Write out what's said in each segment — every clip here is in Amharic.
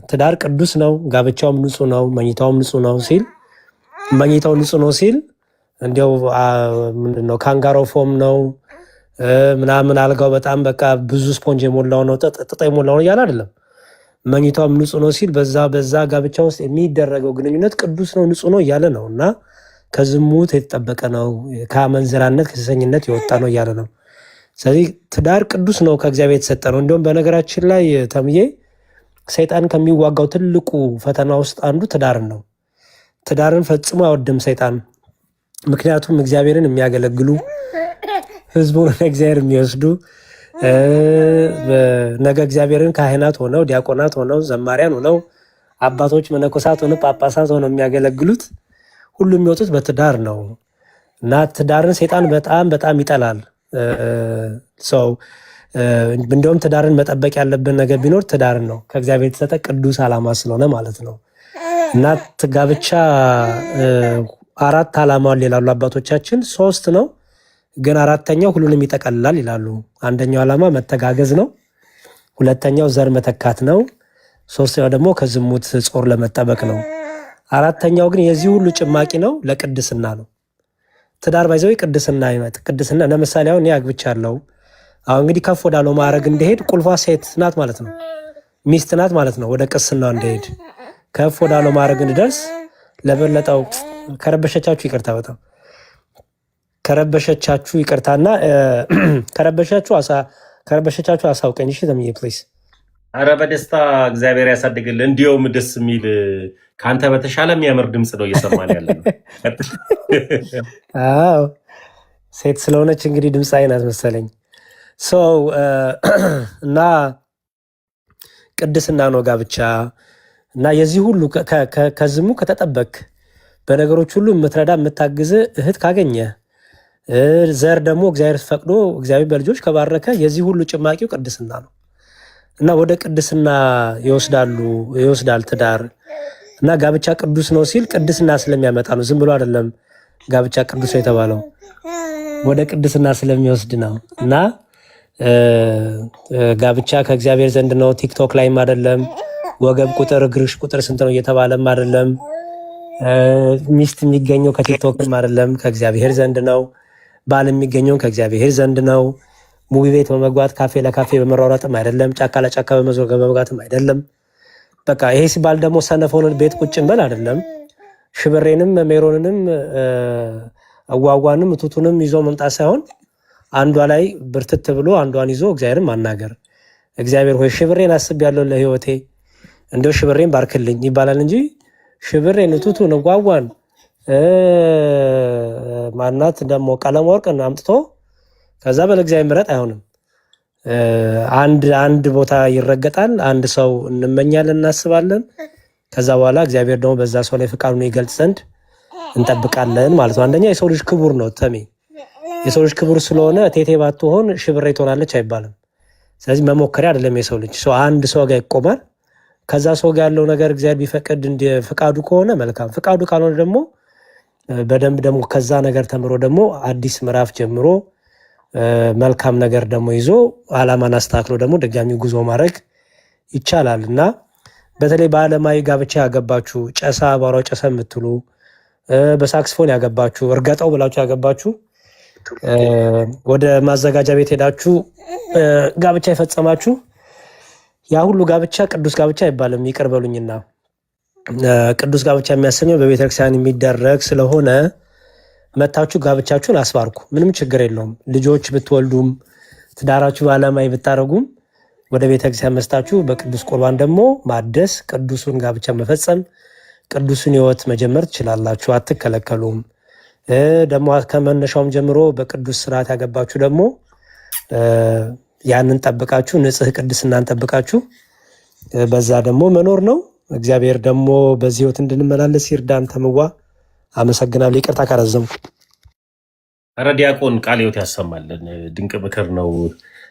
ትዳር ቅዱስ ነው፣ ጋብቻውም ንጹህ ነው፣ መኝታውም ንጹህ ነው ሲል መኝታው ንጹህ ነው ሲል እንዲያው ምንድነው ካንጋሮ ፎም ነው ምናምን አልጋው በጣም በቃ ብዙ ስፖንጅ የሞላው ነው ጥጥ የሞላው ነው እያለ አይደለም። መኝታውም ንጹህ ነው ሲል በዛ ጋብቻ ውስጥ የሚደረገው ግንኙነት ቅዱስ ነው ንጹህ ነው እያለ ነው እና ከዝሙት የተጠበቀ ነው፣ ከአመንዝራነት ከሴሰኝነት የወጣ ነው እያለ ነው። ስለዚህ ትዳር ቅዱስ ነው፣ ከእግዚአብሔር የተሰጠ ነው። እንዲሁም በነገራችን ላይ ተምዬ ሰይጣን ከሚዋጋው ትልቁ ፈተና ውስጥ አንዱ ትዳርን ነው። ትዳርን ፈጽሞ አይወድም ሰይጣን። ምክንያቱም እግዚአብሔርን የሚያገለግሉ ህዝቡን እግዚአብሔር የሚወስዱ ነገ እግዚአብሔርን ካህናት ሆነው ዲያቆናት ሆነው ዘማሪያን ሆነው አባቶች መነኮሳት ሆነው ጳጳሳት ሆነው የሚያገለግሉት ሁሉ የሚወጡት በትዳር ነው እና ትዳርን ሰይጣን በጣም በጣም ይጠላል። ሰው እንደውም ትዳርን መጠበቅ ያለብን ነገር ቢኖር ትዳርን ነው፣ ከእግዚአብሔር የተሰጠ ቅዱስ ዓላማ ስለሆነ ማለት ነው። እና ጋብቻ 4 ዓላማውን ይላሉ አባቶቻችን፣ 3 ነው ግን 4ኛው ሁሉንም ይጠቀልላል ይላሉ። አንደኛው ዓላማ መተጋገዝ ነው፣ 2ኛው ዘር መተካት ነው፣ 3ኛው ደግሞ ከዝሙት ጾር ለመጠበቅ ነው። 4ኛው ግን የዚህ ሁሉ ጭማቂ ነው፣ ለቅድስና ነው። ትዳር ባይዘው ቅድስና ይመጥ ቅድስና ለምሳሌ አሁን እኔ አግብቻለሁ። አሁን እንግዲህ ከፍ ወዳለው ማዕረግ እንደሄድ ቁልፏ ሴት ናት ማለት ነው፣ ሚስት ናት ማለት ነው። ወደ ቅስናው እንደሄድ ከፍ ወዳለው ማዕረግ እንድደርስ ለበለጠው ከረበሸቻችሁ ይቅርታ፣ በጣም ከረበሸቻችሁ ይቅርታና ከረበሸቻችሁ አሳውቀኝ እሺ ተምዬ ፕሊዝ። አረ በደስታ እግዚአብሔር ያሳድግልህ። እንዲያውም ደስ የሚል ከአንተ በተሻለ የሚያምር ድምፅ ነው እየሰማን ያለ ነው። አዎ ሴት ስለሆነች እንግዲህ ድምፅ አይናት መሰለኝ። እና ቅድስና ነው ጋብቻ እና የዚህ ሁሉ ከዝሙ ከተጠበቅ በነገሮች ሁሉ የምትረዳ የምታግዝ እህት ካገኘ ዘር ደግሞ እግዚአብሔር ፈቅዶ እግዚአብሔር በልጆች ከባረከ የዚህ ሁሉ ጭማቂው ቅድስና ነው እና ወደ ቅድስና ይወስዳል ትዳር። እና ጋብቻ ቅዱስ ነው ሲል ቅድስና ስለሚያመጣ ነው፣ ዝም ብሎ አይደለም። ጋብቻ ቅዱስ ነው የተባለው ወደ ቅድስና ስለሚወስድ ነው። እና ጋብቻ ከእግዚአብሔር ዘንድ ነው፣ ቲክቶክ ላይም አይደለም። ወገብ ቁጥር እግርሽ ቁጥር ስንት ነው እየተባለም አይደለም። ሚስት የሚገኘው ከቲክቶክም አይደለም፣ ከእግዚአብሔር ዘንድ ነው። ባል የሚገኘው ከእግዚአብሔር ዘንድ ነው። ሙቪ ቤት በመግባት ካፌ ለካፌ በመሯሯጥም አይደለም። ጫካ ለጫካ በመዞር በመግባትም አይደለም። በቃ ይሄ ሲባል ደግሞ ሰነፎንን ቤት ቁጭ እንበል አይደለም። ሽብሬንም ሜሮንንም አዋጓንም እቱቱንም ይዞ መምጣት ሳይሆን አንዷ ላይ ብርትት ብሎ አንዷን ይዞ እግዚአብሔርን ማናገር። እግዚአብሔር ሆይ ሽብሬን አስቤያለሁ ለህይወቴ፣ እንደው ሽብሬን ባርክልኝ ይባላል እንጂ ሽብሬን እቱቱን አዋጓን ማናት ደግሞ ቀለም ወርቅን አምጥቶ ከዛ በለእግዚአብሔር ምሕረት አይሆንም። አንድ ቦታ ይረገጣል፣ አንድ ሰው እንመኛለን እናስባለን። ከዛ በኋላ እግዚአብሔር ደግሞ በዛ ሰው ላይ ፍቃዱን ይገልጽ ዘንድ እንጠብቃለን ማለት ነው። አንደኛ የሰው ልጅ ክቡር ነው ተሜ። የሰው ልጅ ክቡር ስለሆነ ቴቴ ባትሆን ሽብሬ ትሆናለች አይባልም። ስለዚህ መሞከሪያ አይደለም የሰው ልጅ። አንድ ሰው ጋር ይቆማል። ከዛ ሰው ጋር ያለው ነገር እግዚአብሔር ቢፈቅድ ፍቃዱ ከሆነ መልካም፣ ፍቃዱ ካልሆነ ደግሞ በደንብ ደግሞ ከዛ ነገር ተምሮ ደግሞ አዲስ ምዕራፍ ጀምሮ መልካም ነገር ደግሞ ይዞ ዓላማን አስተካክሎ ደግሞ ድጋሚ ጉዞ ማድረግ ይቻላል። እና በተለይ በዓለማዊ ጋብቻ ያገባችሁ፣ ጨሳ ባሯ ጨሰ የምትሉ፣ በሳክስፎን ያገባችሁ፣ እርገጠው ብላችሁ ያገባችሁ፣ ወደ ማዘጋጃ ቤት ሄዳችሁ ጋብቻ የፈጸማችሁ፣ ያ ሁሉ ጋብቻ ቅዱስ ጋብቻ አይባልም። ይቅር በሉኝና ቅዱስ ጋብቻ የሚያሰኘው በቤተክርስቲያን የሚደረግ ስለሆነ መታችሁ ጋብቻችሁን አስባርኩ። ምንም ችግር የለውም። ልጆች ብትወልዱም ትዳራችሁ በዓለማዊ ብታረጉም ወደ ቤተክርስቲያን መስታችሁ በቅዱስ ቁርባን ደግሞ ማደስ፣ ቅዱሱን ጋብቻ መፈጸም፣ ቅዱሱን ሕይወት መጀመር ትችላላችሁ። አትከለከሉም። ደግሞ ከመነሻውም ጀምሮ በቅዱስ ስርዓት ያገባችሁ ደግሞ ያንን ጠብቃችሁ ንጽህ ቅድስናን ጠብቃችሁ በዛ ደግሞ መኖር ነው። እግዚአብሔር ደግሞ በዚህ ሕይወት እንድንመላለስ ይርዳን። ተምዋ አመሰግናለሁ። ይቅርታ ካረዘምኩ። ኧረ ዲያቆን ቃለ ሕይወት ያሰማልን። ድንቅ ምክር ነው።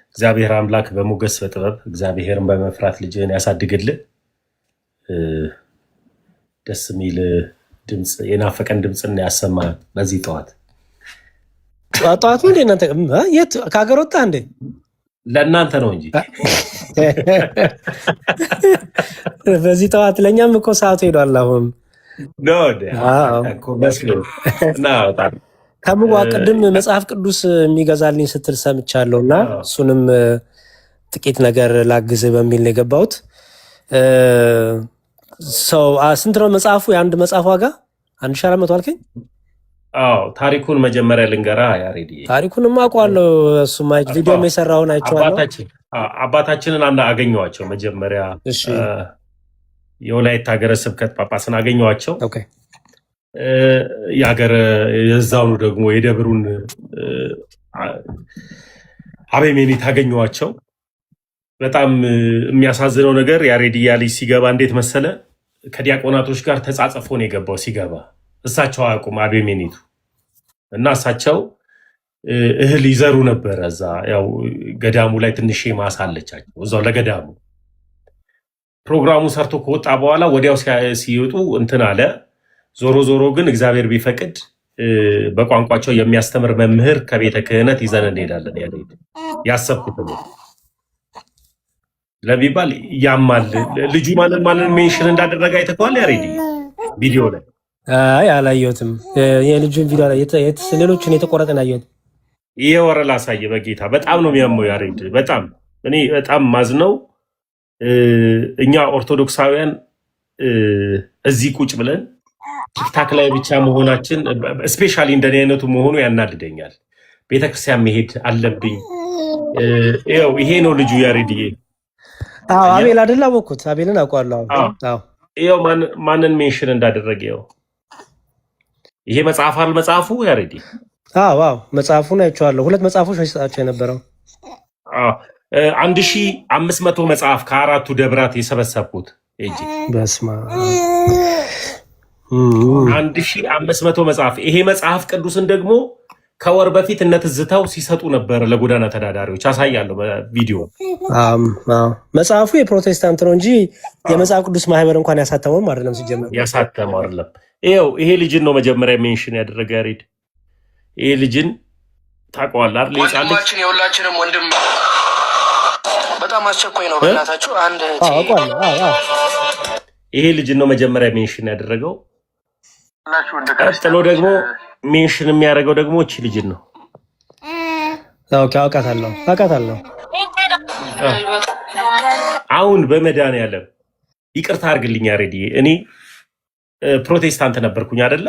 እግዚአብሔር አምላክ በሞገስ በጥበብ እግዚአብሔርን በመፍራት ልጅህን ያሳድግልህ። ደስ የሚል ድምፅ፣ የናፈቀን ድምፅና ያሰማ በዚህ ጠዋት ጠዋቱ እንዴ እናንተ የት ከሀገር ወጣ እንዴ? ለእናንተ ነው እንጂ በዚህ ጠዋት ለእኛም እኮ ሰዓቱ ሄዷል። አሁን ከምዋ ቅድም መጽሐፍ ቅዱስ የሚገዛልኝ ስትል ሰምቻለሁ እና እሱንም ጥቂት ነገር ላግዝ በሚል ነው የገባሁት። ስንት ነው መጽሐፉ? የአንድ መጽሐፍ ዋጋ 1400 አልከኝ? ታሪኩን መጀመሪያ ልንገራ ያሬድ። ታሪኩንም አውቀዋለሁ። እሱማ ቪዲዮም የሰራውን አይቼዋለሁ። አባታችንን አገኘኋቸው መጀመሪያ የወላይታ ሀገረ ስብከት ጳጳስን አገኘኋቸው። የዛውኑ ደግሞ የደብሩን አቤሜኔት አገኘኋቸው። በጣም የሚያሳዝነው ነገር ያሬድያ ልጅ ሲገባ እንዴት መሰለ፣ ከዲያቆናቶች ጋር ተጻጽፎ ነው የገባው። ሲገባ እሳቸው አያውቁም አቤሜኔቱ እና እሳቸው እህል ይዘሩ ነበረ። እዛ ያው ገዳሙ ላይ ትንሽ ማሳ አለቻቸው እዛው ለገዳሙ። ፕሮግራሙ ሰርቶ ከወጣ በኋላ ወዲያው ሲወጡ እንትን አለ። ዞሮ ዞሮ ግን እግዚአብሔር ቢፈቅድ በቋንቋቸው የሚያስተምር መምህር ከቤተ ክህነት ይዘን እንሄዳለን። ያሰብኩት ለሚባል ያማል። ልጁ ማንን ሜንሽን እንዳደረገ አይተኸዋል ያሬድ ቪዲዮ ላይ? አይ አላየሁትም። የልጁን ቪዲዮ ላይ ሌሎችን የተቆረጠን አየሁት። ይሄ ወረ ላሳየ በጌታ በጣም ነው የሚያመው ያሬድ። በጣም እኔ በጣም ማዝነው እኛ ኦርቶዶክሳውያን እዚህ ቁጭ ብለን ቲክታክ ላይ ብቻ መሆናችን፣ ስፔሻሊ እንደኔ አይነቱ መሆኑ ያናድደኛል። ቤተክርስቲያን መሄድ አለብኝ። ይሄ ነው ልጁ ያሬድዬ። አቤል አይደል? አወኩት። አቤልን አውቀዋለሁ። ይኸው ማንን ሜንሽን እንዳደረገ ይኸው። ይሄ መጽሐፍ አለ መጽሐፉ ያሬድ። መጽሐፉን አይቼዋለሁ። 2 መጽሐፎች አይሰጣቸው የነበረው 1500 መጽሐፍ ከ4ቱ ደብራት የሰበሰብኩት እጂ በስማ 1500 መጽሐፍ። ይሄ መጽሐፍ ቅዱስን ደግሞ ከወር በፊት እነትዝታው ሲሰጡ ነበር ለጎዳና ተዳዳሪዎች። አሳያለሁ በቪዲዮ። መጽሐፉ የፕሮቴስታንት ነው እንጂ የመጽሐፍ ቅዱስ ማህበር እንኳን ያሳተመውም አይደለም። ሲጀመር ያሳተመው አይደለም። ይሄ ልጅን ነው መጀመሪያ ሜንሽን ያደረገ ያሬድ። ይሄ ልጅን ታውቀዋለህ አይደል? ወንድማችን የሁላችንም ወንድም በጣም አስቸኳይ ነው። በእናታችሁ አንድ ይሄ ልጅን ነው መጀመሪያ ሜንሽን ያደረገው። ቀጥሎ ደግሞ ሜንሽን የሚያደርገው ደግሞ እቺ ልጅን ነው። አውቃታለሁ። አሁን በመድኃኒዓለም ይቅርታ አድርግልኝ ያሬድ። እኔ ፕሮቴስታንት ነበርኩኝ አይደለ?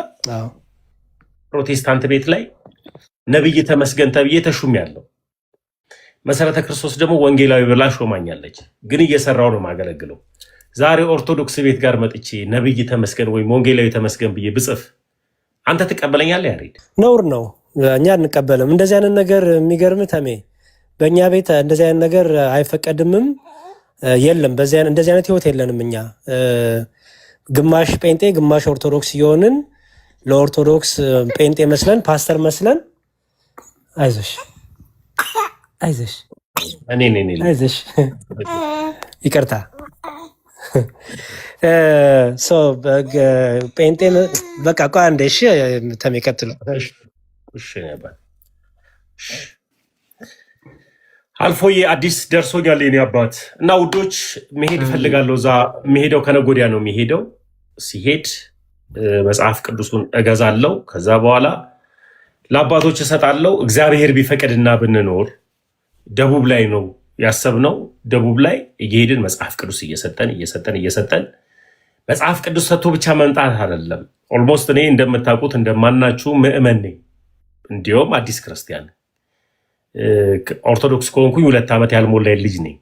ፕሮቴስታንት ቤት ላይ ነብይ ተመስገን ተብዬ ተሹሜያለሁ። መሰረተ ክርስቶስ ደግሞ ወንጌላዊ ብላ ሾማኛለች። ግን እየሰራው ነው የማገለግለው። ዛሬ ኦርቶዶክስ ቤት ጋር መጥቼ ነብይ ተመስገን ወይም ወንጌላዊ ተመስገን ብዬ ብጽፍ አንተ ትቀበለኛለህ ያሬድ? ነውር ነው። እኛ አንቀበልም እንደዚህ አይነት ነገር። የሚገርም ተሜ፣ በእኛ ቤት እንደዚህ አይነት ነገር አይፈቀድምም፣ የለም። እንደዚህ አይነት ህይወት የለንም እኛ። ግማሽ ጴንጤ ግማሽ ኦርቶዶክስ እየሆንን ለኦርቶዶክስ ጴንጤ መስለን ፓስተር መስለን አይዞሽ ይቅርታ ጴንጤ በቃ ቋ አንዴ እሺ፣ ተሜ ቀጥሉ። አልፎዬ አዲስ ደርሶኛል የኔ አባት እና ውዶች፣ መሄድ እፈልጋለሁ። እዛ የሚሄደው ከነገ ወዲያ ነው የሚሄደው። ሲሄድ መጽሐፍ ቅዱሱን እገዛለሁ። ከዛ በኋላ ለአባቶች እሰጣለሁ። እግዚአብሔር ቢፈቅድና ብንኖር ደቡብ ላይ ነው ያሰብነው። ደቡብ ላይ እየሄድን መጽሐፍ ቅዱስ እየሰጠን መጽሐፍ ቅዱስ ሰጥቶ ብቻ መምጣት አይደለም። ኦልሞስት እኔ እንደምታውቁት እንደማናችሁ ምእመን ነኝ፣ እንዲሁም አዲስ ክርስቲያን። ኦርቶዶክስ ከሆንኩኝ 2 ዓመት ያልሞላ ልጅ ነኝ።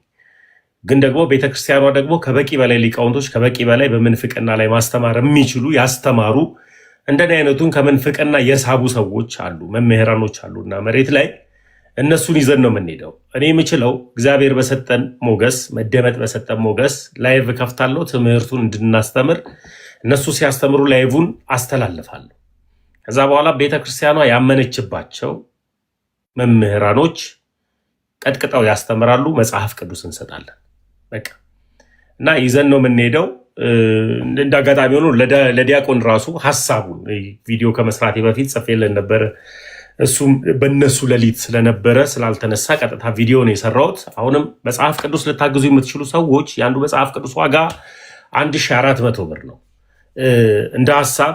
ግን ደግሞ ቤተክርስቲያኗ ደግሞ ከበቂ በላይ ሊቃውንቶች ከበቂ በላይ በምንፍቅና ላይ ማስተማር የሚችሉ ያስተማሩ እንደኔ አይነቱን ከምንፍቅና የሳቡ ሰዎች አሉ፣ መምህራኖች አሉና መሬት ላይ እነሱን ይዘን ነው የምንሄደው። እኔ የምችለው እግዚአብሔር በሰጠን ሞገስ፣ መደመጥ በሰጠን ሞገስ ላይቭ ከፍታለሁ፣ ትምህርቱን እንድናስተምር። እነሱ ሲያስተምሩ ላይቭን አስተላልፋለሁ። ከዛ በኋላ ቤተክርስቲያኗ ያመነችባቸው መምህራኖች ቀጥቅጠው ያስተምራሉ። መጽሐፍ ቅዱስ እንሰጣለን በቃ እና ይዘን ነው የምንሄደው። እንደ አጋጣሚ ሆኖ ለዲያቆን ራሱ ሀሳቡን ቪዲዮ ከመስራቴ በፊት ጽፌልን ነበር። እሱም በእነሱ ሌሊት ስለነበረ ስላልተነሳ ቀጥታ ቪዲዮ ነው የሰራሁት። አሁንም መጽሐፍ ቅዱስ ልታግዙ የምትችሉ ሰዎች የአንዱ መጽሐፍ ቅዱስ ዋጋ 1400 ብር ነው። እንደ ሀሳብ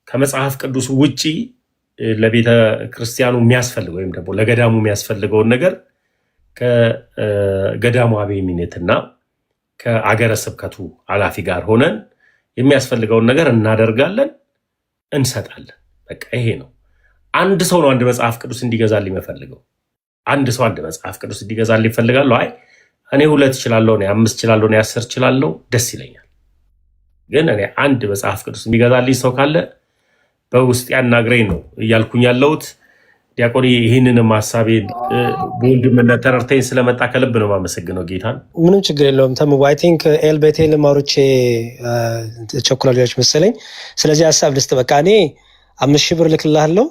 ከመጽሐፍ ቅዱስ ውጪ ለቤተ ክርስቲያኑ የሚያስፈልገው ወይም ደግሞ ለገዳሙ የሚያስፈልገውን ነገር ከገዳሙ አበምኔትና ከአገረ ስብከቱ ኃላፊ ጋር ሆነን የሚያስፈልገውን ነገር እናደርጋለን፣ እንሰጣለን። በቃ ይሄ ነው። አንድ ሰው ነው አንድ መጽሐፍ ቅዱስ እንዲገዛልኝ የምፈልገው። አንድ ሰው አንድ መጽሐፍ ቅዱስ እንዲገዛልኝ ይፈልጋለሁ። አይ እኔ 2 እችላለሁ፣ እኔ 5 እችላለሁ፣ እኔ 10 እችላለሁ፣ ደስ ይለኛል። ግን እኔ አንድ መጽሐፍ ቅዱስ የሚገዛልኝ ሰው ካለ በውስጥ ያናግረኝ ነው እያልኩኝ ያለሁት። ዲያቆን ይህንንም ሀሳቤን በወንድምነት ተረድተኝ ስለመጣ ከልብ ነው የማመሰግነው ጌታን። ምንም ችግር የለውም። ተምቡ አይ ቲንክ ኤልቤቴል ማውሮቼ ቸኩላሊዎች መሰለኝ። ስለዚህ ሀሳብ ልስጥ። በቃ እኔ 5,000 ብር ልክልሃለሁ፣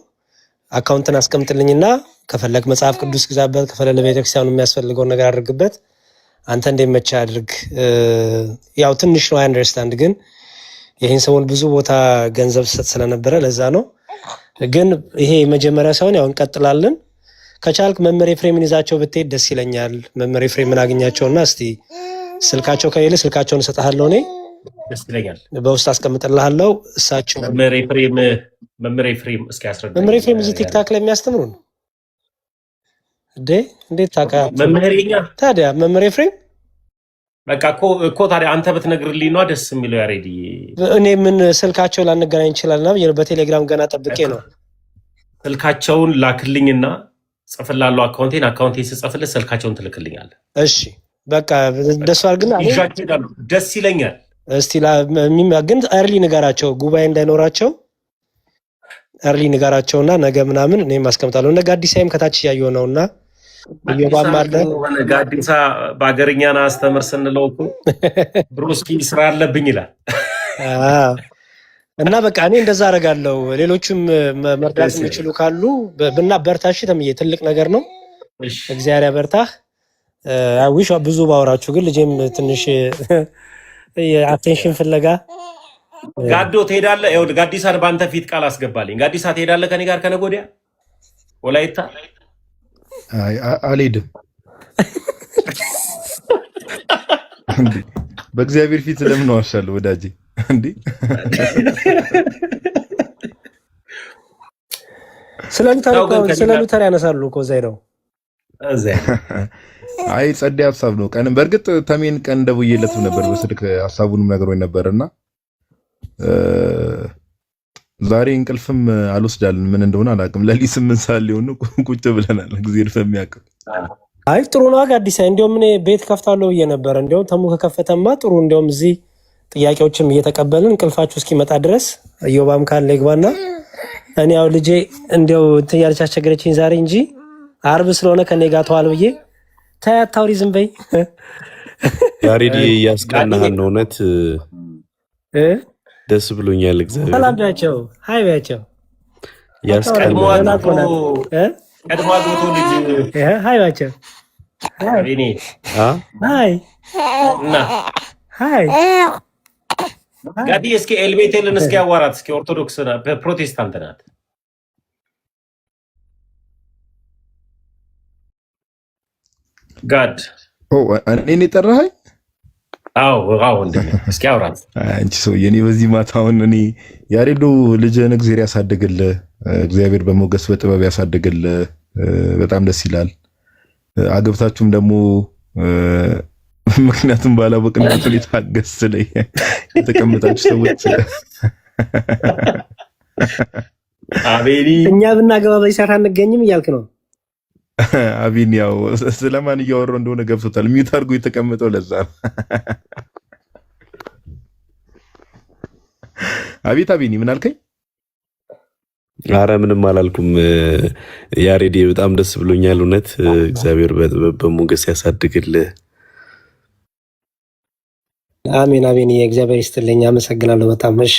አካውንትን አስቀምጥልኝና ከፈለግ መጽሐፍ ቅዱስ ግዛበት፣ ከፈለግ ለቤተክርስቲያኑ የሚያስፈልገውን ነገር አድርግበት። አንተ እንደመቻ አድርግ። ያው ትንሽ ነው አንደርስታንድ፣ ግን ይህን ሰሞን ብዙ ቦታ ገንዘብ ሰጥ ስለነበረ ለዛ ነው። ግን ይሄ መጀመሪያ ሳይሆን ያው እንቀጥላለን። ከቻልክ መምህር ኤፍሬምን ይዛቸው ብትሄድ ደስ ይለኛል። መምህር ኤፍሬምን አግኛቸውና እስቲ ስልካቸው ከሌለ ስልካቸውን እሰጥሃለሁ፣ እኔ ደስ ይለኛል። በውስጥ አስቀምጥልሃለሁ። እሳቸው መምህር ኤፍሬም እስኪ ያስረዳ። መምህር ኤፍሬም እዚህ ቲክታክ ላይ የሚያስተምሩ ነው እንዴ? እንዴት ታውቃለህ? መምህርኛ ታዲያ መምህር ኤፍሬም በቃ እኮ ታዲያ አንተ ብትነግርልኝ ነው ደስ የሚለው። ያሬድ እኔ ምን ስልካቸው ላንገናኝ እንችላልና በቴሌግራም ገና ጠብቄ ነው። ስልካቸውን ላክልኝና ጽፍላለሁ። አካውንቴን ስጽፍልህ ስልካቸውን ትልክልኛለህ። እሺ በቃ እንደሱ አድርግና ደስ ይለኛል። እስቲ ግን እርሊ ንገራቸው፣ ጉባኤ እንዳይኖራቸው እርሊ ንገራቸውና ነገ ምናምን እኔም አስቀምጣለሁ። ነገ አዲሳይም ከታች እያየሁ ነውና ጋዲሳ በአገርኛ ና አስተምር ስንለው እኮ ብሮስኪ ስራ አለብኝ ይላል። እና በቃ እኔ እንደዛ አደርጋለሁ። ሌሎቹም መርዳት የሚችሉ ካሉ ብና በርታሽ። ተምዬ ትልቅ ነገር ነው። እግዚአብሔር ያበርታህ። ዊሽ ብዙ ባወራችሁ ግን ልጄም ትንሽ የአቴንሽን ፍለጋ ጋዶ ትሄዳለህ። ይኸውልህ ጋዲሳን በአንተ ፊት ቃል አስገባልኝ። ጋዲሳ ትሄዳለህ ከኔ ጋር ከነገ ወዲያ ወላይታ? አልሄድም። በእግዚአብሔር ፊት ለምን ዋሻለሁ ወዳጄ? እንዴ ስለ ሉተር ያነሳሉ እኮ እዛ ነው። አይ ጸዴ ሀሳብ ነው። ቀን በእርግጥ ተሜን ቀን ደውዬለት ነበር በስልክ ሀሳቡንም ነግሮኝ ነበርና ዛሬ እንቅልፍም አልወስዳልን ምን እንደሆነ አላውቅም። ለሊት 8 ሰዓት ሊሆን ቁጭ ብለናል። እግዚአብሔር በሚያውቅ። አይ ጥሩ ነው አዲስ። እንዲያውም እኔ ቤት ከፍታለሁ ብዬ ነበር። እንዲያውም ተሙ ከከፈተማ ጥሩ። እንዲያውም እዚህ ጥያቄዎችም እየተቀበልን እንቅልፋችሁ እስኪመጣ ድረስ እዮባም ካለ ይግባና እኔ ያው ልጄ እንዲያው እንትን ያለች አስቸገረችኝ ዛሬ እንጂ አርብ ስለሆነ ከኔ ጋር ተዋል ብዬ ታያታውሪ ዝም በይ። ያሬድ እያስቀናህን ነው እውነት ደስ ብሎኛል። እግዚአብሔር ሰላም ናቸው። ሃይ ባቸው ያስቀናል። ቀድሞ አግብቶ ልጅ ሃይ ባቸው እኔ ሃይ እና ሃይ ጋዲ እስኪ ኤልቤቴልን እስኪ ያዋራት እስኪ። ኦርቶዶክስ ፕሮቴስታንት ናት። ጋድ እኔን የጠራኸኝ? አዎ እንደኔ እስኪ አውራት። አንቺ ሰው የኔ በዚህ ማታውን እኔ ያሬዶ ልጅህን እግዚአብሔር ያሳድግልህ፣ እግዚአብሔር በሞገስ በጥበብ ያሳድግልህ። በጣም ደስ ይላል። አገብታችሁም ደግሞ ምክንያቱም ባላወቅንበት ሁኔታ ገስ ላይ የተቀመጣችሁ ሰዎች አቤኒ እኛ ብናገባ በዚህ ሰዓት አንገኝም እያልክ ነው? አቢን ያው ስለማን እያወራሁ እንደሆነ ገብቶታል። ሚዩት አድርጎ የተቀመጠው ለዛ ነው። አቤት አቢኒ ምን አልከኝ? አረ ምንም አላልኩም። ያሬድ በጣም ደስ ብሎኛል እውነት። እግዚአብሔር በሞገስ ያሳድግልህ። አሜን አሜን። የእግዚአብሔር ይስጥልኝ። አመሰግናለሁ በጣም። እሺ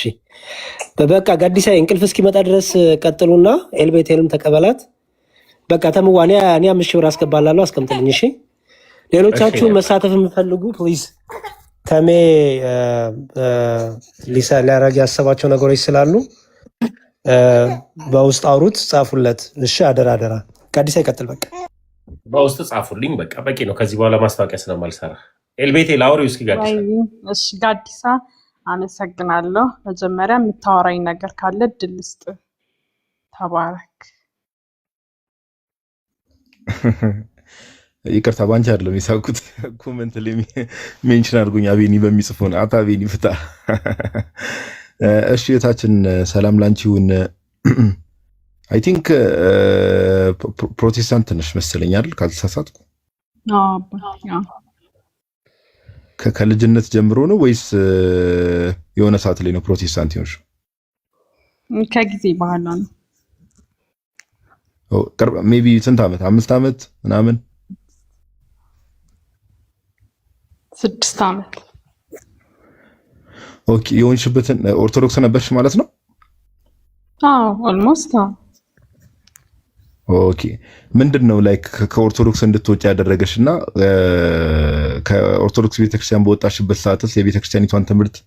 በቃ ጋዲሳ እንቅልፍ እስኪመጣ ድረስ ቀጥሉና ኤልቤቴልም ተቀበላት። በቃ ተምዋኔ እኔ 5,000 ብር አስገባላለሁ። አስቀምጥልኝ። እሺ ሌሎቻችሁ መሳተፍ የምፈልጉ ፕሊዝ ተሜ ሊያረግ ያሰባቸው ነገሮች ስላሉ በውስጥ አውሩት፣ ጻፉለት። እሺ አደራ አደራ። ጋዲሳ ይቀጥል። በቃ በውስጥ ጻፉልኝ። በቃ በቂ ነው። ከዚህ በኋላ ማስታወቂያ ስለማልሰራ ኤልቤቴ ላውሪው እስኪ ጋዲሳ። እሺ ጋዲሳ አመሰግናለሁ። መጀመሪያ የምታወራኝ ነገር ካለ እድል ስጥ። ተባረክ። ይቅርታ ባንቺ አይደለም የሳኩት፣ ኮሜንት ላይ ሜንሽን አድርጎኝ አቤኒ በሚጽፈው ነው። አቤኒ ፍታ። እሺ የታችን ሰላም ላንቺ ይሁን። አይ ቲንክ ፕሮቴስታንት ነሽ መስለኛል ካልተሳሳትኩ። ከልጅነት ጀምሮ ነው ወይስ የሆነ ሰዓት ላይ ነው ፕሮቴስታንት ይሆንሽ? ከጊዜ በኋላ ነው። ሜቢ ስንት ዓመት? 5 ዓመት ምናምን? 6 ዓመት። ኦኬ የሆንሽበትን ኦርቶዶክስ ነበርሽ ማለት ነው? አዎ ኦልሞስት። ኦኬ ምንድነው ላይክ ከኦርቶዶክስ እንድትወጪ ያደረገሽና ከኦርቶዶክስ ቤተክርስቲያን በወጣሽበት ሰዓትስ የቤተክርስቲያኒቷን ትምህርት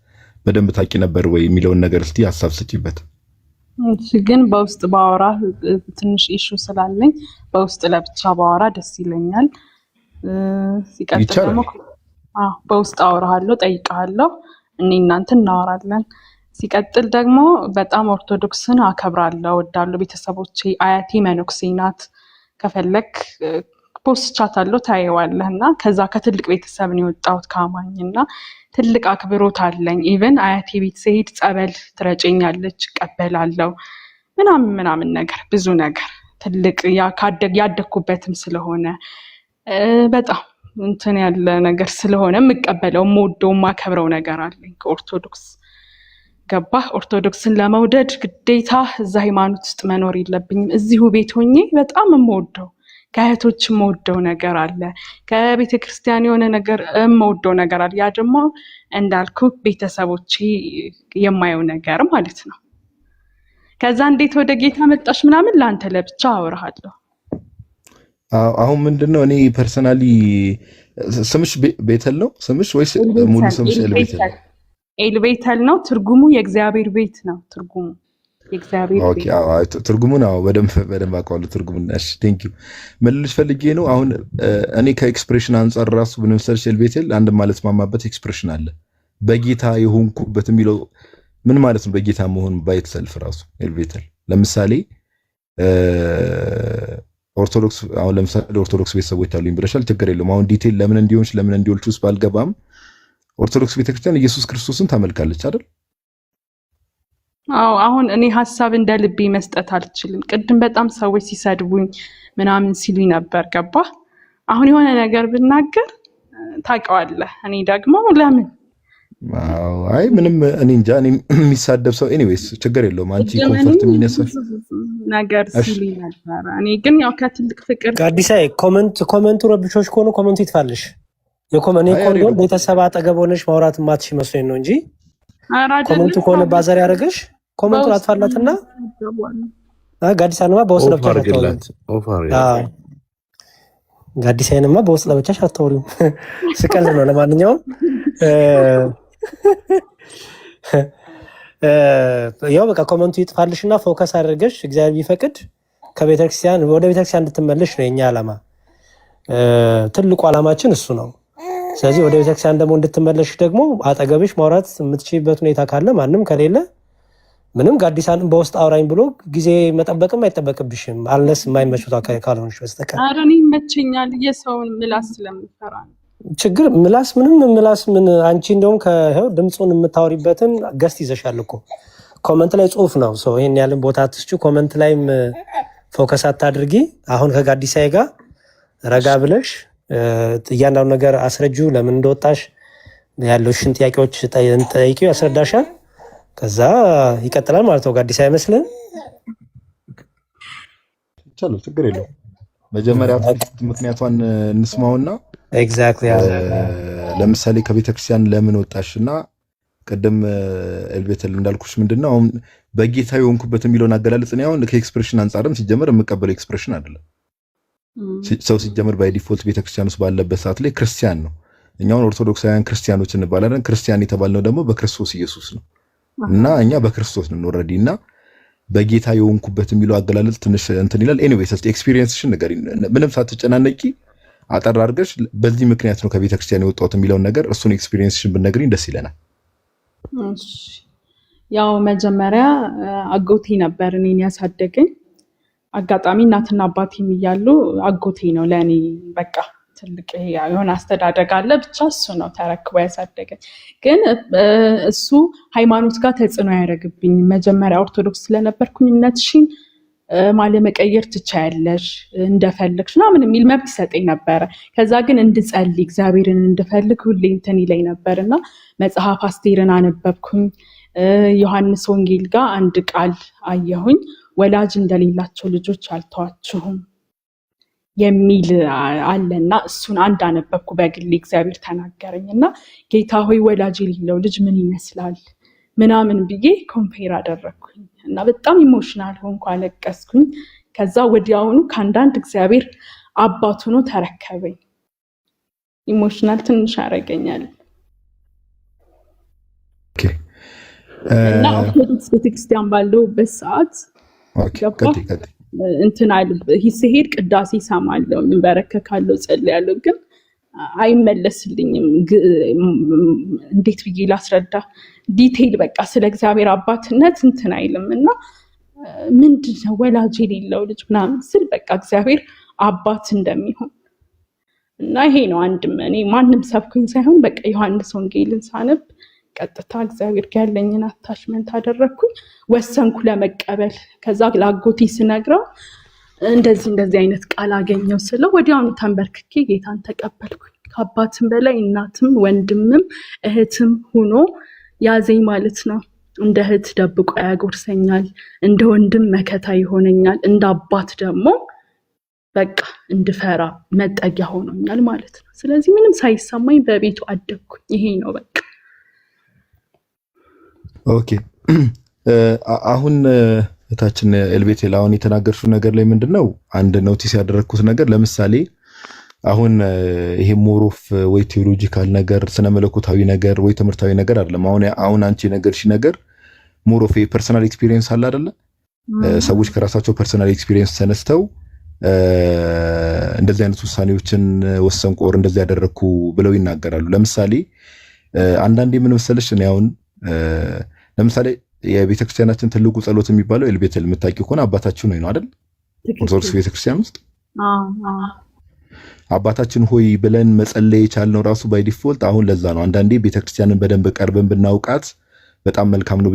በደንብ ታውቂ ነበር ወይ የሚለውን ነገር እስቲ ሐሳብ ስጪበት። ግን በውስጥ ባወራ ትንሽ ኢሹ ስላለኝ በውስጥ ለብቻ ባወራ ደስ ይለኛል። ሲቀጥል ደግሞ በውስጥ አወራሃለሁ፣ ጠይቃለሁ፣ እኔ እናንተ እናወራለን። ሲቀጥል ደግሞ በጣም ኦርቶዶክስን አከብራለሁ፣ እወዳለሁ። ቤተሰቦቼ አያቴ መነኩሴ ናት። ከፈለክ ፖስቻታለሁ ታየዋለህ። እና ከዛ ከትልቅ ቤተሰብ ነው የወጣሁት ከአማኝና ትልቅ አክብሮት አለኝ። ኢቨን አያቴ ቤት ስሄድ ጸበል ትረጨኛለች፣ እቀበላለሁ፣ ምናምን ነገር ብዙ ነገር ትልቅ ያደግኩበትም ስለሆነ በጣም እንትን ያለ ነገር ስለሆነ የምቀበለው የምወደው የማከብረው ነገር አለኝ ከኦርቶዶክስ። ገባህ? ኦርቶዶክስን ለመውደድ ግዴታ እዛ ሃይማኖት ውስጥ መኖር የለብኝም። እዚሁ ቤት ሆኜ በጣም የምወደው ከእህቶች የምወደው ነገር አለ፣ ከቤተ ክርስቲያን የሆነ ነገር የምወደው ነገር አለ። ያ ደግሞ እንዳልኩ ቤተሰቦቼ የማየው ነገር ማለት ነው። ከዛ እንዴት ወደ ጌታ መጣሽ ምናምን ለአንተ ለብቻ አወራሃለሁ። አሁን ምንድነው እኔ ፐርሰናሊ ስምሽ ቤተል ነው ስምሽ ወይስ ሙሉ ስምሽ ኤልቤተል? ኤልቤተል ነው ትርጉሙ፣ የእግዚአብሔር ቤት ነው ትርጉሙ። የእግዚአብሔር ቤት። ኦኬ ትርጉሙን በደንብ አውቀዋለሁ ትርጉሙን። እሺ ቴንክ ዩ። ምን ልልሽ ፈልጌ ነው አሁን እኔ ከኤክስፕሬሽን አንፃር ራሱ ብንምሰልሽ ኤልቤተል አንድ ማለት ማማበት ኤክስፕሬሽን አለ። በጌታ የሆንኩበት የሚለው ምን ማለት ነው? በጌታ መሆን ባይት ሰልፍ ራሱ ኤልቤተል። ለምሳሌ ኦርቶዶክስ አሁን ለምሳሌ ኦርቶዶክስ ቤተሰቦች አሉኝ ብለሻል፣ ችግር የለውም። አሁን ዲቴል ለምን እንዲሆንሽ ውስጥ ባልገባም ኦርቶዶክስ ቤተክርስቲያን ኢየሱስ ክርስቶስን ታመልካለች አይደል? አዎ። አሁን እኔ ሐሳብ እንደ ልቤ መስጠት አልችልም። ቅድም በጣም ሰዎች ሲሰድቡኝ ምናምን ሲሉኝ ነበር። ገባ? አሁን የሆነ ነገር ብናገር ታውቀዋለህ። እኔ ደግሞ ለምን አይ ምንም እኔ እንጃ። እኔ የሚሳደብ ሰው ኤኒዌይስ ችግር የለውም። አንቺ ኮንፈርት የሚነሳሽ ነገር ሲሉኝ ነበር። እኔ ግን ያው ከትልቅ ፍቅር ጋዲሳይ ኮመንቱ ረብሾች ከሆኑ ኮመንቱ ይጥፋልሽ። የኮመኔ ኮንዶን ቤተሰብ አጠገብ ሆነሽ ማውራት ማትሽ መስሎኝ ነው እንጂ ኮመንቱ ከሆነ ባዛር ያደረገሽ ኮመንቱን አጥፋላትና ጋዲሳንማ በውስጥ ለብቻሽ ጋዲሳይንማ በውስጥ ለብቻሽ አታውሪም። ስቀል ነው። ለማንኛውም ያው በቃ ኮመንቱ ይጥፋልሽና ፎከስ አድርገሽ እግዚአብሔር ቢፈቅድ ከቤተክርስቲያን ወደ ቤተክርስቲያን እንድትመለሽ ነው የኛ ዓላማ። ትልቁ ዓላማችን እሱ ነው። ስለዚህ ወደ ቤተክርስቲያን ደግሞ እንድትመለሽ ደግሞ አጠገብሽ ማውራት የምትችይበት ሁኔታ ካለ ማንም ከሌለ ምንም ጋዲሳንም በውስጥ አውራኝ ብሎ ጊዜ መጠበቅም አይጠበቅብሽም። አልነስ የማይመቹት ካልሆንሽ በስተቀር። ኧረ እኔ ይመቸኛል፣ የሰውን ምላስ ስለምፈራ ችግር ምላስ ምን አንቺ እንደውም ድምፁን የምታወሪበትን ገስት ይዘሻል እኮ። ኮመንት ላይ ጽሁፍ ነው ሰው ይሄን ያለን ቦታ አትስጩ። ኮመንት ላይም ፎከስ አታድርጊ። አሁን ከጋዲሳይ ጋር ረጋ ብለሽ እያንዳንዱ ነገር አስረጁ። ለምን እንደወጣሽ ያለሽን ጥያቄዎች ጠይቂው፣ ያስረዳሻል። ከዛ ይቀጥላል ማለት ነው። ጋዲሳይ አይመስልም? ይቻላል፣ ችግር የለውም። መጀመሪያ ምክንያቷን እንስማውና ኤግዛክትሊ ለምሳሌ ከቤተክርስቲያን ለምን ወጣሽና ቀደም ኤልቤተል እንዳልኩሽ ምንድነው አሁን በጌታ የሆንኩበት የሚለውን አገላለጽ ነው። አሁን ከኤክስፕሬሽን አንፃርም ሲጀመር የምቀበለው ኤክስፕሬሽን አይደለም። ሰው ሲጀመር ባይ ዲፎልት ቤተክርስቲያን ውስጥ ባለበት ሰዓት ላይ ክርስቲያን ነው። እኛውን ኦርቶዶክሳውያን ክርስቲያኖች እንባላለን። ክርስቲያን የተባልነው ደግሞ በክርስቶስ ኢየሱስ ነው እና እኛ በክርስቶስ ነን ኦልሬዲ። እና በጌታ የሆንኩበት የሚለው አገላለጽ ትንሽ እንትን ይላል። ኤኒዌይስ እስቲ ኤክስፒሪየንስሽን ንገሪኝ፣ ምንም ሳትጨናነቂ አጠር አድርገሽ በዚህ ምክንያት ነው ከቤተክርስቲያን የወጣሁት የሚለውን ነገር እሱን ኤክስፒሪየንስሽን ብትነግሪኝ ደስ ይለናል። እሺ፣ ያው መጀመሪያ አጎቴ ነበር እኔን ያሳደገኝ። አጋጣሚ እናትና አባቴም እያሉ አጎቴ ነው ለእኔ በቃ ትልቅ የሆነ አስተዳደግ አለ። ብቻ እሱ ነው ተረክቦ ያሳደገኝ። ግን እሱ ሃይማኖት ጋር ተጽዕኖ ያደረግብኝ። መጀመሪያ ኦርቶዶክስ ስለነበርኩኝ እምነትሽን ማለመቀየር ትቻያለሽ እንደፈለግሽ ምናምን የሚል መብት ይሰጠኝ ነበረ። ከዛ ግን እንድጸልይ እግዚአብሔርን እንድፈልግ ሁሌ እንትን ይለኝ ነበር እና መጽሐፍ አስቴርን አነበብኩኝ። ዮሐንስ ወንጌል ጋር አንድ ቃል አየሁኝ፣ ወላጅ እንደሌላቸው ልጆች አልተዋችሁም የሚል አለና እሱን አንድ አነበብኩ በግሌ። እግዚአብሔር ተናገረኝ እና ጌታ ሆይ ወላጅ የሌለው ልጅ ምን ይመስላል ምናምን ብዬ ኮምፔር አደረግኩኝ እና በጣም ኢሞሽናል ሆንኩ፣ አለቀስኩኝ። ከዛ ወዲያውኑ ከአንዳንድ እግዚአብሔር አባት ሆኖ ተረከበኝ። ኢሞሽናል ትንሽ ያደርገኛል እና ኦርቶዶክስ ቤተክርስቲያን ባለሁበት ሰዓት እንትን ሲሄድ ቅዳሴ እሰማለሁ፣ እንበረከካለሁ፣ ጸልያለሁ፣ ግን አይመለስልኝም። እንዴት ብዬ ላስረዳ? ዲቴይል በቃ ስለ እግዚአብሔር አባትነት እንትን አይልም እና ምንድነው ወላጅ የሌለው ልጅ ምናምን ስል በቃ እግዚአብሔር አባት እንደሚሆን እና ይሄ ነው አንድም እኔ ማንም ሰብኩኝ ሳይሆን በቃ ዮሐንስ ወንጌልን ሳነብ ቀጥታ እግዚአብሔር ጋር ያለኝን አታችመንት አደረግኩኝ፣ ወሰንኩ ለመቀበል። ከዛ ለአጎቴ ስነግረው እንደዚህ አይነት ቃል አገኘው ስለው ወዲያውኑ ተንበርክኬ ጌታን ተቀበልኩኝ። ከአባትም በላይ እናትም ወንድምም እህትም ሆኖ ያዘኝ ማለት ነው። እንደ እህት ደብቆ ያጎርሰኛል፣ እንደ ወንድም መከታ ይሆነኛል፣ እንደ አባት ደግሞ በቃ እንድፈራ መጠጊያ ሆኖኛል ማለት ነው። ስለዚህ ምንም ሳይሰማኝ በቤቱ አደግኩኝ። ይሄ ነው በቃ። ኦኬ አሁን እታችን ኤልቤቴል አሁን የተናገርሽው ነገር ላይ ምንድነው አንድ ኖቲስ ያደረግኩት ነገር፣ ለምሳሌ አሁን ይሄ ሞሮፍ ወይ ቴዎሎጂካል ነገር ስነ መለኮታዊ ነገር ወይ ትምህርታዊ ነገር አይደለም። አሁን አንቺ ነገርሽ ነገር ሞሮፍ ፐርሰናል ኤክስፒሪየንስ አለ አይደለ? ሰዎች ከራሳቸው ፐርሰናል ኤክስፒሪየንስ ተነስተው እንደዚህ አይነት ውሳኔዎችን ወሰንኩ ኦር እንደዚህ ያደረግኩ ብለው ይናገራሉ። ለምሳሌ አንዳንዴ ምን መሰለሽ እኔ አሁን ለምሳሌ የቤተክርስቲያናችን ትልቁ ጸሎት የሚባለው ኤልቤቴል የምታውቂው ከሆነ አባታችን ሆይ ነው አይደል? ኦርቶዶክስ ቤተክርስቲያን ውስጥ አባታችን ሆይ ብለን መጸለይ የቻልነው ራሱ ባይ ዲፎልት አሁን ለዛ ነው። አንዳንዴ ቤተክርስቲያንን በደንብ ቀርበን ብናውቃት በጣም መልካም ነው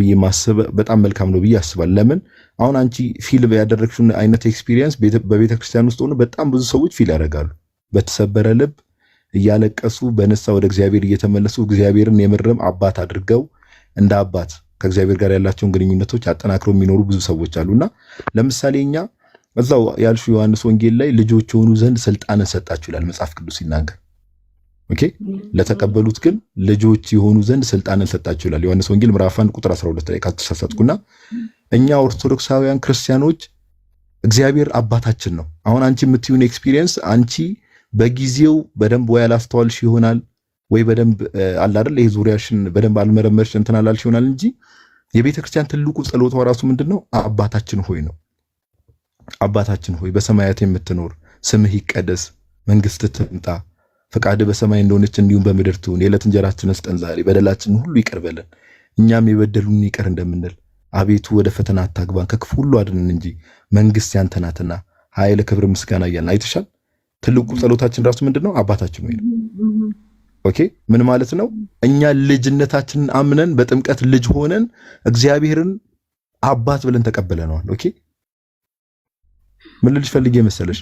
ብዬ አስባለሁ። ለምን አሁን አንቺ ፊል ያደረግሽውን አይነት ኤክስፒሪየንስ በቤተክርስቲያን ውስጥ ሆኖ በጣም ብዙ ሰዎች ፊል ያደርጋሉ። በተሰበረ ልብ እያለቀሱ በነሳ ወደ እግዚአብሔር እየተመለሱ እግዚአብሔርን የምርም አባት አድርገው እንደ አባት ከእግዚአብሔር ጋር ያላቸውን ግንኙነቶች አጠናክረው የሚኖሩ ብዙ ሰዎች አሉና ለምሳሌ እኛ እዛው ያልሽው ዮሐንስ ወንጌል ላይ ልጆች የሆኑ ዘንድ ስልጣንን ሰጣችሁ ይላል መጽሐፍ ቅዱስ ሲናገር። ኦኬ ለተቀበሉት ግን ልጆች የሆኑ ዘንድ ስልጣንን ሰጣችሁ ይላል ዮሐንስ ወንጌል ምዕራፍ 1 ቁጥር 12 ላይ ካልተሳሳትኩና እኛ ኦርቶዶክሳውያን ክርስቲያኖች እግዚአብሔር አባታችን ነው። አሁን አንቺ የምትዩን ኤክስፒሪየንስ አንቺ በጊዜው በደንብ ወይ አላስተዋልሽ ይሆናል ወይ በደንብ አለ አይደል ይሄ ዙሪያሽን በደንብ አልመረመርሽ እንትን አላልሽ ይሆናል እንጂ የቤተክርስቲያን ትልቁ ጸሎቷ ራሱ ምንድነው? አባታችን ሆይ ነው። አባታችን ሆይ በሰማያት የምትኖር ስምህ ይቀደስ፣ መንግስትህ ትምጣ፣ ፈቃድህ በሰማይ እንደሆነች እንዲሁም በምድር ትሁን። የዕለት እንጀራችንን ስጠን ዛሬ፣ በደላችንን ሁሉ ይቅር በለን እኛም የበደሉንን ይቅር እንደምንል፣ አቤቱ ወደ ፈተና አታግባን ከክፉ ሁሉ አድነን እንጂ መንግስት ያንተ ናትና ኃይል፣ ክብር፣ ምስጋና እያልን አይተሻል። ትልቁ ጸሎታችን ራሱ ምንድነው? አባታችን ሆይ ነው። ኦኬ ምን ማለት ነው? እኛ ልጅነታችንን አምነን በጥምቀት ልጅ ሆነን እግዚአብሔርን አባት ብለን ተቀበለነዋል። ኦኬ ምን ልጅ ፈልጌ መሰለሽ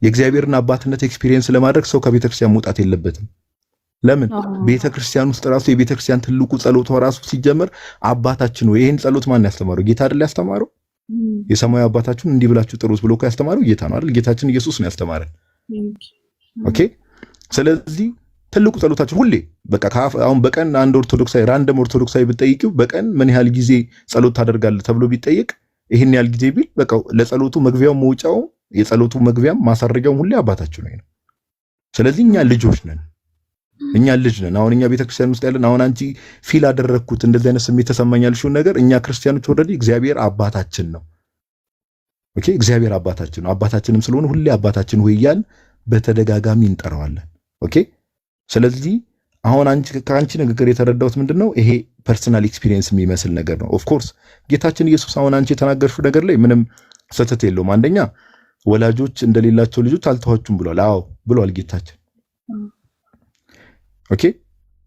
የእግዚአብሔርን አባትነት ኤክስፒሪየንስ ለማድረግ ሰው ከቤተክርስቲያን መውጣት የለበትም። ለምን? ቤተክርስቲያን ውስጥ ራሱ የቤተክርስቲያን ትልቁ ጸሎቷ ራሱ ሲጀመር አባታችን ወይ ይሄን ጸሎት ማን ያስተማረው? ጌታ አይደል ያስተማረው? የሰማዩ አባታችሁን እንዲህ ብላችሁ ጥሩት ብሎ ያስተማረው ጌታ ነው አይደል? ጌታችን ኢየሱስ ነው ያስተማረን። ኦኬ ስለዚህ ትልቁ ጸሎታችን ሁሌ በቃ አሁን በቀን አንድ ኦርቶዶክሳዊ ራንደም ኦርቶዶክሳዊ ብትጠይቂው በቀን ምን ያህል ጊዜ ጸሎት ታደርጋለህ ተብሎ ቢጠይቅ ይሄን ያህል ጊዜ ቢል በቃ ለጸሎቱ መግቢያው መውጫው የጸሎቱ መግቢያም ማሳረጊያው ሁሌ አባታችን ነው። ስለዚህ እኛ ልጆች ነን። አሁን እኛ ቤተክርስቲያን ውስጥ ያለን አሁን አንቺ ፊል አደረግኩት እንደዚህ አይነት ስሜት ተሰማኛል ሽው ነገር እኛ ክርስቲያኖች ኦልሬዲ እግዚአብሔር አባታችን ነው ኦኬ እግዚአብሔር አባታችን ነው። አባታችንም ስለሆነ ሁሌ አባታችን ሆይ እያልን በተደጋጋሚ እንጠራዋለን። ኦኬ ስለዚህ አሁን ከአንቺ ንግግር የተረዳሁት ምንድነው ይሄ ፐርሰናል ኤክስፒሪየንስ የሚመስል ነገር ነው። ኦፍ ኮርስ ጌታችን ኢየሱስ አሁን አንቺ የተናገርሽው ነገር ላይ ምንም ስህተት የለውም። አንደኛ ወላጆች እንደሌላቸው ልጆች አልተዋችሁም ብሏል። አዎ ብሏል ጌታችን። ኦኬ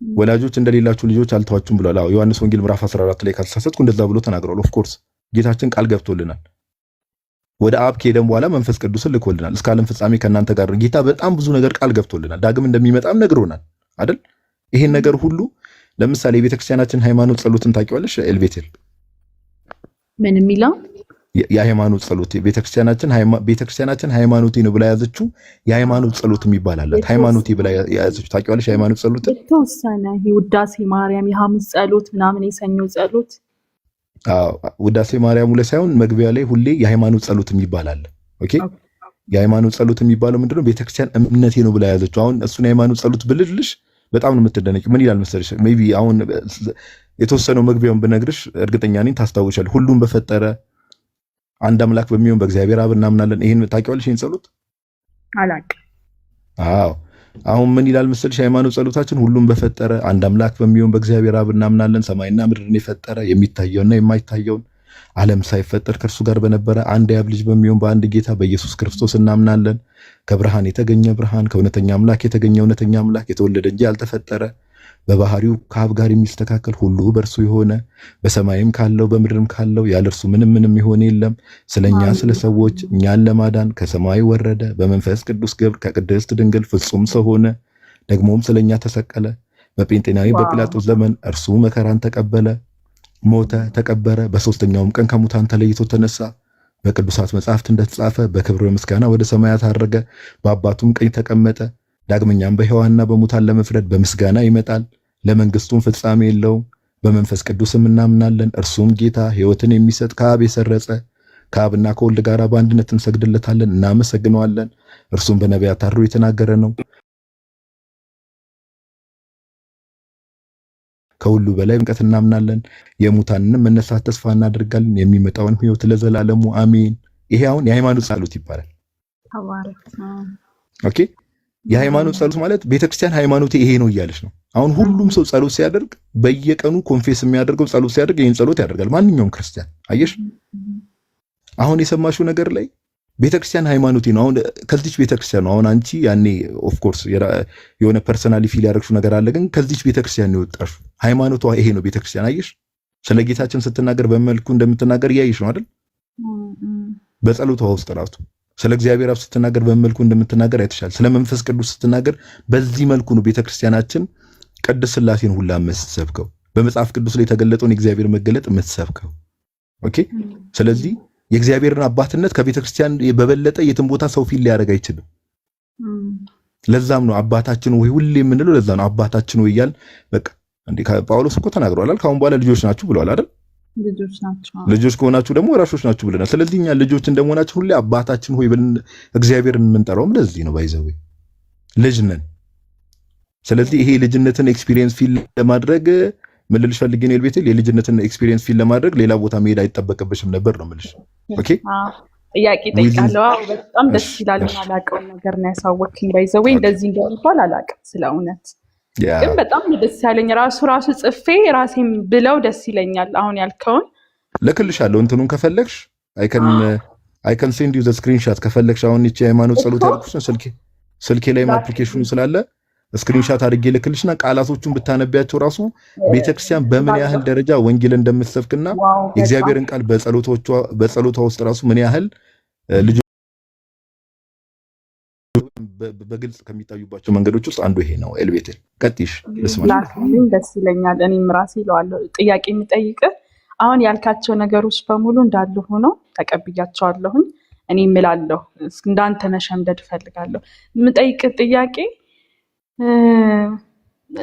ወላጆች እንደሌላችሁ ልጆች አልተዋችሁም ብሏል። አዎ ዮሐንስ ወንጌል ምዕራፍ 14 ላይ ካልተሳሳትኩ እንደዛ ብሎ ተናግሯል። ኦፍ ኮርስ ጌታችን ቃል ገብቶልናል። ወደ አብ ከሄደን በኋላ መንፈስ ቅዱስን ልኮልናል። እስከ ዓለም ፍጻሜ ከእናንተ ጋር ነው። ጌታ በጣም ብዙ ነገር ቃል ገብቶልናል። ዳግም እንደሚመጣም ነግሮናል አይደል? ይሄን ነገር ሁሉ ለምሳሌ የቤተክርስቲያናችን ሃይማኖት ጸሎትን ታውቂዋለሽ ኤልቤቴል? ምን የሚለው የሃይማኖት ጸሎት ቤተክርስቲያናችን ሃይማኖቴ ነው ብላ ያዘችው የሃይማኖት ጸሎት የሚባል አላት። ሃይማኖቴ ብላ ያዘችው ታውቂዋለሽ? የሃይማኖት ጸሎት የተወሰነ ውዳሴ ማርያም፣ የሐሙስ ጸሎት ምናምን፣ የሰኞ ጸሎት ውዳሴ ማርያም ላይ ሳይሆን መግቢያ ላይ ሁሌ የሃይማኖት ጸሎት የሚባል አለ። ኦኬ የሃይማኖት ጸሎት የሚባለው ምንድነው? ቤተክርስቲያን እምነቴ ነው ብላ ያዘችው። አሁን እሱን የሃይማኖት ጸሎት ብልልሽ በጣም ነው የምትደነቂ። ምን ይላል መሰለሽ? ሜቢ አሁን የተወሰነው መግቢያውን ብነግርሽ እርግጠኛ ነኝ ታስታውሻለሽ። ሁሉም በፈጠረ አንድ አምላክ በሚሆን በእግዚአብሔር አብ እናምናለን። ይሄን ታውቂዋለሽ? ይሄን ጸሎት አላውቅም። አዎ አሁን ምን ይላል መሰለሽ? ሃይማኖት ጸሎታችን ሁሉም በፈጠረ አንድ አምላክ በሚሆን በእግዚአብሔር አብ እናምናለን። ሰማይና ምድርን የፈጠረ የሚታየውና የማይታየውን ዓለም ሳይፈጠር ከእርሱ ጋር በነበረ አንድ የአብ ልጅ በሚሆን በአንድ ጌታ በኢየሱስ ክርስቶስ እናምናለን። ከብርሃን የተገኘ ብርሃን፣ ከእውነተኛ አምላክ የተገኘ እውነተኛ አምላክ፣ የተወለደ እንጂ ያልተፈጠረ፣ በባህሪው ከአብ ጋር የሚስተካከል፣ ሁሉ በእርሱ የሆነ፣ በሰማይም ካለው በምድርም ካለው ያለ እርሱ ምንም የሆነ የለም። ስለኛ ስለ ሰዎች እኛን ለማዳን ከሰማይ ወረደ። በመንፈስ ቅዱስ ግብር ከቅድስት ድንግል ፍጹም ሰው ሆነ። ደግሞም ስለኛ ተሰቀለ። በጴንጤናዊ በጲላጦስ ዘመን እርሱ መከራን ተቀበለ፣ ሞተ፣ ተቀበረ። በሶስተኛውም ቀን ከሙታን ተለይቶ ተነሳ። በቅዱሳት መጻሕፍት እንደተጻፈ በክብር በምስጋና ወደ ሰማያት አረገ። በአባቱም ቀኝ ተቀመጠ። ዳግመኛም በሕያዋንና በሙታን ለመፍረድ በምስጋና ይመጣል። ለመንግስቱም ፍጻሜ የለውም። በመንፈስ ቅዱስም እናምናለን። እርሱም ጌታ ሕይወትን የሚሰጥ ከአብ የሰረጸ ከአብና ከወልድ ጋር በአንድነት እንሰግድለታለን፣ እናመሰግነዋለን። እርሱም በነቢያት አድሮ የተናገረ ነው። ከሁሉ በላይ በጥምቀት እናምናለን። የሙታንንም መነሳት ተስፋ እናደርጋለን። የሚመጣውን ሕይወት ለዘላለሙ አሜን። ይሄ አሁን የሃይማኖት ጸሎት ይባላል። ኦኬ የሃይማኖት ጸሎት ማለት ቤተክርስቲያን ሃይማኖቴ ይሄ ነው እያለች ነው። አሁን ሁሉም ሰው ጸሎት ሲያደርግ በየቀኑ ኮንፌስ የሚያደርገው ጸሎት ሲያደርግ ይህን ጸሎት ያደርጋል። ማንኛውም ክርስቲያን አየሽ፣ አሁን የሰማሽው ነገር ላይ ቤተክርስቲያን ሃይማኖቴ ነው። አሁን ከዚች ቤተክርስቲያን ነው። አሁን አንቺ ያኔ ኦፍ ኮርስ የሆነ ፐርሰናሊ ፊል ያደረግሽው ነገር አለ፣ ግን ከዚች ቤተክርስቲያን ነው የወጣሽው። ሃይማኖቷ ይሄ ነው ቤተክርስቲያን። አየሽ፣ ስለ ጌታችን ስትናገር በመልኩ እንደምትናገር እያየሽ ነው አይደል? በጸሎቷ ውስጥ ራሱ ስለ እግዚአብሔር አብ ስትናገር በመልኩ እንደምትናገር አይተሻል። ስለ መንፈስ ቅዱስ ስትናገር በዚህ መልኩ ነው ቤተክርስቲያናችን ቅድስት ሥላሴን ሁላ የምትሰብከው፣ በመጽሐፍ ቅዱስ ላይ የተገለጠውን የእግዚአብሔር መገለጥ የምትሰብከው። ኦኬ ስለዚህ የእግዚአብሔርን አባትነት ከቤተክርስቲያን በበለጠ የትም ቦታ ሰው ፊል ሊያደርግ አይችልም። ለዛም ነው አባታችን ወይ ሁሌ የምንለው። ለዛ ነው አባታችን ወይ እያልን በቃ እንዴ ጳውሎስ እኮ ተናግሯል። ካሁን በኋላ ልጆች ናችሁ ብለዋል አይደል? ልጆች ከሆናችሁ ደግሞ ወራሾች ናችሁ ብለናል። ስለዚህ እኛ ልጆች እንደመሆናችን ሁሌ አባታችን ሆይ ብለን እግዚአብሔርን የምንጠራውም ለዚህ ነው። ባይዘው ልጅ ነን። ስለዚህ ይሄ ልጅነትን ኤክስፒሪየንስ ፊል ለማድረግ ምን ልልሽ ፈልጌ ነው ቤቴል፣ የልጅነትን ኤክስፒሪየንስ ፊል ለማድረግ ሌላ ቦታ መሄድ አይጠበቅብሽም ነበር ነው የምልሽ። ኦኬ ጥያቄ ጠይቃለሁ። በጣም ደስ ይላል። አላውቀውም ነገር ነው ያሳወቅኝ። ባይዘው እንደዚህ እንደሚባል አላውቅም ስለ እውነት ግን በጣም ደስ ያለኝ ራሱ ጽፌ ራሴም ብለው ደስ ይለኛል። አሁን ያልከውን ልክልሻለሁ። እንትኑን ከፈለግሽ አይ ካን ሴንድ ዩ ዘ ስክሪንሾት ከፈለግሽ። አሁን እቺ ሃይማኖት ጸሎት ያልኩሽን ስልኬ ላይም አፕሊኬሽኑ ስላለ ስክሪንሾት አድርጌ ልክልሽና ቃላቶቹን ብታነቢያቸው ራሱ ቤተክርስቲያን በምን ያህል ደረጃ ወንጌል እንደምትሰብክና የእግዚአብሔርን ቃል በጸሎቷ ውስጥ ራሱ ምን ያህል ልጅ በግልጽ ከሚታዩባቸው መንገዶች ውስጥ አንዱ ይሄ ነው። ኤልቤቴል ቀጥይሽ ልስማሽ። ደስ ይለኛል። እኔም ራሴ ይለዋለሁ። ጥያቄ የሚጠይቅ አሁን ያልካቸው ነገሮች በሙሉ እንዳሉ ሆኖ ተቀብያቸዋለሁኝ። እኔ እምላለሁ እንዳንተ መሸምደድ እፈልጋለሁ። የምጠይቅ ጥያቄ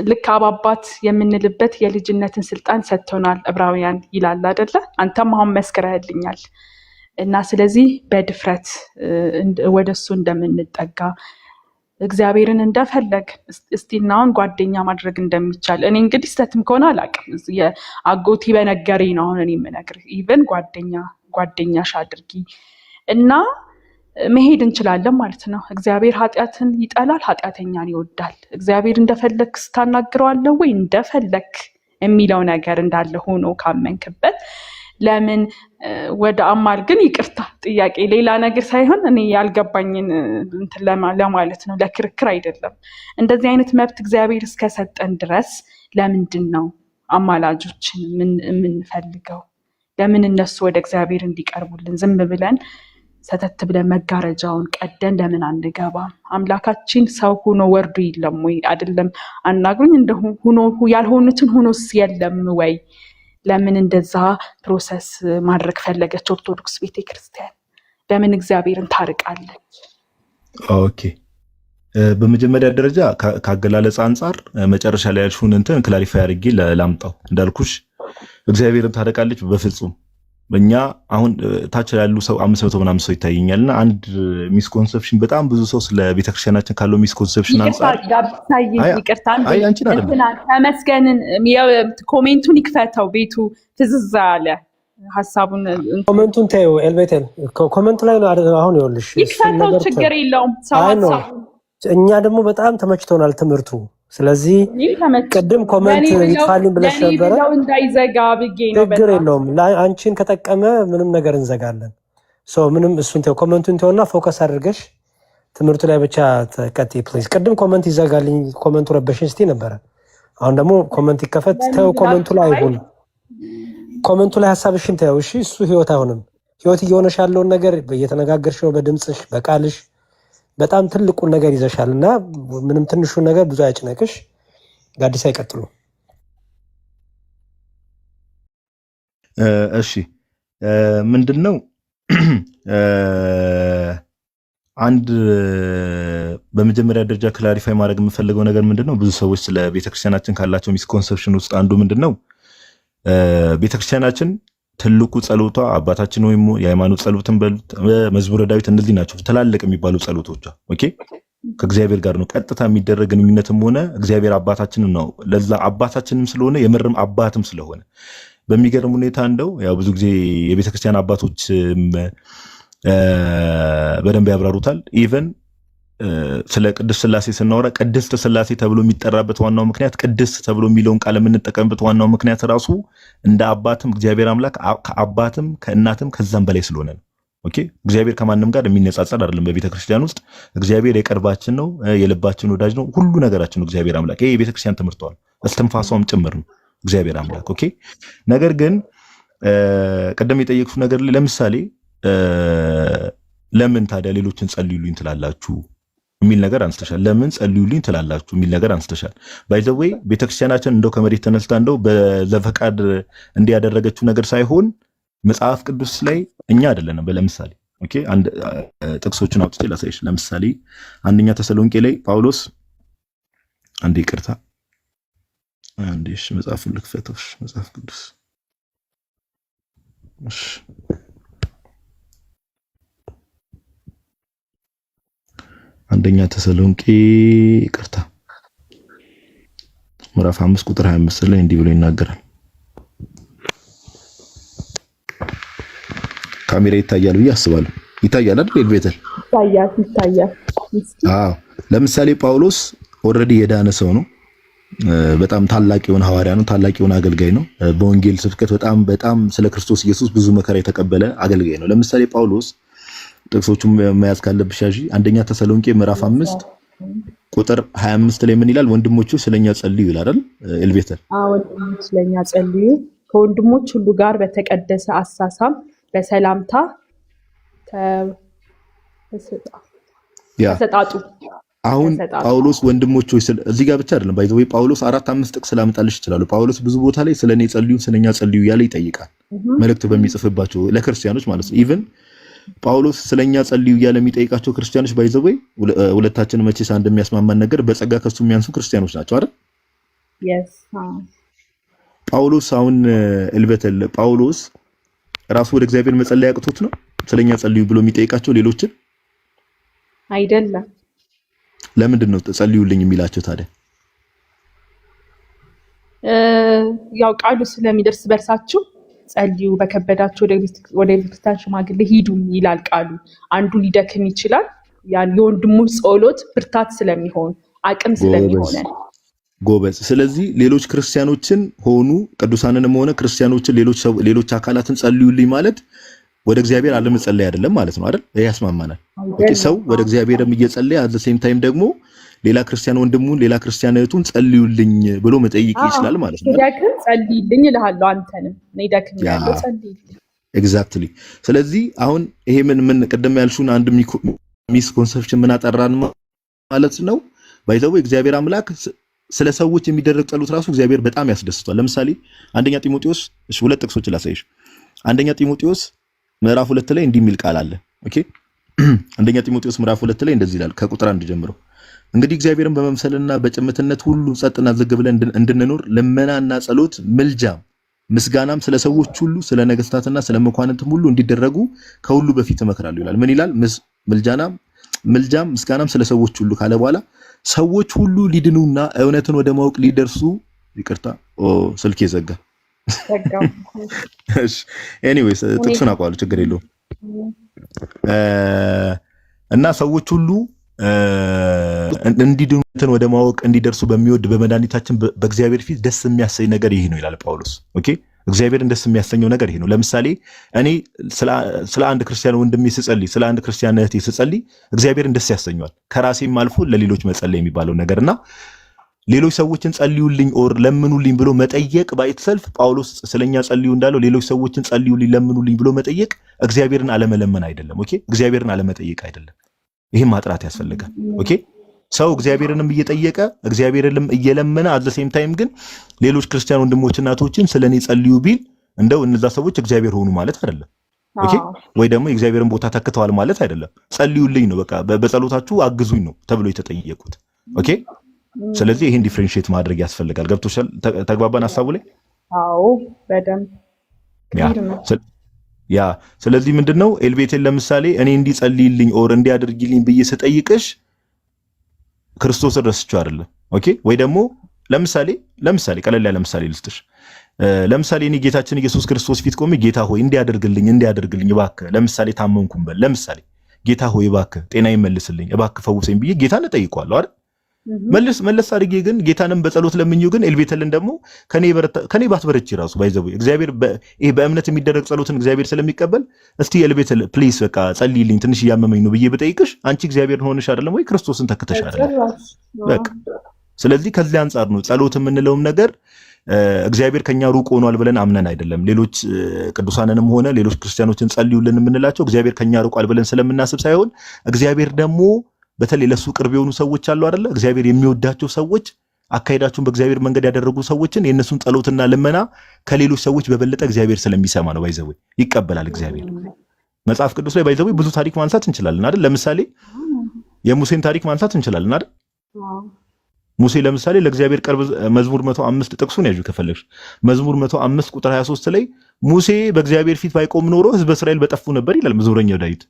ልክ አባባት የምንልበት የልጅነትን ስልጣን ሰጥቶናል ዕብራውያን ይላል አይደለ? አንተም አሁን መስክረህልኛል። እና ስለዚህ በድፍረት ወደሱ እንደምንጠጋ እግዚአብሔርን እንደፈለግ እስቲናውን ጓደኛ ማድረግ እንደሚቻል እኔ እንግዲህ ስተትም ከሆነ አላውቅም። አጎቴ በነገሬ ነው አሁን እኔ የምነግርህ። ኢቨን ጓደኛሽ አድርጊ እና መሄድ እንችላለን ማለት ነው። እግዚአብሔር ኃጢአትን ይጠላል፣ ኃጢአተኛን ይወዳል። እግዚአብሔር እንደፈለክ ስታናግረዋለህ ወይ እንደፈለክ የሚለው ነገር እንዳለ ሆኖ ካመንክበት ለምን ወደ አማል ግን ይቅርታ ጥያቄ ሌላ ነገር ሳይሆን እኔ ያልገባኝን ለማለት ነው፣ ለክርክር አይደለም። እንደዚህ አይነት መብት እግዚአብሔር እስከሰጠን ድረስ ለምንድን ነው አማላጆችን የምንፈልገው? ለምን እነሱ ወደ እግዚአብሔር እንዲቀርቡልን ዝም ብለን ሰተት ብለን መጋረጃውን ቀደን ለምን አንገባም? አምላካችን ሰው ሆኖ ወርዶ የለም ወይ? አይደለም አናግሩኝ እንደሁ ሆኖ ያልሆኑትን ሆኖስ የለም ወይ? ለምን እንደዛ ፕሮሰስ ማድረግ ፈለገች ኦርቶዶክስ ቤተክርስቲያን? ለምን እግዚአብሔርን ታርቃለች? ኦኬ በመጀመሪያ ደረጃ ካገላለጽ አንጻር መጨረሻ ላይ ያልሽውን እንትን ክላሪፋይ አድርጌ ላምጣው። እንዳልኩሽ እግዚአብሔርን ታርቃለች በፍጹም። በእኛ አሁን ታች ያሉ ሰው 500 ምናምን ሰው ይታየኛልና አንድ ሚስኮንሰፕሽን በጣም ብዙ ሰው ስለ ቤተክርስቲያናችን ካለው ሚስኮንሰፕሽን አንጻር ይቅርታ ተመስገንን ኮሜንቱን ይክፈተው። ቤቱ ፍዝዝ አለ ሀሳቡን ኮሜንቱን ታዩ ኤልቤቴል ኮሜንት ላይ ነው አሁን ይኸውልሽ ይክፈተው፣ ችግር የለውም። እኛ ደግሞ በጣም ተመችቶናል ትምህርቱ። ስለዚህ ቅድም ኮሜንት ይፋልኝ ብለሽ ነበረ፣ እንዳይዘጋ ብዬ ነው። ችግር የለውም አንቺን ከጠቀመ ምንም ነገር እንዘጋለን። ምንም እሱን ተው፣ ኮሜንቱን ተውና ፎከስ አድርገሽ ትምህርቱ ላይ ብቻ ተቀጥይ ፕሊዝ። ቅድም ኮሜንት ይዘጋልኝ ኮሜንቱ ረበሽኝ ስትይ ነበረ። አሁን ደግሞ ኮሜንት ይከፈት። ተው ኮሜንቱ ላይ አይሁን፣ ኮሜንቱ ላይ ሐሳብሽን ተው። እሺ እሱ ህይወት አይሆንም። ህይወት እየሆነሽ ያለውን ነገር እየተነጋገርሽ ነው፣ በድምጽሽ በቃልሽ በጣም ትልቁን ነገር ይዘሻል እና ምንም ትንሹን ነገር ብዙ አያጭነቅሽ። ጋዲስ አይቀጥሉ። እሺ ምንድነው አንድ በመጀመሪያ ደረጃ ክላሪፋይ ማድረግ የምፈልገው ነገር ምንድነው፣ ብዙ ሰዎች ስለ ቤተክርስቲያናችን ካላቸው ሚስኮንሰፕሽን ውስጥ አንዱ ምንድነው ቤተክርስቲያናችን ትልቁ ጸሎቷ አባታችን ወይም የሃይማኖት ጸሎትን በሉት መዝሙረ ዳዊት እነዚህ ናቸው ትላልቅ የሚባሉ ጸሎቶቿ። ኦኬ ከእግዚአብሔር ጋር ነው ቀጥታ የሚደረግ ግንኙነትም ሆነ እግዚአብሔር አባታችንም ነው። ለዛ አባታችንም ስለሆነ የምርም አባትም ስለሆነ በሚገርም ሁኔታ እንደው ያው ብዙ ጊዜ የቤተክርስቲያን አባቶች በደንብ ያብራሩታል። ኢቨን ስለ ቅድስት ሥላሴ ስናወራ ቅድስት ሥላሴ ተብሎ የሚጠራበት ዋናው ምክንያት ቅድስት ተብሎ የሚለውን ቃል የምንጠቀምበት ዋናው ምክንያት ራሱ እንደ አባትም እግዚአብሔር አምላክ ከአባትም ከእናትም ከዛም በላይ ስለሆነ ነው። ኦኬ እግዚአብሔር ከማንም ጋር የሚነጻጸር አይደለም። በቤተክርስቲያን ውስጥ እግዚአብሔር የቅርባችን ነው፣ የልባችን ወዳጅ ነው፣ ሁሉ ነገራችን ነው እግዚአብሔር አምላክ። ይሄ የቤተክርስቲያን ትምህርቷል፣ እስትንፋሷም ጭምር ነው እግዚአብሔር አምላክ። ኦኬ ነገር ግን ቀደም የጠየቅኩት ነገር ለምሳሌ ለምን ታዲያ ሌሎችን ጸልዩልኝ ትላላችሁ የሚል ነገር አንስተሻል። ለምን ጸልዩልኝ ትላላችሁ የሚል ነገር አንስተሻል። ባይ ዘ ዌይ ቤተክርስቲያናችን እንደው ከመሬት ተነስታ እንደው በዘፈቃድ እንዲያደረገችው ነገር ሳይሆን መጽሐፍ ቅዱስ ላይ እኛ አይደለንም። ለምሳሌ ኦኬ አንድ ጥቅሶችን አውጥቼ ላሳይሽ። ለምሳሌ አንደኛ ተሰሎንቄ ላይ ጳውሎስ አንዴ ይቅርታ አንዴሽ መጽሐፉን ልክፈተውሽ መጽሐፍ ቅዱስ እሺ አንደኛ ተሰሎንቄ ይቅርታ ምዕራፍ 5 ቁጥር 25 ላይ እንዲህ ብሎ ይናገራል። ካሜራ ይታያል ብዬ አስባለሁ። ይታያል አይደል? ኤልቤተል ይታያል። አዎ ለምሳሌ ጳውሎስ ኦልሬዲ የዳነ ሰው ነው። በጣም ታላቅ የሆነ ሐዋርያ ነው። ታላቅ የሆነ አገልጋይ ነው። በወንጌል ስብከት በጣም ስለ ክርስቶስ ኢየሱስ ብዙ መከራ የተቀበለ አገልጋይ ነው። ለምሳሌ ጳውሎስ ጥቅሶቹን መያዝ ካለብሽ ያዢ። አንደኛ ተሰሎንቄ ምዕራፍ 5 ቁጥር 25 ላይ ምን ይላል? ወንድሞቹ ስለኛ ጸልዩ ይላል አይደል? ኤልቤተር ወንድሞቹ ስለኛ ጸልዩ፣ ከወንድሞች ሁሉ ጋር በተቀደሰ አሳሳም በሰላምታ ተሰጣጡ። አሁን ጳውሎስ ወንድሞቹ እዚህ ጋር ብቻ አይደለም ባይ ዘ ወይ ጳውሎስ 4-5 ጥቅስ ላመጣልሽ ይችላል። ጳውሎስ ብዙ ቦታ ላይ ስለኔ ጸልዩ ስለኛ ጸልዩ ያለ ይጠይቃል። መልእክት በሚጽፍባቸው ለክርስቲያኖች ማለት ነው። ኢቭን ጳውሎስ ስለኛ ጸልዩ ያለ የሚጠይቃቸው ክርስቲያኖች ባይ ዘ ወይ ሁለታችን መቼስ አንድ የሚያስማማን ነገር በጸጋ ከሱ የሚያንሱ ክርስቲያኖች ናቸው አይደል? ጳውሎስ አሁን ኤልቤተል ጳውሎስ ራሱ ወደ እግዚአብሔር መጸለይ ያቅቶት ነው ስለኛ ጸልዩ ብሎ የሚጠይቃቸው ሌሎችን አይደለም። ለምንድን ነው ጸልዩልኝ የሚላቸው ታዲያ? ያው ቃሉ ስለሚደርስ በርሳችሁ ጸልዩ፣ በከበዳችሁ ወደ ቤተክርስቲያን ሽማግሌ ሂዱ ይላል ቃሉ። አንዱ ሊደክም ይችላል። የወንድሙ ጸሎት ብርታት ስለሚሆን አቅም ስለሚሆነን ጎበዝ። ስለዚህ ሌሎች ክርስቲያኖችን ሆኑ ቅዱሳንንም ሆነ ክርስቲያኖችን ሌሎች አካላትን ጸልዩልኝ ማለት ወደ እግዚአብሔር አለመጸለይ አይደለም ማለት ነው አይደል? ይሄ ያስማማናል። ኦኬ፣ ሰው ወደ እግዚአብሔርም እየጸለየ አት ዘ ሴም ታይም ደግሞ ሌላ ክርስቲያን ወንድሙን ሌላ ክርስቲያን እህቱን ጸልዩልኝ ብሎ መጠየቅ ይችላል ማለት ነው። ደክም ጸልይልኝ እልሃለሁ፣ አንተንም እኔ ደክም ያለው ጸልይልኝ። ኤግዛክትሊ። ስለዚህ አሁን ይሄ ምን ቅድም ያልሽውን አንድ ሚስኮንሰፕሽን ምን አጠራን ማለት ነው። ባይዘው እግዚአብሔር አምላክ ስለ ሰዎች የሚደረግ ጸሎት ራሱ እግዚአብሔር በጣም ያስደስቷል። ለምሳሌ አንደኛ ጢሞቴዎስ ሁለት ጥቅሶች ላሳይሽ። አንደኛ ጢሞቴዎስ ምዕራፍ 2 ላይ እንዲህ የሚል ቃል አለ። ኦኬ፣ አንደኛ ጢሞቴዎስ ምዕራፍ 2 ላይ እንደዚህ ይላል ከቁጥር 1 ጀምሮ። እንግዲህ እግዚአብሔርን በመምሰልና በጭምትነት ሁሉ ጸጥና ዝግ ብለን እንድንኖር ልመናና ጸሎት፣ ምልጃም ምስጋናም ስለ ሰዎች ሁሉ ስለ ነገስታትና ስለ መኳንንትም ሁሉ እንዲደረጉ ከሁሉ በፊት እመክራለሁ ይላል። ምን ይላል? ምልጃም ምስጋናም ስለ ሰዎች ሁሉ ካለ በኋላ ሰዎች ሁሉ ሊድኑና እውነትን ወደ ማወቅ ሊደርሱ ይቅርታ ስልክ የዘጋ እሺ ኤኒዌይስ ጥቅሱን አውቀዋለሁ ችግር የለውም። እና ሰዎች ሁሉ እንዲድኑትን ወደ ማወቅ እንዲደርሱ በሚወድ በመድኃኒታችን በእግዚአብሔር ፊት ደስ የሚያሰኝ ነገር ይሄ ነው ይላል ጳውሎስ። ኦኬ፣ እግዚአብሔርን ደስ የሚያሰኘው ነገር ይሄ ነው። ለምሳሌ እኔ ስለ አንድ ክርስቲያን ወንድሜ ስጸልይ፣ ስለ አንድ ክርስቲያን እህቴ ስጸልይ እግዚአብሔርን ደስ ያሰኘዋል። ከራሴም አልፎ ለሌሎች መጸለይ የሚባለው ነገርና ሌሎች ሰዎችን ጸልዩልኝ ኦር ለምኑልኝ ብሎ መጠየቅ ባይተሰልፍ ጳውሎስ ስለኛ ጸልዩ እንዳለው ሌሎች ሰዎችን ጸልዩልኝ ለምኑልኝ ብሎ መጠየቅ እግዚአብሔርን አለመለመን አይደለም። ኦኬ፣ እግዚአብሔርን አለመጠየቅ አይደለም። ይሄን ማጥራት ያስፈልጋል። ኦኬ፣ ሰው እግዚአብሔርንም እየጠየቀ እግዚአብሔርንም እየለመነ አት ዘ ሴም ታይም ግን ሌሎች ክርስቲያን ወንድሞችና እናቶችን ስለኔ ጸልዩ ቢል እንደው እነዛ ሰዎች እግዚአብሔር ሆኑ ማለት አይደለም። ኦኬ፣ ወይ ደግሞ የእግዚአብሔርን ቦታ ተክተዋል ማለት አይደለም። ጸልዩልኝ ነው፣ በቃ በጸሎታችሁ አግዙኝ ነው ተብሎ የተጠየቁት። ኦኬ፣ ስለዚህ ይሄን ዲፍሬንሺየት ማድረግ ያስፈልጋል። ገብቶሻል? ተግባባን ሐሳቡ ላይ? አዎ በደንብ ያ ስለዚህ ምንድነው ኤልቤቴን ለምሳሌ እኔ እንዲጸልይልኝ ኦር እንዲያደርግልኝ ብዬ ስጠይቅሽ ክርስቶስን ረስቼው አይደለም። ኦኬ፣ ወይ ደግሞ ለምሳሌ ቀለል ያለ ምሳሌ ልስጥሽ። ለምሳሌ እኔ ጌታችን ኢየሱስ ክርስቶስ ፊት ቆሜ ጌታ ሆይ እንዲያደርግልኝ እባክህ፣ ለምሳሌ ታመምኩም በል፣ ለምሳሌ ጌታ ሆይ እባክህ ጤና ይመልስልኝ፣ እባክህ ፈውሰኝ ብዬ ጌታን እጠይቀዋለሁ አይደል? መለስ አድርጌ ግን ጌታንም በጸሎት ለምኜው ግን ኤልቤተልን ደግሞ ከኔ ባትበረች ራሱ ባይዘው እግዚአብሔር ይሄ በእምነት የሚደረግ ጸሎትን እግዚአብሔር ስለሚቀበል እስቲ ኤልቤተል ፕሊዝ በቃ ጸልይልኝ ትንሽ እያመመኝ ነው ብዬ ብጠይቅሽ አንቺ እግዚአብሔር ሆነሽ አይደለም ወይ ክርስቶስን ተክተሽ አይደለም በቃ። ስለዚህ ከዚህ አንጻር ነው ጸሎት የምንለውም ነገር እግዚአብሔር ከኛ ሩቅ ሆኗል ብለን አምነን አይደለም። ሌሎች ቅዱሳንንም ሆነ ሌሎች ክርስቲያኖችን ጸልዩልን የምንላቸው እግዚአብሔር ከኛ ሩቋል ብለን ስለምናስብ ሳይሆን እግዚአብሔር ደግሞ በተለይ ለሱ ቅርብ የሆኑ ሰዎች አሉ አይደለ? እግዚአብሔር የሚወዳቸው ሰዎች አካሄዳቸውን በእግዚአብሔር መንገድ ያደረጉ ሰዎችን የእነሱን ጸሎትና ልመና ከሌሎች ሰዎች በበለጠ እግዚአብሔር ስለሚሰማ ነው። ባይዘው ይቀበላል እግዚአብሔር። መጽሐፍ ቅዱስ ላይ ባይዘው ብዙ ታሪክ ማንሳት እንችላለን አይደል? ለምሳሌ የሙሴን ታሪክ ማንሳት እንችላለን አይደል? ሙሴ ለምሳሌ ለእግዚአብሔር ቅርብ መዝሙር 105 ጥቅሱን ያዡ ከፈለግሽ መዝሙር 105 ቁጥር 23 ላይ ሙሴ በእግዚአብሔር ፊት ባይቆም ኖሮ ሕዝበ እስራኤል በጠፉ ነበር ይላል መዝሙረኛው ዳዊት።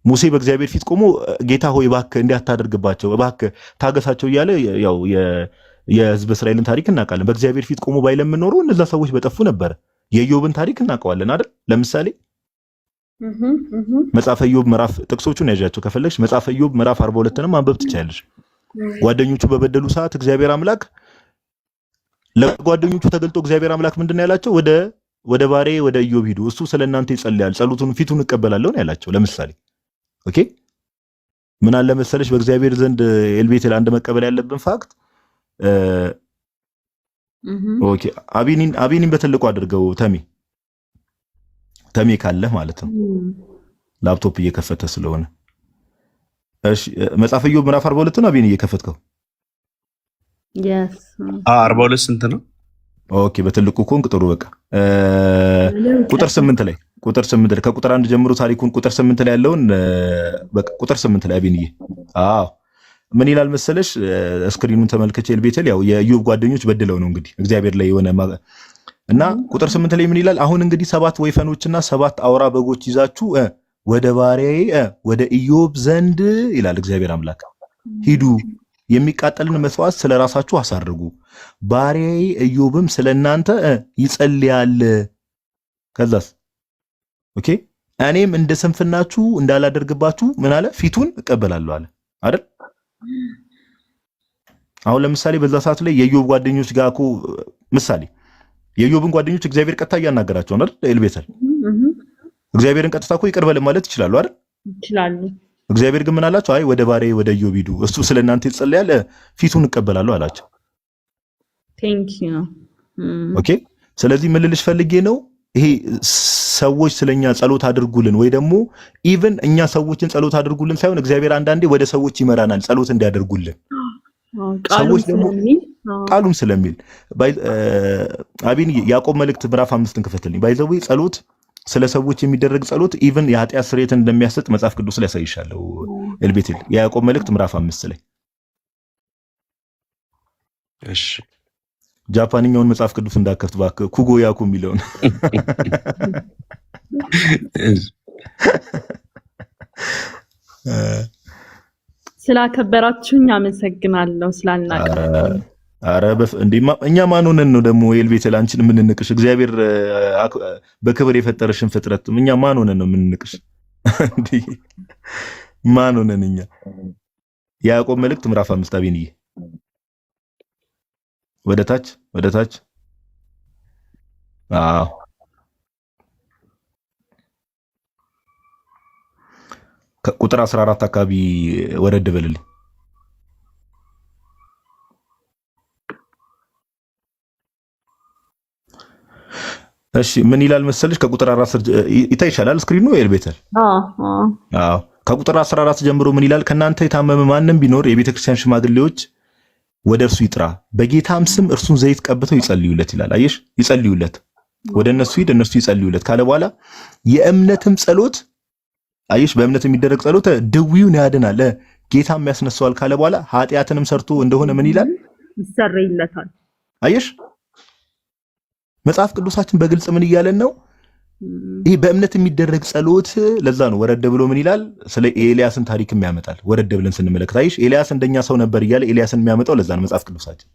ሙሴ በእግዚአብሔር ፊት ቆሞ ጌታ ሆይ እባክህ እንዲያታደርግባቸው እባክህ ታገሳቸው እያለ ያው የሕዝበ እስራኤልን ታሪክ እናውቃለን። በእግዚአብሔር ፊት ቆሞ ባይለምን ኖሮ እነዛ ሰዎች በጠፉ ነበር። የኢዮብን ታሪክ እናውቀዋለን አይደል? ለምሳሌ መጽሐፈ ኢዮብ ምዕራፍ ጥቅሶቹን ያዣቸው ከፈለግሽ መጽሐፈ ኢዮብ ምዕራፍ 42ንም ማንበብ ትችያለሽ። ጓደኞቹ በበደሉ ሰዓት እግዚአብሔር አምላክ ለጓደኞቹ ተገልጦ እግዚአብሔር አምላክ ምንድን ነው ያላቸው? ወደ ባሬ ወደ ኢዮብ ሂዱ፣ እሱ ስለእናንተ ይጸልያል፣ ጸሎቱን ፊቱን እቀበላለሁ ነው ያላቸው። ለምሳሌ ኦኬ፣ ምን አለ መሰለሽ በእግዚአብሔር ዘንድ ኤልቤቴል አንድ መቀበል ያለብን ፋክት ኦኬ፣ አቢኒን በትልቁ አድርገው ተሜ ካለህ ማለት ነው። ላፕቶፕ እየከፈተ ስለሆነ እሺ፣ መጽሐፈ ኢዮብ ምዕራፍ 42 ነው። አቢኒ እየከፈትከው? yes 42 ስንት ነው? ኦኬ፣ በትልቁ ኮንክ ጥሩ። በቃ ቁጥር 8 ላይ ከቁጥር 1 ጀምሮ ታሪኩን ቁጥር 8 ላይ ያለውን በቃ ቁጥር 8 ላይ አቢኒዬ። አዎ ምን ይላል መሰለሽ? ስክሪኑን ተመልከቼ ኤልቤቴል ያው የኢዮብ ጓደኞች በድለው ነው እንግዲህ እግዚአብሔር ላይ የሆነ እና ቁጥር 8 ላይ ምን ይላል? አሁን እንግዲህ 7 ወይፈኖችና 7 አውራ በጎች ይዛችሁ ወደ ባሪያዬ ወደ ኢዮብ ዘንድ ይላል እግዚአብሔር አምላክ ሂዱ፣ የሚቃጠልን መስዋዕት ስለራሳችሁ አሳርጉ፣ ባሪያዬ ኢዮብም ስለናንተ ይጸልያል። ከዛስ ኦኬ እኔም እንደ ስንፍናችሁ እንዳላደርግባችሁ ምን አለ? ፊቱን እቀበላለሁ አለ አይደል? አሁን ለምሳሌ በዛ ሰዓት ላይ የኢዮብ ጓደኞች ጋር እኮ ምሳሌ የኢዮብን ጓደኞች እግዚአብሔር ቀጥታ እያናገራቸው ነው አይደል? ኤልቤተል እግዚአብሔርን ቀጥታ እኮ ይቅር በል ማለት ይችላሉ አይደል? ይችላሉ። እግዚአብሔር ግን ምን አላቸው? አይ ወደ ባሪያዬ ወደ ኢዮብ ሂዱ፣ እሱ ስለናንተ ይጸልያል፣ ፊቱን እቀበላለሁ አላቸው። ቴንክ ዩ። ኦኬ ስለዚህ ምን ልልሽ ፈልጌ ነው ይሄ ሰዎች ስለኛ ጸሎት አድርጉልን ወይ ደግሞ ኢቭን እኛ ሰዎችን ጸሎት አድርጉልን ሳይሆን እግዚአብሔር አንዳንዴ ወደ ሰዎች ይመራናል ጸሎት እንዲያደርጉልን። ሰዎች ደግሞ ቃሉን ስለሚል አቢን ያዕቆብ መልእክት ምዕራፍ 5 ክፈትልኝ። ባይዘው ጸሎት ስለ ሰዎች የሚደረግ ጸሎት ኢቭን የኃጢአት ስርየትን እንደሚያሰጥ መጽሐፍ ቅዱስ ላይ ያሳይሻለሁ። ኤልቤቴል የያዕቆብ መልእክት ምዕራፍ 5 ላይ እሺ ጃፓንኛውን መጽሐፍ ቅዱስ እንዳከፍት እባክህ ኩጎ ያኩ የሚለውን ስላከበራችሁኝ አመሰግናለሁ። ስላልናቀራችሁ አረ እኛ ማን ሆነን ነው ደግሞ ኤልቤቴል አንቺን የምንንቅሽ? እግዚአብሔር በክብር የፈጠረሽን ፍጥረት እኛ ማን ሆነን ነው የምንንቅሽ? እንዴ ማን ሆነን እኛ? የያዕቆብ መልእክት ምዕራፍ 5 አብይንዬ ወደ ታች አዎ ከቁጥር 14 አካባቢ ወረድ በልልኝ። እሺ ምን ይላል መሰለሽ? ከቁጥር 14 ይታይሻል ስክሪኑ ኤልቤተል? አዎ ከቁጥር 14 ጀምሮ ምን ይላል? ከናንተ የታመመ ማንም ቢኖር የቤተክርስቲያን ሽማግሌዎች ወደ እርሱ ይጥራ፣ በጌታም ስም እርሱን ዘይት ቀብተው ይጸልዩለት ይላል። አየሽ፣ ይጸልዩለት፣ ወደ እነሱ ሂድ፣ እነሱ ይጸልዩለት ካለ በኋላ የእምነትም ጸሎት አየሽ፣ በእምነት የሚደረግ ጸሎት ድውዩን ያድናል፣ ጌታም ያስነሳዋል ካለ በኋላ ኃጢአትንም ሰርቶ እንደሆነ ምን ይላል? ይሰረይለታል። አየሽ፣ መጽሐፍ ቅዱሳችን በግልጽ ምን እያለን ነው? ይህ በእምነት የሚደረግ ጸሎት። ለዛ ነው ወረደ ብሎ ምን ይላል? ስለ ኤልያስን ታሪክም ያመጣል። ወረደ ብለን ስንመለከት አይሽ ኤልያስ እንደኛ ሰው ነበር እያለ ኤልያስን የሚያመጣው ለዛ ነው መጽሐፍ ቅዱሳችን።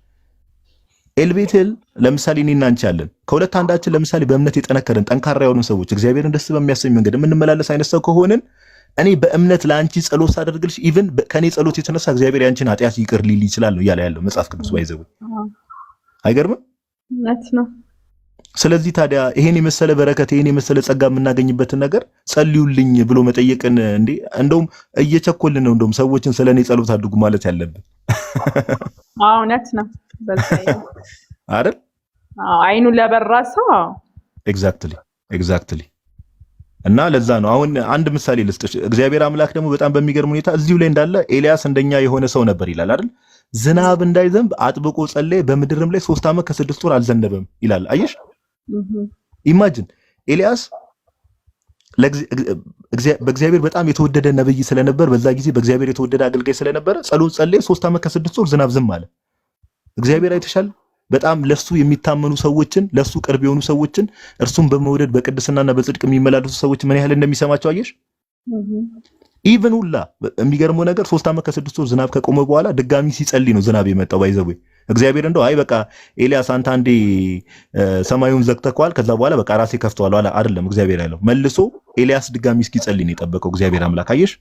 ኤልቤቴል ለምሳሌ እኔና አንቺ ያለን ከሁለት አንዳችን ለምሳሌ በእምነት የጠነከረን ጠንካራ የሆኑ ሰዎች እግዚአብሔርን ደስ በሚያሰኝ መንገድ የምንመላለስ አይነት ሰው ከሆንን እኔ በእምነት ለአንቺ ጸሎት ሳደርግልሽ ኢቭን ከኔ ጸሎት የተነሳ እግዚአብሔር ያንቺን ኃጢአት ይቅር ሊል ይችላል ነው እያለ ያለው መጽሐፍ ቅዱስ። ባይዘው አይገርምም? እውነት ነው። ስለዚህ ታዲያ ይሄን የመሰለ በረከት ይሄን የመሰለ ጸጋ የምናገኝበትን ነገር ጸልዩልኝ ብሎ መጠየቅን እንዴ እንደውም እየቸኮልን ነው እንደውም ሰዎችን ስለኔ ጸሎት አድርጉ ማለት ያለብን። እውነት ነው። አይደል? አይኑ ለበራ ሰው ኤግዛክትሊ። እና ለዛ ነው አሁን አንድ ምሳሌ ልስጥሽ። እግዚአብሔር አምላክ ደግሞ በጣም በሚገርም ሁኔታ እዚሁ ላይ እንዳለ ኤልያስ እንደኛ የሆነ ሰው ነበር ይላል አይደል? ዝናብ እንዳይዘንብ አጥብቆ ጸለየ፣ በምድርም ላይ 3 ዓመት ከ6 ወር አልዘነበም ይላል። አየሽ፣ ኢማጂን ኤልያስ በእግዚአብሔር በጣም የተወደደ ነብይ ስለነበር በዛ ጊዜ በእግዚአብሔር የተወደደ አገልጋይ ስለነበረ ጸሎት ጸለየ፣ 3 ዓመት ከ6 ወር ዝናብ ዝም አለ። እግዚአብሔር አይተሻል። በጣም ለሱ የሚታመኑ ሰዎችን ለሱ ቅርብ የሆኑ ሰዎችን እርሱን በመውደድ በቅድስናና በጽድቅ የሚመላለሱ ሰዎች ምን ያህል እንደሚሰማቸው አየሽ። ኢቭን ሁላ የሚገርመው ነገር 3 ዓመት ከ6 ወር ዝናብ ከቆመ በኋላ ድጋሚ ሲጸልይ ነው ዝናብ የመጣው። ባይዘው እግዚአብሔር እንደው አይ በቃ ኤልያስ አንተ አንዴ ሰማዩን ዘግተከዋል ከዛ በኋላ በቃ ራሴ ከፍተዋል አላ አይደለም። እግዚአብሔር ያለው መልሶ ኤልያስ ድጋሚ እስኪጸልይ ነው የጠበቀው እግዚአብሔር አምላክ። አየሽ፣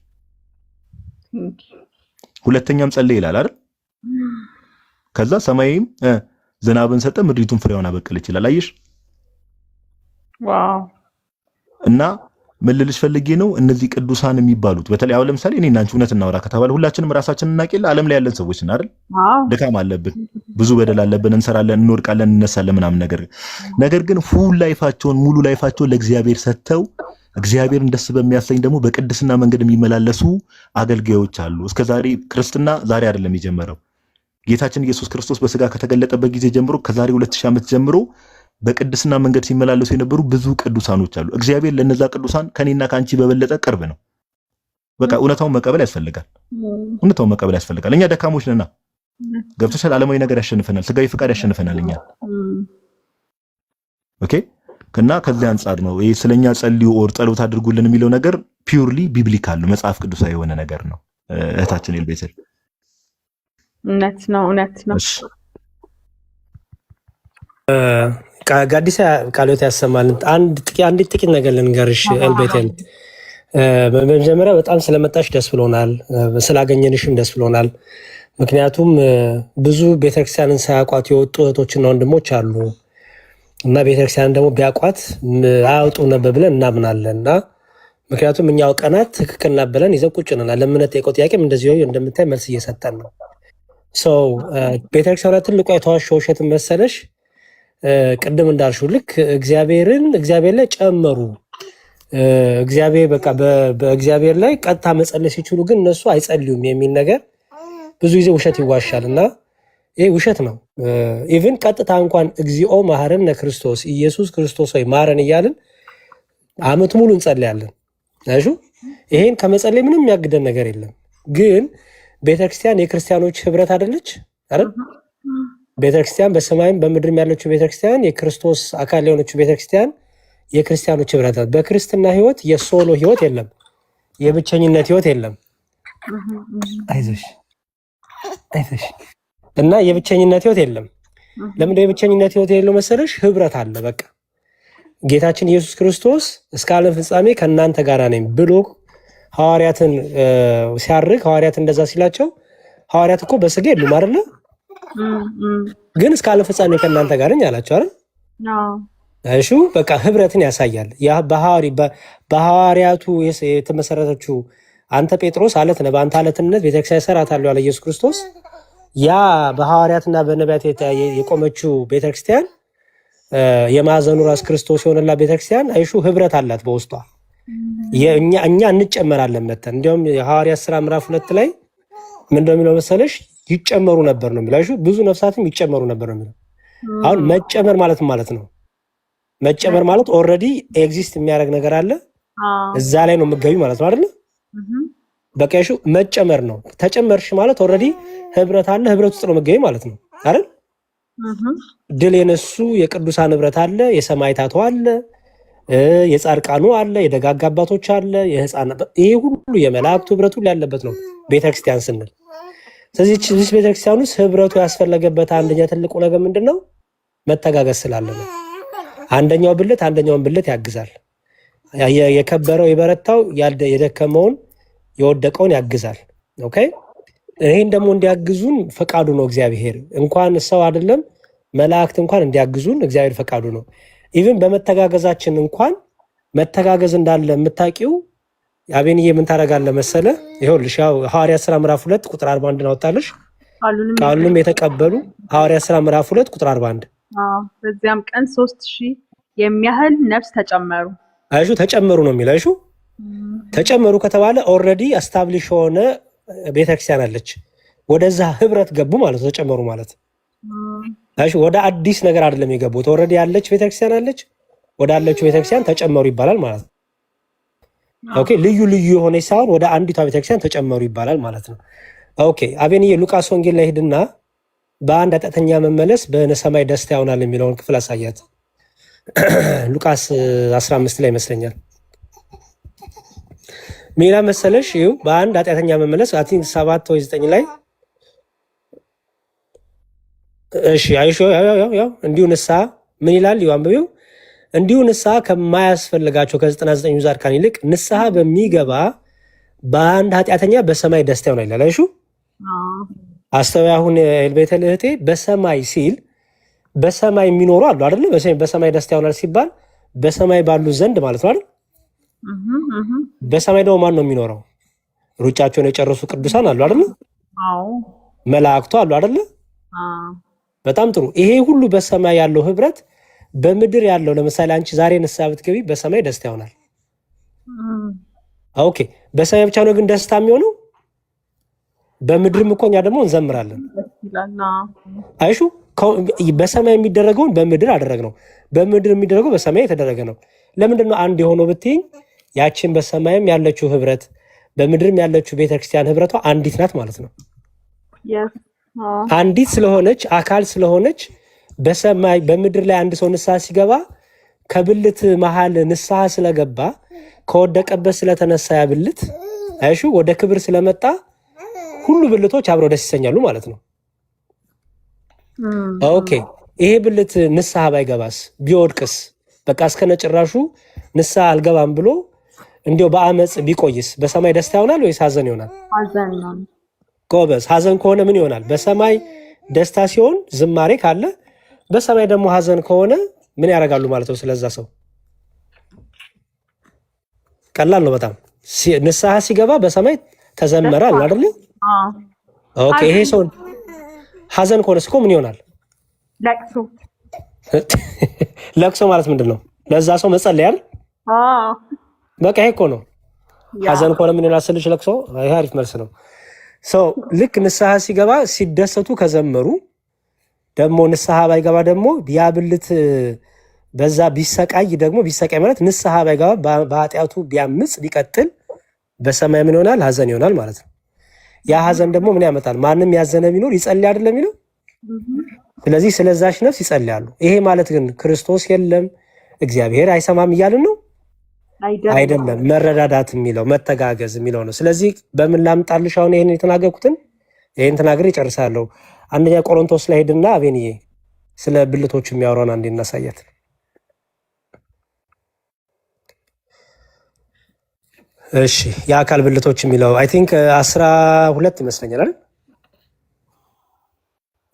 ሁለተኛም ጸለየ ይላል አይደል? ከዛ ሰማይም ዝናብን ሰጠ፣ ምድሪቱን ፍሬዋን አበቀለች ይላል። አየሽ፣ ዋው። እና ምን ልልሽ ፈልጌ ነው እነዚህ ቅዱሳን የሚባሉት በተለይ አሁን ለምሳሌ እኔና አንቺ እውነት እናወራ ከተባለ ሁላችንም ራሳችንን እናውቅላ ዓለም ላይ ያለን ሰዎች ነን አይደል? ድካም አለብን፣ ብዙ በደል አለብን፣ እንሰራለን፣ እንወድቃለን፣ እንነሳለን ምናምን። ነገር ግን ፉል ላይፋቸውን ሙሉ ላይፋቸውን ለእግዚአብሔር ሰጥተው እግዚአብሔርን ደስ በሚያሰኝ ደግሞ በቅድስና መንገድ የሚመላለሱ አገልጋዮች አሉ። እስከዛሬ ክርስትና ዛሬ አይደለም የጀመረው። ጌታችን ኢየሱስ ክርስቶስ በስጋ ከተገለጠበት ጊዜ ጀምሮ ከዛሬ 2000 ዓመት ጀምሮ በቅድስና መንገድ ሲመላለሱ የነበሩ ብዙ ቅዱሳኖች አሉ። እግዚአብሔር ለነዛ ቅዱሳን ከኔና ካንቺ በበለጠ ቅርብ ነው። በቃ እውነታውን መቀበል ያስፈልጋል። እኛ ደካሞች ነና ገብተሻል። ዓለማዊ ነገር ያሸንፈናል፣ ስጋዊ ፍቃድ ያሸንፈናል እኛ። ኦኬ እና ከዚህ አንጻር ነው ይሄ ስለኛ ጸልዩ ኦር ጸሎት አድርጉልን የሚለው ነገር ፒውርሊ ቢብሊካል ነው፣ መጽሐፍ ቅዱሳዊ የሆነ ነገር ነው። እህታችን ኤልቤተል እውነት ነው፣ እውነት ነው። እሺ ጋዲሳ ቃሎት ያሰማልን። አንዲት ጥቂት ነገር ልንገርሽ ኤልቤቴል። በመጀመሪያ በጣም ስለመጣሽ ደስ ብሎናል፣ ስላገኘንሽም ደስ ብሎናል። ምክንያቱም ብዙ ቤተክርስቲያንን ሳያውቋት የወጡ እህቶችና ወንድሞች አሉ እና ቤተክርስቲያንን ደግሞ ቢያውቋት አያውጡ ነበር ብለን እናምናለን እና ምክንያቱም እኛ አውቀናት ትክክል ናት ብለን ይዘን ቁጭ ነናል። ለምንጠይቀው ጥያቄም እንደዚሁ እንደምታይ መልስ እየሰጠን ነው። ሰው ቤተክርስቲያኗ ትልቋ የተዋሸው ውሸት መሰለሽ? ቅድም እንዳልሽው ልክ እግዚአብሔር ላይ ጨመሩ። እግዚአብሔር በቃ በእግዚአብሔር ላይ ቀጥታ መጸለይ ሲችሉ ግን እነሱ አይጸልዩም የሚል ነገር ብዙ ጊዜ ውሸት ይዋሻል እና ይህ ውሸት ነው። ኢቭን ቀጥታ እንኳን እግዚኦ መሐረነ ክርስቶስ ኢየሱስ ክርስቶስ ሆይ ማረን እያልን አመት ሙሉ እንጸልያለን። አይሹ ይሄን ከመጸለይ ምንም የሚያግደን ነገር የለም። ግን ቤተክርስቲያን የክርስቲያኖች ህብረት አይደለች አይደል? ቤተክርስቲያን በሰማይም በምድርም ያለችው ቤተክርስቲያን የክርስቶስ አካል የሆነችው ቤተክርስቲያን የክርስቲያኖች ህብረት ናት። በክርስትና ህይወት የሶሎ ህይወት የለም፣ የብቸኝነት ህይወት የለም። አይዞሽ እና የብቸኝነት ህይወት የለም። ለምንድነው የብቸኝነት ህይወት የሌለው መሰለሽ? ህብረት አለ። በቃ ጌታችን ኢየሱስ ክርስቶስ እስከ ዓለም ፍጻሜ ከእናንተ ጋር ነኝ ብሎ ሐዋርያትን ሲያርግ ሐዋርያት እንደዛ ሲላቸው ሐዋርያት እኮ በስጋ የሉም አይደለ? ግን እስከ ዓለም ፍጻሜ ከእናንተ ጋር ነኝ አላቸው አይደል? እሺ በቃ ህብረትን ያሳያል። ያ በሐዋርያቱ የተመሰረተችው አንተ ጴጥሮስ አለት ነህ፣ በአንተ አለትነት ቤተክርስቲያን እሰራታለሁ ያለ ኢየሱስ ክርስቶስ ያ በሐዋርያትና በነቢያት የቆመችው ቤተክርስቲያን የማዕዘኑ ራስ ክርስቶስ የሆነላ ቤተክርስቲያን አይሹ ህብረት አላት በውስጧ። እኛ እንጨመራለን መተን እንዲያውም የሐዋርያት ሥራ ምዕራፍ 2 ላይ ምን እንደሚለው መሰለሽ? ይጨመሩ ነበር ነው የሚለው። ብዙ ነፍሳትም ይጨመሩ ነበር ነው የሚለው። አሁን መጨመር ማለት ነው። መጨመር ማለት ኦልሬዲ ኤግዚስት የሚያደርግ ነገር አለ፣ እዛ ላይ ነው የምትገቢ ማለት ነው አይደል? በቃ እሺ መጨመር ነው። ተጨመርሽ ማለት ኦልሬዲ ህብረት አለ፣ ህብረት ውስጥ ነው የምትገቢ ማለት ነው አይደል? ድል የነሱ የቅዱሳን ህብረት አለ፣ የሰማዕታቱ አለ፣ የጻድቃኑ አለ፣ የደጋግ አባቶች አለ፣ የህፃናት፣ ይሄ ሁሉ የመላእክቱ ህብረቱ ያለበት ነው ቤተክርስቲያን ስንል። ስለዚህ እዚህ ቤተክርስቲያን ውስጥ ህብረቱ ያስፈለገበት አንደኛ ትልቁ ነገር ምንድነው? መተጋገዝ ስላለ ነው። አንደኛው ብልት አንደኛውን ብልት ያግዛል። የከበረው የበረታው የደከመውን የወደቀውን ያግዛል። ኦኬ ይሄን ደግሞ እንዲያግዙን ፈቃዱ ነው እግዚአብሔር። እንኳን ሰው አይደለም መላእክት እንኳን እንዲያግዙን እግዚአብሔር ፈቃዱ ነው። ኢቭን በመተጋገዛችን እንኳን መተጋገዝ እንዳለ የምታውቂው አቤንዬ ምን ታደርጋለህ መሰለ? ይኸውልሽ ያው ሐዋርያት ሥራ ምዕራፍ 2 ቁጥር 41 አወጣልሽ። ቃሉንም የተቀበሉ ሐዋርያት ሥራ ምዕራፍ 2 ቁጥር 41 በዚያም ቀን 3000 የሚያህል ነፍስ ተጨመሩ። አይሹ ተጨመሩ ነው የሚለው። አይሹ ተጨመሩ ከተባለ ኦልሬዲ አስታብሊሽ የሆነ ቤተክርስቲያን አለች። ወደዛ ህብረት ገቡ ማለት ነው። ተጨመሩ ማለት አይሹ ወደ አዲስ ነገር አይደለም የገቡት። ኦልሬዲ ያለች ቤተክርስቲያን አለች። ወደ አለችው ቤተክርስቲያን ተጨመሩ ይባላል ማለት ነው። ኦኬ ልዩ ልዩ የሆነ ሳይሆን ወደ አንዲቷ ቤተክርስቲያን ተጨመሩ ይባላል ማለት ነው። ኦኬ አቤንዬ ሉቃስ ወንጌል ላይ ሄድና በአንድ ኃጢአተኛ መመለስ በሰማይ ደስታ ይሆናል የሚለውን ክፍል አሳያት። ሉቃስ 15 ላይ ይመስለኛል። ሜላ መሰለሽ ይኸው በአንድ ኃጢአተኛ መመለስ አይ ቲንክ 7 ወይ 9 ላይ እሺ አይሾ ያው እንዲሁ ንስሐ ምን ይላል? ይው አንብቤው እንዲሁ ንስሐ ከማያስፈልጋቸው ከ99 ጻድቃን ይልቅ ንስሐ በሚገባ በአንድ ኃጢአተኛ በሰማይ ደስታ ይሆናል ይላል። አይሹ አስተውይ። አሁን ኤልቤተል እህቴ በሰማይ ሲል በሰማይ የሚኖሩ አሉ አይደል? በሰማይ ደስታ ይሆናል ሲባል በሰማይ ባሉ ዘንድ ማለት ነው አይደል? በሰማይ ደግሞ ማን ነው የሚኖረው? ሩጫቸውን የጨረሱ ቅዱሳን አሉ አይደል? መላእክቱ አሉ አይደል? በጣም ጥሩ። ይሄ ሁሉ በሰማይ ያለው ህብረት በምድር ያለው ለምሳሌ አንቺ ዛሬ ንስሐ ብትገቢ በሰማይ ደስታ ይሆናል። ኦኬ በሰማይ ብቻ ነው ግን ደስታ የሚሆነው? በምድርም እኮ እኛ ደግሞ እንዘምራለን። አይሹ በሰማይ የሚደረገውን በምድር አደረግነው፣ በምድር የሚደረገው በሰማይ የተደረገ ነው። ለምንድን ነው አንድ የሆነው ብትይኝ፣ ያችን በሰማይም ያለችው ህብረት በምድርም ያለችው ቤተክርስቲያን ህብረቷ አንዲት ናት ማለት ነው። አንዲት ስለሆነች አካል ስለሆነች በሰማይ በምድር ላይ አንድ ሰው ንስሐ ሲገባ ከብልት መሃል ንስሐ ስለገባ ከወደቀበት ስለተነሳ ያ ብልት አይሹ ወደ ክብር ስለመጣ ሁሉ ብልቶች አብረው ደስ ይሰኛሉ ማለት ነው። ኦኬ ይሄ ብልት ንስሐ ባይገባስ ቢወድቅስ በቃ እስከነጭራሹ ንስሐ አልገባም ብሎ እንዲያው በአመጽ ቢቆይስ በሰማይ ደስታ ይሆናል ወይስ ሐዘን ይሆናል? ሐዘን ነው። ጎበዝ። ሐዘን ከሆነ ምን ይሆናል? በሰማይ ደስታ ሲሆን ዝማሬ ካለ፣ በሰማይ ደግሞ ሐዘን ከሆነ ምን ያደርጋሉ ማለት ነው? ስለዛ ሰው ቀላል ነው በጣም። ንስሐ ሲገባ በሰማይ ተዘመራል አይደል? ኦኬ ይሄ ሰው ሐዘን ከሆነስ እኮ ምን ይሆናል? ለቅሶ። ለቅሶ ማለት ምንድን ነው? ለዛ ሰው መጸለይ አይደል? በቃ ይሄ እኮ ነው። ሐዘን ከሆነ ምን ይሆናል ስልሽ ለቅሶ። ይሄ አሪፍ መልስ ነው። ሰው ልክ ንስሐ ሲገባ ሲደሰቱ ከዘመሩ ደግሞ ንስሐ ባይገባ ደግሞ ቢያብልት በዛ ቢሰቃይ ደግሞ ቢሰቃይ ማለት ንስሐ ባይገባ በኃጢአቱ ቢያምጽ ቢቀጥል በሰማይ ምን ይሆናል? ሐዘን ይሆናል ማለት ነው። ያ ሐዘን ደግሞ ምን ያመጣል? ማንም ያዘነ ቢኖር ይጸልይ አይደለም የሚለው። ስለዚህ ስለዛች ነፍስ ይጸልያሉ። ይሄ ማለት ግን ክርስቶስ የለም እግዚአብሔር አይሰማም እያልን ነው አይደለም። መረዳዳት የሚለው መተጋገዝ የሚለው ነው። ስለዚህ በምን ላምጣልሽ አሁን ይሄን የተናገርኩትን ይሄን ተናግሬ እጨርሳለሁ። አንደኛ ቆሮንቶስ ላይ ሄድና አቤንዬ ስለ ብልቶች የሚያወራውን አንዴ እናሳያት። እሺ የአካል ብልቶች የሚለው አይ ቲንክ 12 ይመስለኛል አይደል?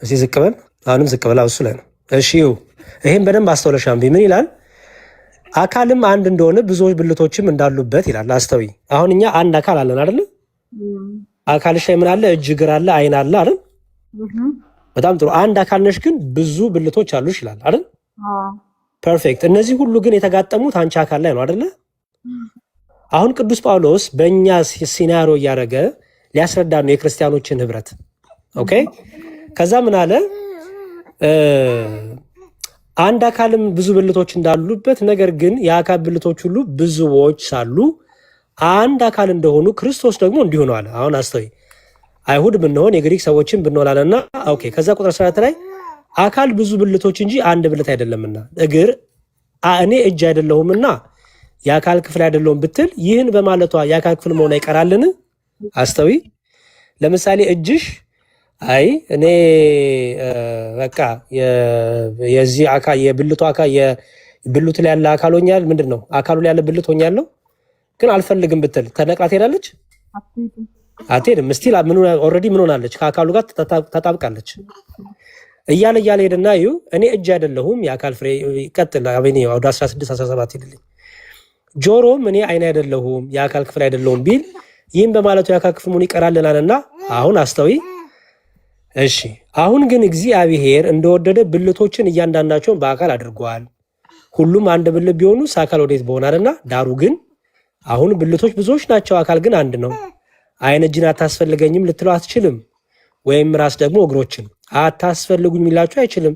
እሺ ዝቅ በል፣ አሁንም ዝቅ በል፣ እሱ ላይ ነው። እሺ ይሄን በደንብ አስተውለሽ አንብቢ። ምን ይላል? አካልም አንድ እንደሆነ ብዙዎች ብልቶችም እንዳሉበት ይላል። አስተውይ። አሁን እኛ አንድ አካል አለን አይደል? አካልሽ ላይ ምን አለ? እጅ፣ እግር አለ፣ አይን አለ አይደል? በጣም ጥሩ። አንድ አካል ነሽ ግን ብዙ ብልቶች አሉሽ ይላል አይደል? ፐርፌክት። እነዚህ ሁሉ ግን የተጋጠሙት አንቺ አካል ላይ ነው አይደል? አሁን ቅዱስ ጳውሎስ በእኛ ሲናሪዮ እያደረገ ሊያስረዳ ነው የክርስቲያኖችን ህብረት። ኦኬ ከዛ ምን አለ? አንድ አካልም ብዙ ብልቶች እንዳሉበት ነገር ግን የአካል ብልቶች ሁሉ ብዙዎች ሳሉ አንድ አካል እንደሆኑ ክርስቶስ ደግሞ እንዲሁ ነው አለ። አሁን አስተውይ። አይሁድ ብንሆን የግሪክ ሰዎችን ብንሆን አለና ኦኬ ከዛ ቁጥር 14 ላይ አካል ብዙ ብልቶች እንጂ አንድ ብልት አይደለምና እግር እኔ እጅ አይደለሁምና የአካል ክፍል አይደለሁም ብትል ይህን በማለቷ የአካል ክፍል መሆን አይቀራልን? አስተውይ። ለምሳሌ እጅሽ አይ እኔ በቃ የዚህ አካል የብልቱ አካል የብልቱ ላይ ያለ አካል ሆኛል ምንድን ነው አካሉ ላይ ያለ ብልት ሆኛለሁ ግን አልፈልግም ብትል ተነቅላ ትሄዳለች? አትሄድም። ስቲል ኦልሬዲ ምን ሆናለች? ከአካሉ ጋር ተጣብቃለች። እያለ ሄድና እዩ እኔ እጅ አይደለሁም የአካል ፍሬ ይቀጥል። አቤኔ ወደ 16 17 ይልልኝ። ጆሮም እኔ አይን አይደለሁም የአካል ክፍል አይደለሁም ቢል ይህም በማለቱ የአካል ክፍል መሆን ይቀራልናልና አሁን አስተውይ። እሺ አሁን ግን እግዚአብሔር እንደወደደ ብልቶችን እያንዳንዳቸውን በአካል አድርጓል። ሁሉም አንድ ብልት ቢሆኑ አካል ወዴት በሆናልና ዳሩ ግን አሁን ብልቶች ብዙዎች ናቸው፣ አካል ግን አንድ ነው። አይን እጅን አታስፈልገኝም ልትለው አትችልም። ወይም ራስ ደግሞ እግሮችን አታስፈልጉኝ ሊላቸው አይችልም።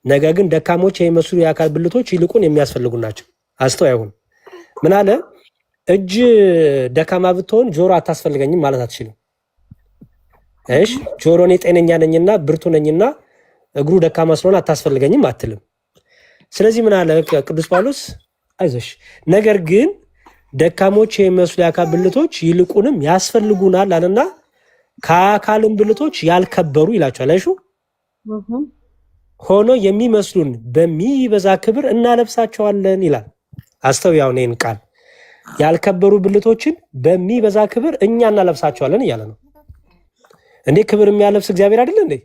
ነገር ግን ደካሞች የሚመስሉ የአካል ብልቶች ይልቁን የሚያስፈልጉ ናቸው። አስተውይ። አሁን ምን አለ? እጅ ደካማ ብትሆን ጆሮ አታስፈልገኝም ማለት አትችልም። እሺ ጆሮ እኔ ጤነኛ ነኝና ብርቱ ነኝና እግሩ ደካማ ስለሆነ አታስፈልገኝም አትልም። ስለዚህ ምን አለ ቅዱስ ጳውሎስ? አይዞሽ ነገር ግን ደካሞች የሚመስሉ የአካል ብልቶች ይልቁንም ያስፈልጉናል አለና ከአካልም ብልቶች ያልከበሩ ይላቸዋል። አይሹ ሆኖ የሚመስሉን በሚበዛ ክብር እናለብሳቸዋለን ይላል። አስተውያው ይህን ቃል ያልከበሩ ብልቶችን በሚበዛ ክብር እኛ እናለብሳቸዋለን እያለ ነው። እንዴ ክብር የሚያለብስ እግዚአብሔር አይደለ እንዴ?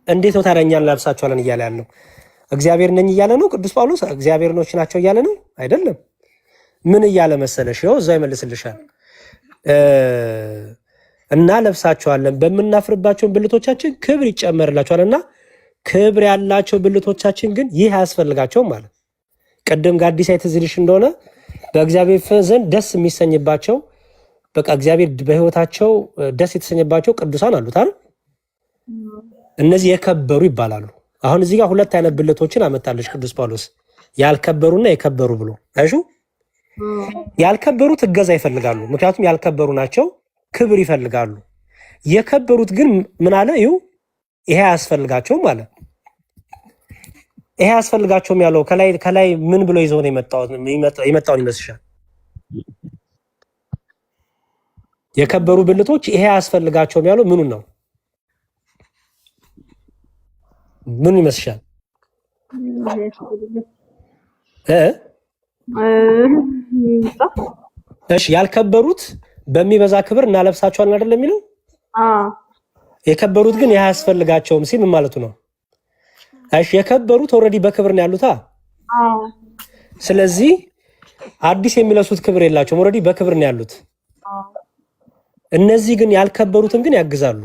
እንዴት ነው ታዲያ እኛ እናለብሳቸዋለን እያለ ያለው? እግዚአብሔር ነኝ እያለ ነው ቅዱስ ጳውሎስ? እግዚአብሔርኖች ናቸው እያለ ነው አይደለም። ምን እያለ መሰለሽ? ይኸው እዛው ይመልስልሻል። እናለብሳቸዋለን በምናፍርባቸውን ብልቶቻችን ክብር ይጨመርላቸዋልና ክብር ያላቸው ብልቶቻችን ግን ይህ አያስፈልጋቸውም ማለት ቅድም ጋዲስ አይተዝልሽ እንደሆነ በእግዚአብሔር ዘንድ ደስ የሚሰኝባቸው በቃ እግዚአብሔር በህይወታቸው ደስ የተሰኘባቸው ቅዱሳን አሉት አይደል? እነዚህ የከበሩ ይባላሉ። አሁን እዚህ ጋር ሁለት አይነት ብልቶችን አመጣለች ቅዱስ ጳውሎስ ያልከበሩና የከበሩ ብሎ። አይሹ ያልከበሩት እገዛ ይፈልጋሉ፣ ምክንያቱም ያልከበሩ ናቸው፣ ክብር ይፈልጋሉ። የከበሩት ግን ምን አለ? ይሄ አያስፈልጋቸውም አለ። ይሄ አያስፈልጋቸውም ያለው ከላይ ምን ብሎ ይዞ ነው የመጣውን ይመስልሻል? የከበሩ ብልቶች ይሄ አያስፈልጋቸውም ያለው ምኑን ነው? ምን ይመስልሻል? እሺ ያልከበሩት በሚበዛ ክብር እናለብሳቸዋለን አይደል የሚለው? የከበሩት ግን ያስፈልጋቸውም ሲል ምን ማለቱ ነው? እሺ የከበሩት ኦልሬዲ በክብር ነው ያሉታ። ስለዚህ አዲስ የሚለብሱት ክብር የላቸውም፣ ኦልሬዲ በክብር ነው ያሉት። እነዚህ ግን ያልከበሩትን ግን ያግዛሉ።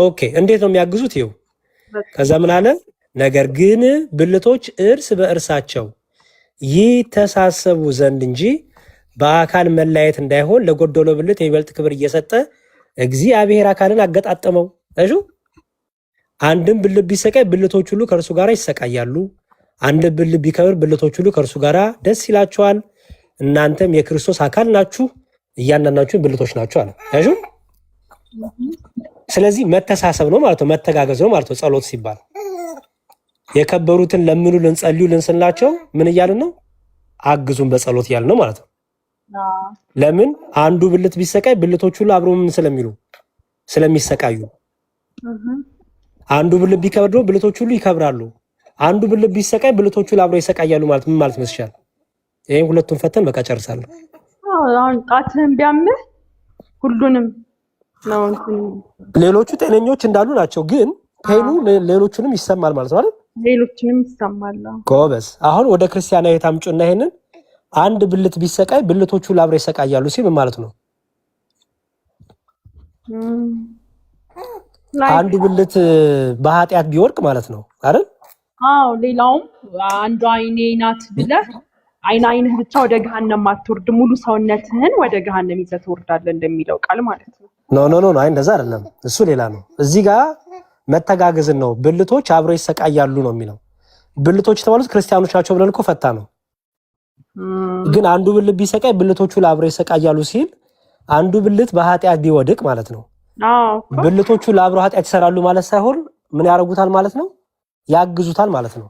ኦኬ እንዴት ነው የሚያግዙት? ይኸው ከዛ ምን አለ? ነገር ግን ብልቶች እርስ በእርሳቸው ይተሳሰቡ ዘንድ እንጂ በአካል መለያየት እንዳይሆን ለጎደሎ ብልት የሚበልጥ ክብር እየሰጠ እግዚአብሔር አካልን አገጣጠመው። እሺ አንድም ብልት ቢሰቃይ ብልቶች ሁሉ ከእርሱ ጋር ይሰቃያሉ። አንድ ብልት ቢከብር ብልቶች ሁሉ ከእርሱ ጋር ደስ ይላቸዋል። እናንተም የክርስቶስ አካል ናችሁ፣ እያንዳንዳችሁ ብልቶች ናችሁ አለ። እሺ ስለዚህ መተሳሰብ ነው ማለት ነው፣ መተጋገዝ ነው ማለት ነው። ጸሎት ሲባል የከበሩትን ለምኑልን ጸልዩልን ስንላቸው ምን እያልን ነው? አግዙን በጸሎት እያልን ነው ማለት ነው። ለምን አንዱ ብልት ቢሰቃይ ብልቶች ሁሉ አብረው ምን ስለሚሉ ስለሚሰቃዩ፣ አንዱ ብልት ቢከብር ደግሞ ብልቶች ሁሉ ይከብራሉ። አንዱ ብልት ቢሰቃይ ብልቶች ሁሉ አብረው ይሰቃያሉ ማለት ምን ማለት መስሻል? ይሄን ሁለቱን ፈተን በቃ ጨርሳለሁ። አሁን ጣትህን ቢያምህ ሁሉንም ነው እንትን ሌሎቹ ጤነኞች እንዳሉ ናቸው፣ ግን ፔኑ ሌሎቹንም ይሰማል ማለት ነው አይደል? ሌሎችንም ይሰማል። ጎበዝ። አሁን ወደ ክርስቲያናዊ ታምጩና ይሄንን አንድ ብልት ቢሰቃይ ብልቶቹ ሁሉ አብረው ይሰቃያሉ ሲል ምን ማለት ነው? አንዱ ብልት በኃጢአት ቢወርቅ ማለት ነው አይደል? አዎ ሌላውም አንዱ አይኔ ናት ብለህ አይንህ ብቻ ወደ ገሃነም አትወርድ፣ ሙሉ ሰውነትህን ወደ ገሃነም ይዘህ ትወርዳለህ እንደሚለው ቃል ማለት ነው። ኖ አይ እንደዛ አይደለም፣ እሱ ሌላ ነው። እዚህ ጋር መተጋገዝን ነው። ብልቶች አብረው ይሰቃያሉ ነው የሚለው። ብልቶች የተባሉት ክርስቲያኖች ናቸው ብለን እኮ ፈታ ነው። ግን አንዱ ብልት ቢሰቃይ ብልቶቹ አብረው ይሰቃያሉ ሲል አንዱ ብልት በኃጢአት ቢወድቅ ማለት ነው። ብልቶቹ ለአብረው ኃጢአት ይሰራሉ ማለት ሳይሆን ምን ያደርጉታል ማለት ነው? ያግዙታል ማለት ነው።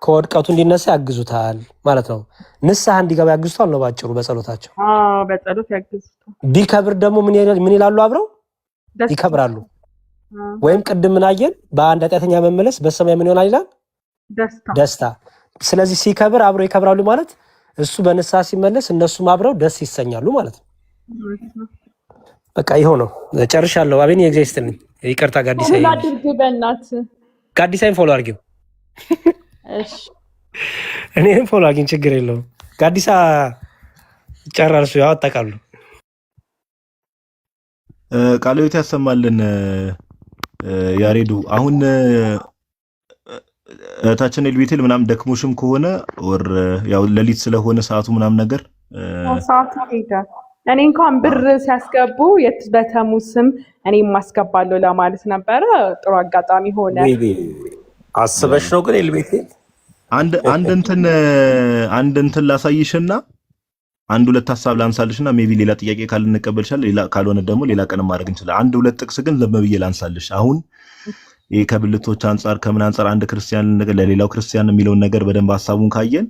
ከወድቀቱ እንዲነሳ ያግዙታል ማለት ነው። ንስሐ እንዲገባ ያግዙታል ነው ባጭሩ። በጸሎታቸው በጸሎት ያግዙታል። ቢከብር ደግሞ ምን ይላሉ? አብረው ይከብራሉ። ወይም ቅድም ምን አየን? በአንድ ኃጢአተኛ መመለስ በሰማይ ምን ይሆናል ይላል? ደስታ። ስለዚህ ሲከብር አብረው ይከብራሉ ማለት እሱ በንስሐ ሲመለስ እነሱም አብረው ደስ ይሰኛሉ ማለት ነው። በቃ ይኸው ነው። ጨርሻለሁ። አቤን የእግዚአብሔር ይስጥልኝ። ይቅርታ ጋዲሳ አድርግ በእናትህ ጋዲሳይን ፎሎ አድርጊው። እሺ እኔም ፎሎ አድርጊኝ፣ ችግር የለውም። ጋዲሳ ጨራርሱ ያወጣቃሉ። ቃለ ሕይወት ያሰማልን ያሬዱ። አሁን እህታችን ኤልቤቴል ምናምን ደክሞሽም ከሆነ ወር ያው ሌሊት ስለሆነ ሰዓቱ ምናምን ነገር ሰዓቱ ሄደ። እኔ እንኳን ብር ሲያስገቡ በተሙ ስም እኔ ማስገባለሁ ለማለት ነበረ። ጥሩ አጋጣሚ ሆነ። አስበሽ ነው ግን ኤልቤቴል አንድ እንትን ላሳይሽና አንድ ሁለት ሐሳብ ላንሳልሽና ሜቢ ሌላ ጥያቄ ካልንቀበልሻል፣ ሌላ ካልሆነ ደግሞ ሌላ ቀን ማድረግ እንችላለን። አንድ ሁለት ጥቅስ ግን ዝም ብዬ ላንሳልሽ። አሁን ይሄ ከብልቶች አንጻር ከምን አንጻር አንድ ክርስቲያን ለሌላው ክርስቲያን የሚለውን ነገር በደንብ ሐሳቡን ካየን፣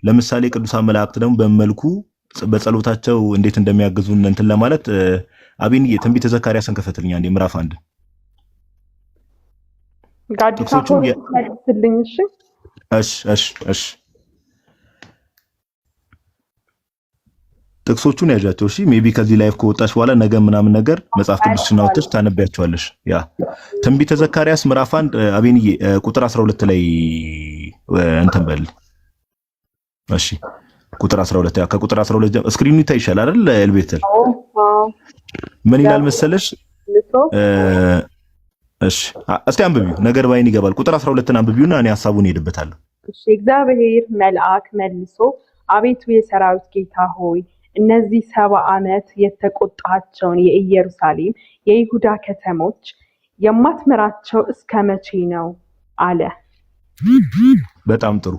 ለምሳሌ ቅዱሳን መላእክት ደግሞ በመልኩ በጸሎታቸው እንዴት እንደሚያግዙን እንትን ለማለት አቤን ትንቢተ ዘካርያስን ከፈትልኛ እንደ ምዕራፍ 1 ጋዲሳ ሆልልኝ። እሺ ጥቅሶቹን ያዣቸው። እሺ ሜቢ ከዚህ ላይፍ ከወጣሽ በኋላ ነገ ምናምን ነገር መጽሐፍ ቅዱስና ወጥተሽ ታነቢያቸዋለሽ። ያ ትንቢተ ዘካርያስ ምዕራፍ 1 አቤንዬ ቁጥር 12 ላይ እንትን በል። እሺ ቁጥር 12 ያ ከቁጥር 12 ስክሪኑ ይታይሻል አይደል? ኤልቤቴል ምን ይላል መሰለሽ? እሺ እስቲ አንብቢው፣ ነገር ባይን ይገባል። ቁጥር 12ን አንብቢውና እኔ ሐሳቡን ሄድበታለሁ። እሺ እግዚአብሔር መልአክ መልሶ አቤቱ የሰራዊት ጌታ ሆይ እነዚህ 70 ዓመት የተቆጣቸውን የኢየሩሳሌም የይሁዳ ከተሞች የማትምራቸው እስከ መቼ ነው አለ። በጣም ጥሩ።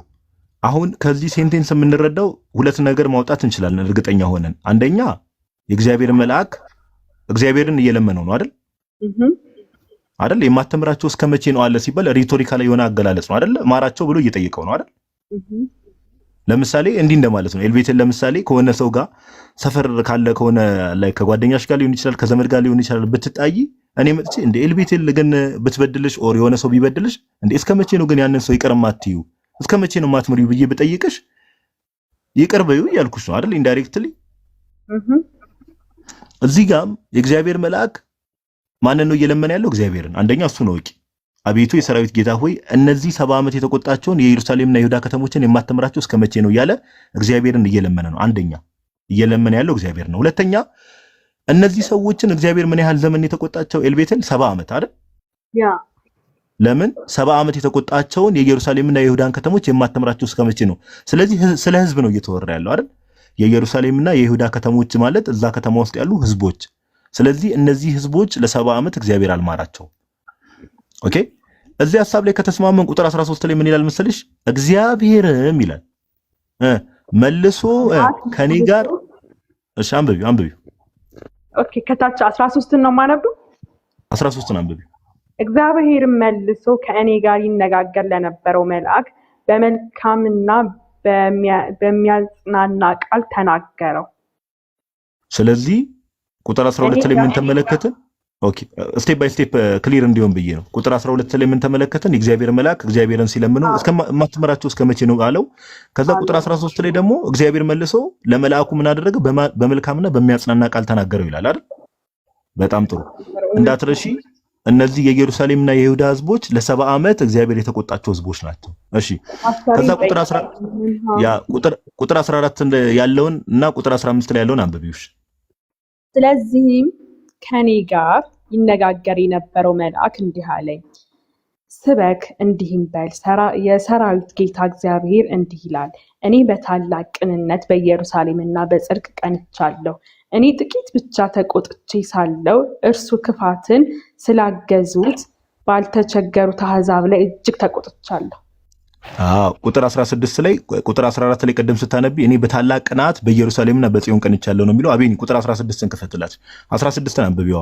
አሁን ከዚህ ሴንቴንስ የምንረዳው ሁለት ነገር ማውጣት እንችላለን እርግጠኛ ሆነን። አንደኛ የእግዚአብሔር መልአክ እግዚአብሔርን እየለመነው ነው አይደል? አይደል? የማትምራቸው እስከ መቼ ነው አለ ሲባል ሪቶሪካል የሆነ አገላለጽ ነው አይደል? ማራቸው ብሎ እየጠየቀው ነው አይደል? ለምሳሌ እንዲህ እንደማለት ነው። ኤልቤቴል ለምሳሌ ከሆነ ሰው ጋር ሰፈር ካለ ከሆነ ላይ ከጓደኛሽ ጋር ሊሆን ይችላል፣ ከዘመድ ጋር ሊሆን ይችላል፣ ብትጣይ እኔ መጥቼ እንደ ኤልቤቴል ግን ብትበድልሽ ኦር የሆነ ሰው ቢበድልሽ እንደ እስከ መቼ ነው ግን ያንን ሰው ይቅር ማትዩ? እስከ መቼ ነው ማትምሪው ብዬ ብጠይቅሽ ይቅር በዩ እያልኩሽ ነው አይደል? ኢንዳይሬክትሊ እዚህ ጋም የእግዚአብሔር መልአክ ማንን ነው እየለመነ ያለው? እግዚአብሔርን። አንደኛ እሱ ነው እቂ አቤቱ የሰራዊት ጌታ ሆይ እነዚህ 70 ዓመት የተቆጣቸውን የኢየሩሳሌምና የይሁዳ ከተሞችን የማትምራቸው እስከ መቼ ነው እያለ እግዚአብሔርን እየለመነ ነው። አንደኛ እየለመነ ያለው እግዚአብሔር ነው። ሁለተኛ እነዚህ ሰዎችን እግዚአብሔር ምን ያህል ዘመን የተቆጣቸው? ኤልቤቴል 70 ዓመት አይደል? ያ ለምን 70 ዓመት የተቆጣቸውን የኢየሩሳሌምና የይሁዳን ከተሞች የማትምራቸው እስከ መቼ ነው? ስለዚህ ስለ ህዝብ ነው እየተወራ ያለው አይደል? የኢየሩሳሌምና የይሁዳ ከተሞች ማለት እዛ ከተማ ውስጥ ያሉ ህዝቦች። ስለዚህ እነዚህ ህዝቦች ለ70 ዓመት እግዚአብሔር አልማራቸው። ኦኬ እዚህ ሐሳብ ላይ ከተስማመን ቁጥር 13 ላይ ምን ይላል መሰለሽ? እግዚአብሔርም ይላል መልሶ ከኔ ጋር እሺ አንብቢው ኦኬ ከታች 13 ነው ማነበው 13 አንብቢው። እግዚአብሔርም መልሶ ከእኔ ጋር ይነጋገር ለነበረው መልአክ በመልካምና በሚያጽናና ቃል ተናገረው። ስለዚህ ቁጥር 12 ላይ ምን ተመለከተ? ኦኬ ስቴፕ ባይ ስቴፕ ክሊር እንዲሆን ብዬ ነው። ቁጥር 12 ላይ ምን ተመለከተን? የእግዚአብሔር መልአክ እግዚአብሔርን ሲለምነው እስከማትመራቸው እስከ መቼ ነው አለው። ከዛ ቁጥር 13 ላይ ደግሞ እግዚአብሔር መልሶ ለመልአኩ ምን አደረገ? በመልካምና በሚያጽናና ቃል ተናገረው ይላል አይደል? በጣም ጥሩ እንዳትረሺ። እነዚህ የኢየሩሳሌምና የይሁዳ ህዝቦች ለ70 ዓመት እግዚአብሔር የተቆጣቸው ህዝቦች ናቸው። እሺ ከዛ ቁጥር 14 ያለውን እና ቁጥር 15 ላይ ያለውን አንብቢውሽ። ስለዚህም ከኔ ጋር ይነጋገር የነበረው መልአክ እንዲህ አለኝ፣ ስበክ እንዲህም በል፣ የሰራዊት ጌታ እግዚአብሔር እንዲህ ይላል፣ እኔ በታላቅ ቅንነት በኢየሩሳሌምና በጽድቅ ቀንቻለሁ። እኔ ጥቂት ብቻ ተቆጥቼ ሳለው እርሱ ክፋትን ስላገዙት ባልተቸገሩት አሕዛብ ላይ እጅግ ተቆጥቻለሁ። ቁጥር 16 ላይ ቁጥር 14 ላይ ቀደም ስታነቢ እኔ በታላቅ ቅናት በኢየሩሳሌምና በጽዮን ቀንቻለሁ ነው የሚለው። አቤኒ ቁጥር 16ን ክፈትላት። 16ን አንብቢው።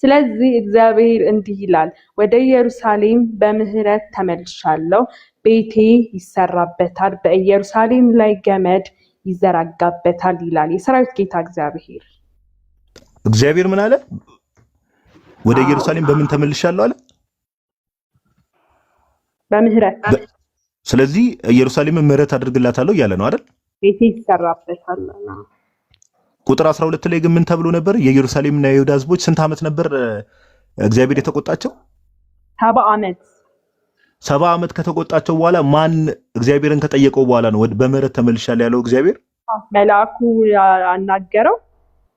ስለዚህ እግዚአብሔር እንዲህ ይላል፣ ወደ ኢየሩሳሌም በምህረት ተመልሻለሁ፣ ቤቴ ይሰራበታል፣ በኢየሩሳሌም ላይ ገመድ ይዘረጋበታል ይላል የሰራዊት ጌታ እግዚአብሔር። እግዚአብሔር ምን አለ? ወደ ኢየሩሳሌም በምን ተመልሻለሁ አለ? በምህረት። ስለዚህ ኢየሩሳሌምን ምህረት አድርግላታለሁ እያለ ነው አይደል? ቤቴ ይሰራበታል። ቁጥር 12 ላይ ግን ምን ተብሎ ነበር? የኢየሩሳሌምና የይሁዳ ህዝቦች ስንት ዓመት ነበር እግዚአብሔር የተቆጣቸው? 70 ዓመት። 70 ዓመት ከተቆጣቸው በኋላ ማን እግዚአብሔርን ከጠየቀው በኋላ ነው በምህረት ተመልሻለሁ ያለው እግዚአብሔር? መልአኩ አናገረው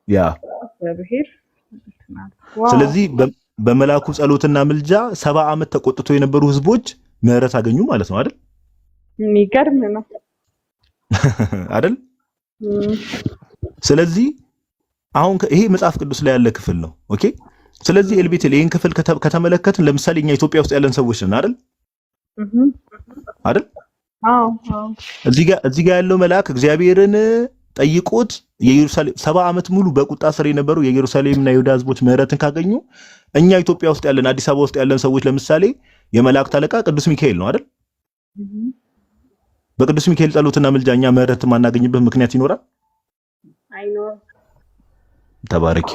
ያ እግዚአብሔር። ስለዚህ በመልአኩ ጸሎትና ምልጃ 70 ዓመት ተቆጥቶ የነበሩ ህዝቦች ምህረት አገኙ ማለት ነው አይደል? የሚገርም ነው አይደል? ስለዚህ አሁን ይሄ መጽሐፍ ቅዱስ ላይ ያለ ክፍል ነው። ኦኬ ስለዚህ ኤልቤቴል ይሄን ክፍል ከተመለከትን ለምሳሌ እኛ ኢትዮጵያ ውስጥ ያለን ሰዎች ነን አይደል? አይደል? አዎ። እዚህ ጋር ያለው መልአክ እግዚአብሔርን ጠይቆት የኢየሩሳሌም 70 ዓመት ሙሉ በቁጣ ስር የነበሩ የኢየሩሳሌምና የይሁዳ ህዝቦች ምህረትን ካገኙ እኛ ኢትዮጵያ ውስጥ ያለን አዲስ አበባ ውስጥ ያለን ሰዎች ለምሳሌ የመላእክት አለቃ ቅዱስ ሚካኤል ነው አይደል? በቅዱስ ሚካኤል ጸሎትና ምልጃ እኛ ምህረት ማናገኝበት ምክንያት ይኖራል? አይኖርም። ተባረኪ።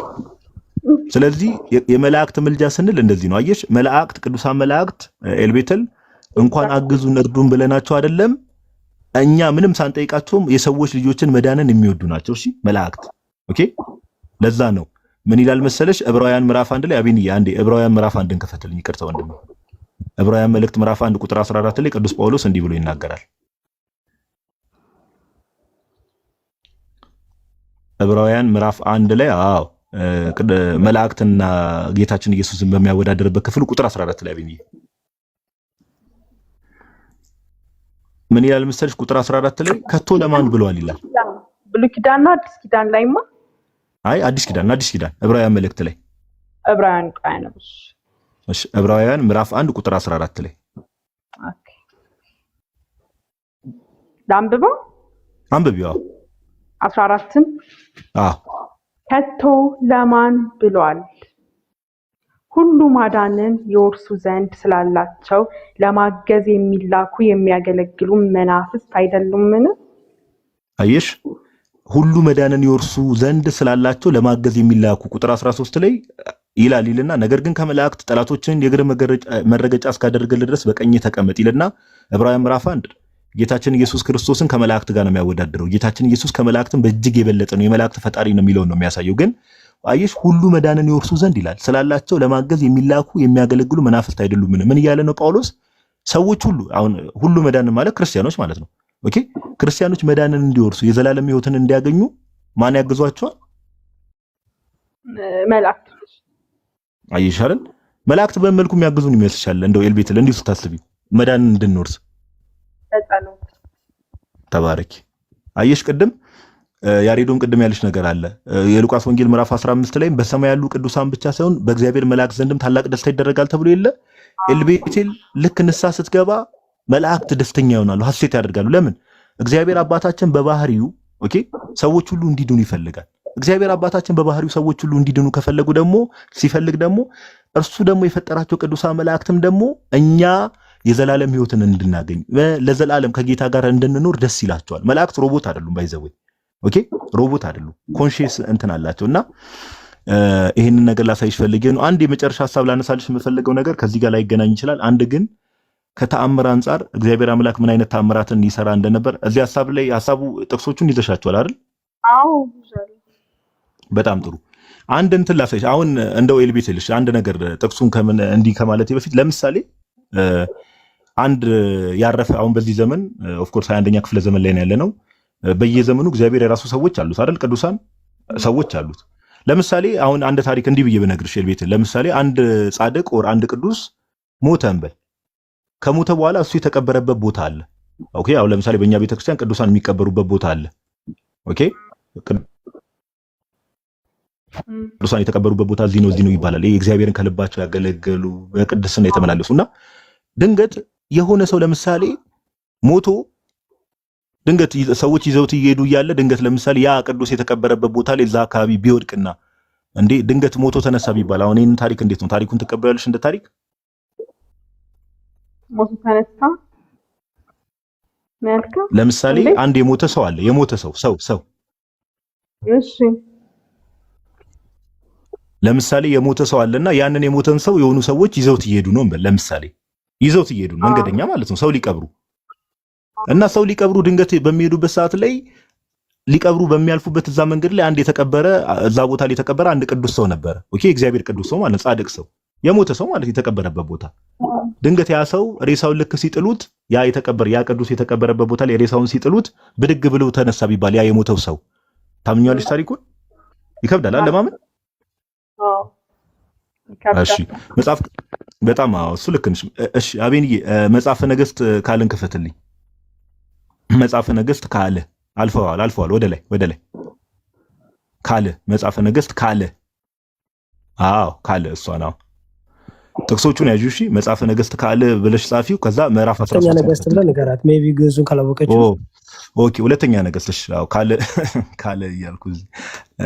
ስለዚህ የመላእክት ምልጃ ስንል እንደዚህ ነው። አየሽ መላእክት ቅዱሳን መላእክት ኤልቤተል እንኳን አግዙን እርዱን ብለናቸው አይደለም እኛ ምንም ሳንጠይቃቸውም የሰዎች ልጆችን መዳንን የሚወዱ ናቸው። እሺ መላእክት ኦኬ። ለዛ ነው ምን ይላል መሰለሽ ዕብራውያን ምዕራፍ 1 ላይ አቤንዬ አንዴ ዕብራውያን ምዕራፍ 1ን ከፈትልኝ ይቅርታ ወንድም። ዕብራውያን መልእክት ምዕራፍ 1 ቁጥር 14 ላይ ቅዱስ ጳውሎስ እንዲህ ብሎ ይናገራል። ዕብራውያን ምዕራፍ 1 ላይ መላእክትና ጌታችን ኢየሱስን በሚያወዳደርበት ክፍል ቁጥር 14 ላይ አቤንዬ ምን ይላል መሰለሽ? ቁጥር 14 ላይ ከቶ ለማን ብለዋል ይላል። ብሉይ ኪዳንና አዲስ ኪዳን ላይማ አዲስ ኪዳን ዕብራውያን መልእክት ላይ ዕብራውያን ቃይነብሽ እሺ ዕብራውያን ምዕራፍ 1 ቁጥር 14 ላይ ኦኬ ዳምብባ አንብቢው 14ን ከቶ ለማን ብሏል? ሁሉ ማዳንን የወርሱ ዘንድ ስላላቸው ለማገዝ የሚላኩ የሚያገለግሉ መናፍስት አይደሉምን? አየሽ ሁሉ መዳንን ይወርሱ ዘንድ ስላላቸው ለማገዝ የሚላኩ ቁጥር 13 ላይ ይላልና ነገር ግን ከመላእክት ጠላቶችን የእግር መረገጫ እስካደርግልህ ድረስ በቀኝ ተቀመጥ ይልና ዕብራውያን ምዕራፍ 1 ጌታችን ኢየሱስ ክርስቶስን ከመላእክት ጋር ነው የሚያወዳድረው። ጌታችን ኢየሱስ ከመላእክትም በእጅግ የበለጠ ነው፣ የመላእክት ፈጣሪ ነው የሚለው ነው የሚያሳየው። ግን አየሽ ሁሉ መዳንን ይወርሱ ዘንድ ይላል ስላላቸው ለማገዝ የሚላኩ የሚያገለግሉ መናፍስት አይደሉም። ምን እያለ ነው ጳውሎስ? ሰዎች ሁሉ አሁን ሁሉ መዳንን ማለት ክርስቲያኖች ማለት ነው። ኦኬ ክርስቲያኖች መዳንን እንዲወርሱ የዘላለም ሕይወትን እንዲያገኙ ማን ያግዟቸዋል? መላእክት። አየሽ አይደል? መላእክት በመልኩ የሚያግዙን ይመስልሻል? እንደው ኤልቤትል እንዲሁ ስታስቢ መዳንን እንድንወርስ ተባረኪ። አየሽ ቅድም ያሬዶም ቅድም ያለሽ ነገር አለ። የሉቃስ ወንጌል ምዕራፍ 15 ላይ በሰማይ ያሉ ቅዱሳን ብቻ ሳይሆን በእግዚአብሔር መላእክት ዘንድም ታላቅ ደስታ ይደረጋል ተብሎ የለ? ኤልቤቴል ልክ ንስሐ ስትገባ መላእክት ደስተኛ ይሆናሉ፣ ሐሴት ያደርጋሉ። ለምን? እግዚአብሔር አባታችን በባህሪው ኦኬ ሰዎች ሁሉ እንዲድኑ ይፈልጋል። እግዚአብሔር አባታችን በባህሪው ሰዎች ሁሉ እንዲድኑ ከፈለጉ ደግሞ ሲፈልግ ደግሞ እርሱ ደግሞ የፈጠራቸው ቅዱሳን መላእክትም ደግሞ እኛ የዘላለም ሕይወትን እንድናገኝ ለዘላለም ከጌታ ጋር እንድንኖር ደስ ይላቸዋል። መላእክት ሮቦት አይደሉም፣ ባይዘወይ ኦኬ ሮቦት አይደሉም፣ ኮንሺየስ እንትን አላቸውና ይሄንን ነገር ላሳይሽ ፈልጌ ነው። አንድ የመጨረሻ ሐሳብ ላነሳልሽ የምፈልገው ነገር ከዚህ ጋር ላይገናኝ ይችላል። አንድ ግን ከተአምር አንጻር እግዚአብሔር አምላክ ምን አይነት ተአምራትን ይሰራ እንደነበር እዚህ ሐሳብ ላይ ሐሳቡ ጥቅሶቹን ይዘሻቸዋል አይደል? አዎ በጣም ጥሩ። አንድ እንትን ላሳይሽ አሁን እንደው ኤልቤትልሽ አንድ ነገር ጥቅሱን ከምን እንዲህ ከማለቴ በፊት ለምሳሌ አንድ ያረፈ አሁን በዚህ ዘመን ኦፍ ኮርስ 21ኛ ክፍለ ዘመን ላይ ነው ያለነው። በየዘመኑ እግዚአብሔር የራሱ ሰዎች አሉት አይደል? ቅዱሳን ሰዎች አሉት። ለምሳሌ አሁን አንድ ታሪክ እንዲህ ብዬ ብነግርሽ ኤልቤት፣ ለምሳሌ አንድ ጻድቅ ወር አንድ ቅዱስ ሞተ እንበል። ከሞተ በኋላ እሱ የተቀበረበት ቦታ አለ። ኦኬ አሁን ለምሳሌ በእኛ ቤተክርስቲያን ቅዱሳን የሚቀበሩበት ቦታ አለ። ኦኬ ቅዱሳን የተቀበሩበት ቦታ እዚህ ነው ይባላል። ይሄ እግዚአብሔርን ከልባቸው ያገለገሉ በቅድስና የተመላለሱና ድንገት የሆነ ሰው ለምሳሌ ሞቶ ድንገት ሰዎች ይዘውት እየሄዱ እያለ ድንገት ለምሳሌ ያ ቅዱስ የተቀበረበት ቦታ ላይ እዛ አካባቢ ቢወድቅና እንዴ ድንገት ሞቶ ተነሳ ቢባል አሁን ይሄን ታሪክ እንዴት ነው ታሪኩን ትቀበያለሽ? እንደ ታሪክ ሞቶ ተነሳ መልካ ለምሳሌ አንድ የሞተ ሰው አለ። የሞተ ሰው እሺ ለምሳሌ የሞተ ሰው አለና ያንን የሞተን ሰው የሆኑ ሰዎች ይዘውት እየሄዱ ነው እንበል። ለምሳሌ ይዘውት እየሄዱ መንገደኛ ማለት ነው ሰው ሊቀብሩ እና ሰው ሊቀብሩ ድንገት በሚሄዱበት ሰዓት ላይ ሊቀብሩ በሚያልፉበት እዛ መንገድ ላይ አንድ የተቀበረ እዛ ቦታ ላይ የተቀበረ አንድ ቅዱስ ሰው ነበረ። ኦኬ እግዚአብሔር ቅዱስ ሰው ማለት ጻድቅ ሰው የሞተ ሰው ማለት የተቀበረበት ቦታ ድንገት ያ ሰው ሬሳውን ልክ ሲጥሉት ያ ቅዱስ የተቀበረበት ቦታ ላይ ሬሳውን ሲጥሉት ብድግ ብለው ተነሳ ቢባል ያ የሞተው ሰው ታምኛለሽ? ታሪኩን ይከብዳል ለማመን። እሺ መጽሐፍ በጣም እሱ ልክ ነሽ። እሺ አቤንዬ መጽሐፈ ነገሥት ካልን ክፈትልኝ። መጽሐፈ ነገሥት ካለ አልፈዋል ወደ ላይ ካለ መጽሐፈ ነገሥት ካለ ካለ እሷ ነው ጥቅሶቹን ያዡ። እሺ መጽሐፈ ነገሥት ካለ ብለሽ ጻፊው። ከዛ ምዕራፍ 13 ሁለተኛ ነገሥት ብለህ ንገራት። ሜቢ ግዕዙን ካላወቀችው ኦኬ ሁለተኛ ነገሥት። እሺ ካለ እያልኩ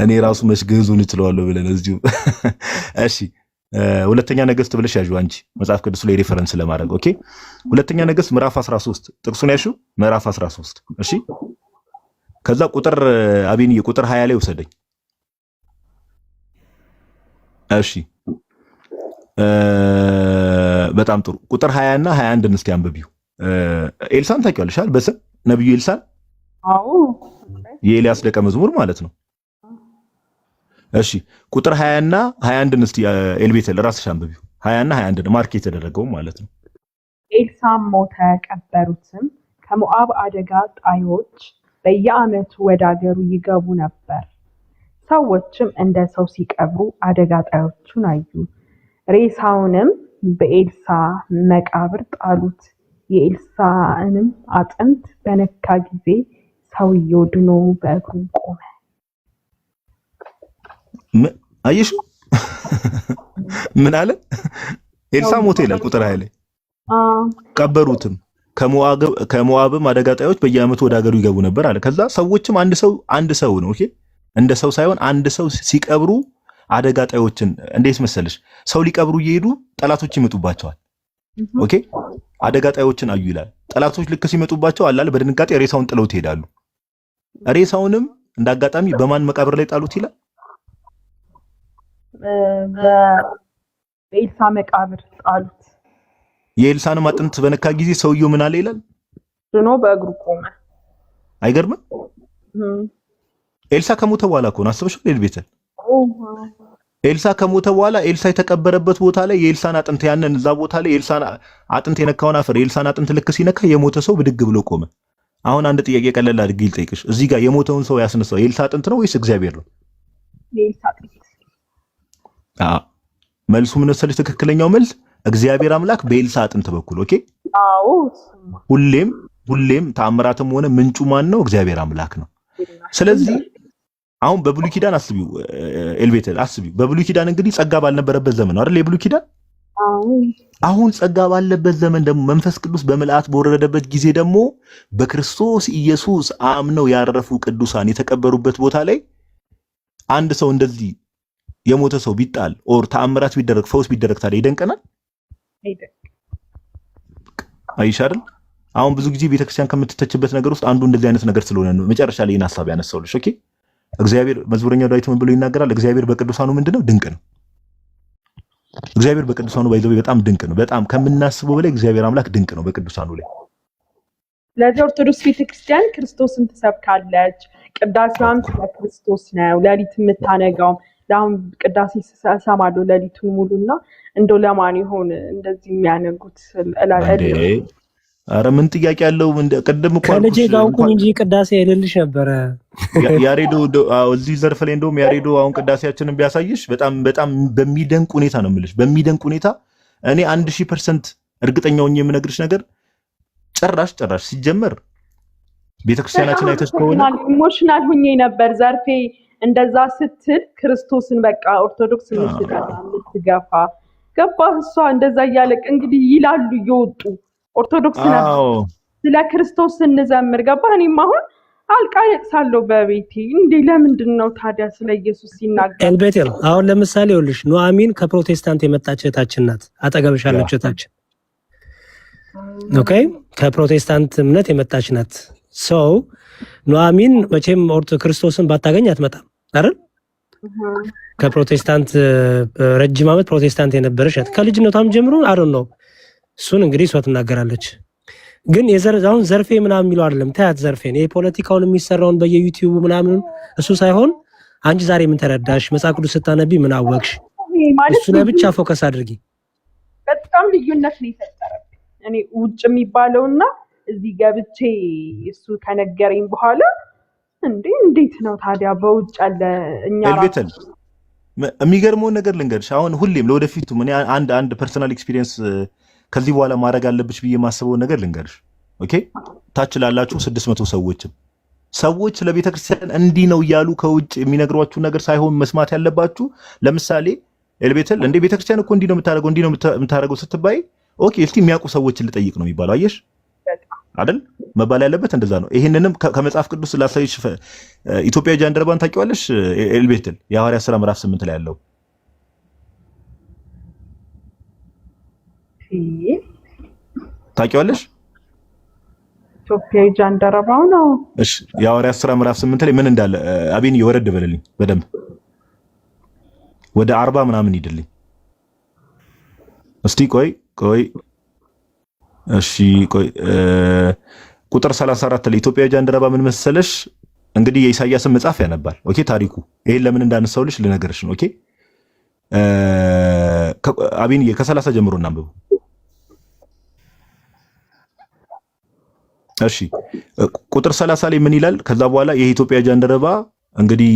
እኔ ራሱ መች ግዕዙን እችለዋለሁ ብለን እዚሁ እሺ ሁለተኛ ነገሥት ብለሽ ያዡ አንቺ መጽሐፍ ቅዱስ ላይ ሬፈረንስ ለማድረግ። ኦኬ ሁለተኛ ነገሥት ምዕራፍ 13 ጥቅሱን ያዡ ምዕራፍ 13 እሺ። ከዛ ቁጥር አቤንዬ ቁጥር 20 ላይ ወሰደኝ። እሺ በጣም ጥሩ። ቁጥር 20 እና 21 እስኪ አንብቢው። ኤልሳን ታውቂዋለሽ አይደል? በስም ነብዩ ኤልሳን። አዎ የኤልያስ ደቀ መዝሙር ማለት ነው። እሺ ቁጥር 20 እና 21 እስቲ ኤልቤተል ራስሽ አንብቢው። 20 እና 21 ማርክ የተደረገው ማለት ነው። ኤልሳም ሞተ፣ ቀበሩትም። ከሞዓብ አደጋ ጣዮች በየዓመቱ ወደ አገሩ ይገቡ ነበር። ሰዎችም እንደ ሰው ሲቀብሩ አደጋ ጣዮቹን አዩ። ሬሳውንም በኤልሳ መቃብር ጣሉት። የኤልሳዕንም አጥንት በነካ ጊዜ ሰውየው ድኖ በእግሩ ቆመ። አየሽ ምን አለ? ኤልሳ ሞተ ይላል ቁጥር 20 ላይ። ቀበሩትም ከሞዓብም አደጋ ጣዮች በየዓመቱ ወደ ሀገሩ ይገቡ ነበር አለ። ከዛ ሰዎችም አንድ ሰው ነው ኦኬ እንደ ሰው ሳይሆን አንድ ሰው ሲቀብሩ አደጋ ጣዮችን እንዴት መሰለሽ? ሰው ሊቀብሩ እየሄዱ ጠላቶች ይመጡባቸዋል። ኦኬ አደጋ ጣዮችን አዩ ይላል። ጠላቶች ልክ ሲመጡባቸው አላለ በድንጋጤ ሬሳውን ጥለው ይሄዳሉ። ሬሳውንም እንዳጋጣሚ በማን መቃብር ላይ ጣሉት ይላል? በኤልሳ መቃብር ጣሉት። የኤልሳንም አጥንት በነካ ጊዜ ሰውየው ምን አለ ይላል? ድኖ በእግሩ ቆመ። አይገርምም? ኤልሳ ከሞተ በኋላ እኮ ነው። አስበሽው ለልቤተ ኤልሳ ከሞተ በኋላ ኤልሳ የተቀበረበት ቦታ ላይ የኤልሳን አጥንት ያንን እዛ ቦታ ላይ ኤልሳን አጥንት የነካውን አፈር የኤልሳን አጥንት ልክ ሲነካ የሞተ ሰው ብድግ ብሎ ቆመ። አሁን አንድ ጥያቄ ቀለል አድርጌ ልጠይቅሽ። እዚህ ጋር የሞተውን ሰው ያስነሳው የኤልሳ አጥንት ነው ወይስ እግዚአብሔር ነው? የኤልሳ አጥንት። መልሱ ምን መሰለሽ? ትክክለኛው መልስ እግዚአብሔር አምላክ በኤልሳ አጥንት በኩል ኦኬ። አዎ ሁሌም ተአምራትም ሆነ ምንጩ ማን ነው? እግዚአብሔር አምላክ ነው። ስለዚህ አሁን በብሉይ ኪዳን አስቢው ኤልቤተል አስቢው። በብሉይ ኪዳን እንግዲህ ጸጋ ባልነበረበት ዘመን ነው አይደል? የብሉይ ኪዳን አሁን ጸጋ ባለበት ዘመን ደግሞ መንፈስ ቅዱስ በመልአት በወረደበት ጊዜ ደግሞ በክርስቶስ ኢየሱስ አምነው ያረፉ ቅዱሳን የተቀበሩበት ቦታ ላይ አንድ ሰው እንደዚህ የሞተ ሰው ቢጣል ኦር ተአምራት ቢደረግ ፈውስ ቢደረግ ታዲያ ይደንቀናል? አይሻል? አሁን ብዙ ጊዜ ቤተክርስቲያን ከምትተችበት ነገር ውስጥ አንዱ እንደዚህ አይነት ነገር ስለሆነ ነው መጨረሻ ላይ ይህን ሐሳብ ያነሳውልሽ። ኦኬ እግዚአብሔር መዝሙረኛው ዳዊት ምን ብሎ ይናገራል? እግዚአብሔር በቅዱሳኑ ምንድነው? ድንቅ ነው። እግዚአብሔር በቅዱሳኑ ባይዘው በጣም ድንቅ ነው። በጣም ከምናስበው በላይ እግዚአብሔር አምላክ ድንቅ ነው በቅዱሳኑ ላይ። ለዚህ ኦርቶዶክስ ቤተክርስቲያን ክርስቶስን ትሰብካለች። ቅዳሴዋም ስለ ክርስቶስ ነው። ሌሊት የምታነጋው ለአሁን ቅዳሴ ሰማለሁ ሌሊቱን ሙሉና እንደው ለማን ይሆን እንደዚህ የሚያነጉት? አረ ምን ጥያቄ ያለው? ቅድም እኮ ከልጄ ጋር እንጂ ቅዳሴ አይደልሽ ነበረ ያሬዶ። እዚህ ዘርፍ ላይ እንደውም ያሬዶ አሁን ቅዳሴያችንን ቢያሳይሽ በጣም በሚደንቅ ሁኔታ ነው የምልሽ፣ በሚደንቅ ሁኔታ እኔ 1000% እርግጠኛ ሆኜ የምነግርሽ ነገር ጭራሽ ሲጀመር ቤተክርስቲያናችን አይተሽ ከሆነ ኢሞሽናል ሆኜ ነበር ዘርፌ እንደዛ ስትል ክርስቶስን በቃ ኦርቶዶክስ ምትገፋ ገባ እሷ እንደዛ እያለቅ እንግዲህ ይላሉ እየወጡ ኦርቶዶክስ ነው ስለ ክርስቶስ እንዘምር ገባ። እኔም አሁን አልቃለቅሳለሁ በቤቴ እንዴ ለምንድን ነው ታዲያ ስለ ኢየሱስ ሲናገር? ኤልቤቴል አሁን ለምሳሌ ይኸውልሽ ኑአሚን ከፕሮቴስታንት የመጣች እህታችን ናት። አጠገብሽ ያለች እህታችን ኦኬ ከፕሮቴስታንት እምነት የመጣች ናት። ሰው ኑአሚን መቼም ክርስቶስን ባታገኝ አትመጣም አይደል? ከፕሮቴስታንት ረጅም ዓመት ፕሮቴስታንት የነበረች ናት ከልጅነቷም ጀምሮ አይደል ነው። እሱን እንግዲህ እሷ ትናገራለች። ግን አሁን ዘርፌ ምናምን የሚለው አይደለም። ታያት ዘርፌን የፖለቲካውን የሚሰራውን በየዩቲዩብ ምናምን እሱ ሳይሆን አንቺ ዛሬ ምን ተረዳሽ? መጽሐፍ ቅዱስ ስታነቢ ምን አወቅሽ? እሱ ላይ ብቻ ፎከስ አድርጊ። በጣም ልዩነት ነው የፈጠረብኝ እኔ ውጭ የሚባለውና እዚህ ገብቼ እሱ ከነገረኝ በኋላ እንዴት ነው ታዲያ በውጭ አለ እኛ ኤልቤተል የሚገርመውን ነገር ልንገርሽ። አሁን ሁሌም ለወደፊቱ ምን አንድ ፐርሰናል ኤክስፒሪየንስ ከዚህ በኋላ ማድረግ አለብሽ ብዬ የማስበውን ነገር ልንገርሽ። ኦኬ ታች ላላችሁ 600 ሰዎች ለቤተክርስቲያን እንዲህ ነው እያሉ ከውጭ የሚነግሯችሁ ነገር ሳይሆን መስማት ያለባችሁ። ለምሳሌ ኤልቤተል እንደ ቤተክርስቲያን እኮ እንዲህ ነው የምታደርገው ስትባይ ኦኬ እስቲ የሚያውቁ ሰዎችን ልጠይቅ ነው የሚባለው። አየሽ አይደል? መባል ያለበት እንደዛ ነው። ይሄንንም ከመጽሐፍ ቅዱስ ላሳይሽ። ኢትዮጵያ ጃንደረባን ታውቂዋለሽ ኤልቤተል? የሐዋርያት ሥራ ምዕራፍ 8 ላይ ያለው ታውቂዋለሽ? ኢትዮጵያ ጃንደረባው ነው። እሺ የሐዋርያት ሥራ ምዕራፍ 8 ላይ ምን እንዳለ አቤን ይወረድ በለልኝ በደንብ ወደ 40 ምናምን ይድልኝ እስቲ ቆይ እሺ ቆይ ቁጥር 34 ላይ ኢትዮጵያ ጃንደረባ ምን መሰለሽ እንግዲህ የኢሳይያስን መጽሐፍ ያነባል። ኦኬ ታሪኩ ይሄን ለምን እንዳነሳውልሽ ልነገርሽ ነው። ኦኬ አቤን ከ30 ጀምሮ እናንብቡ። እሺ ቁጥር 30 ላይ ምን ይላል? ከዛ በኋላ የኢትዮጵያ ጃንደረባ እንግዲህ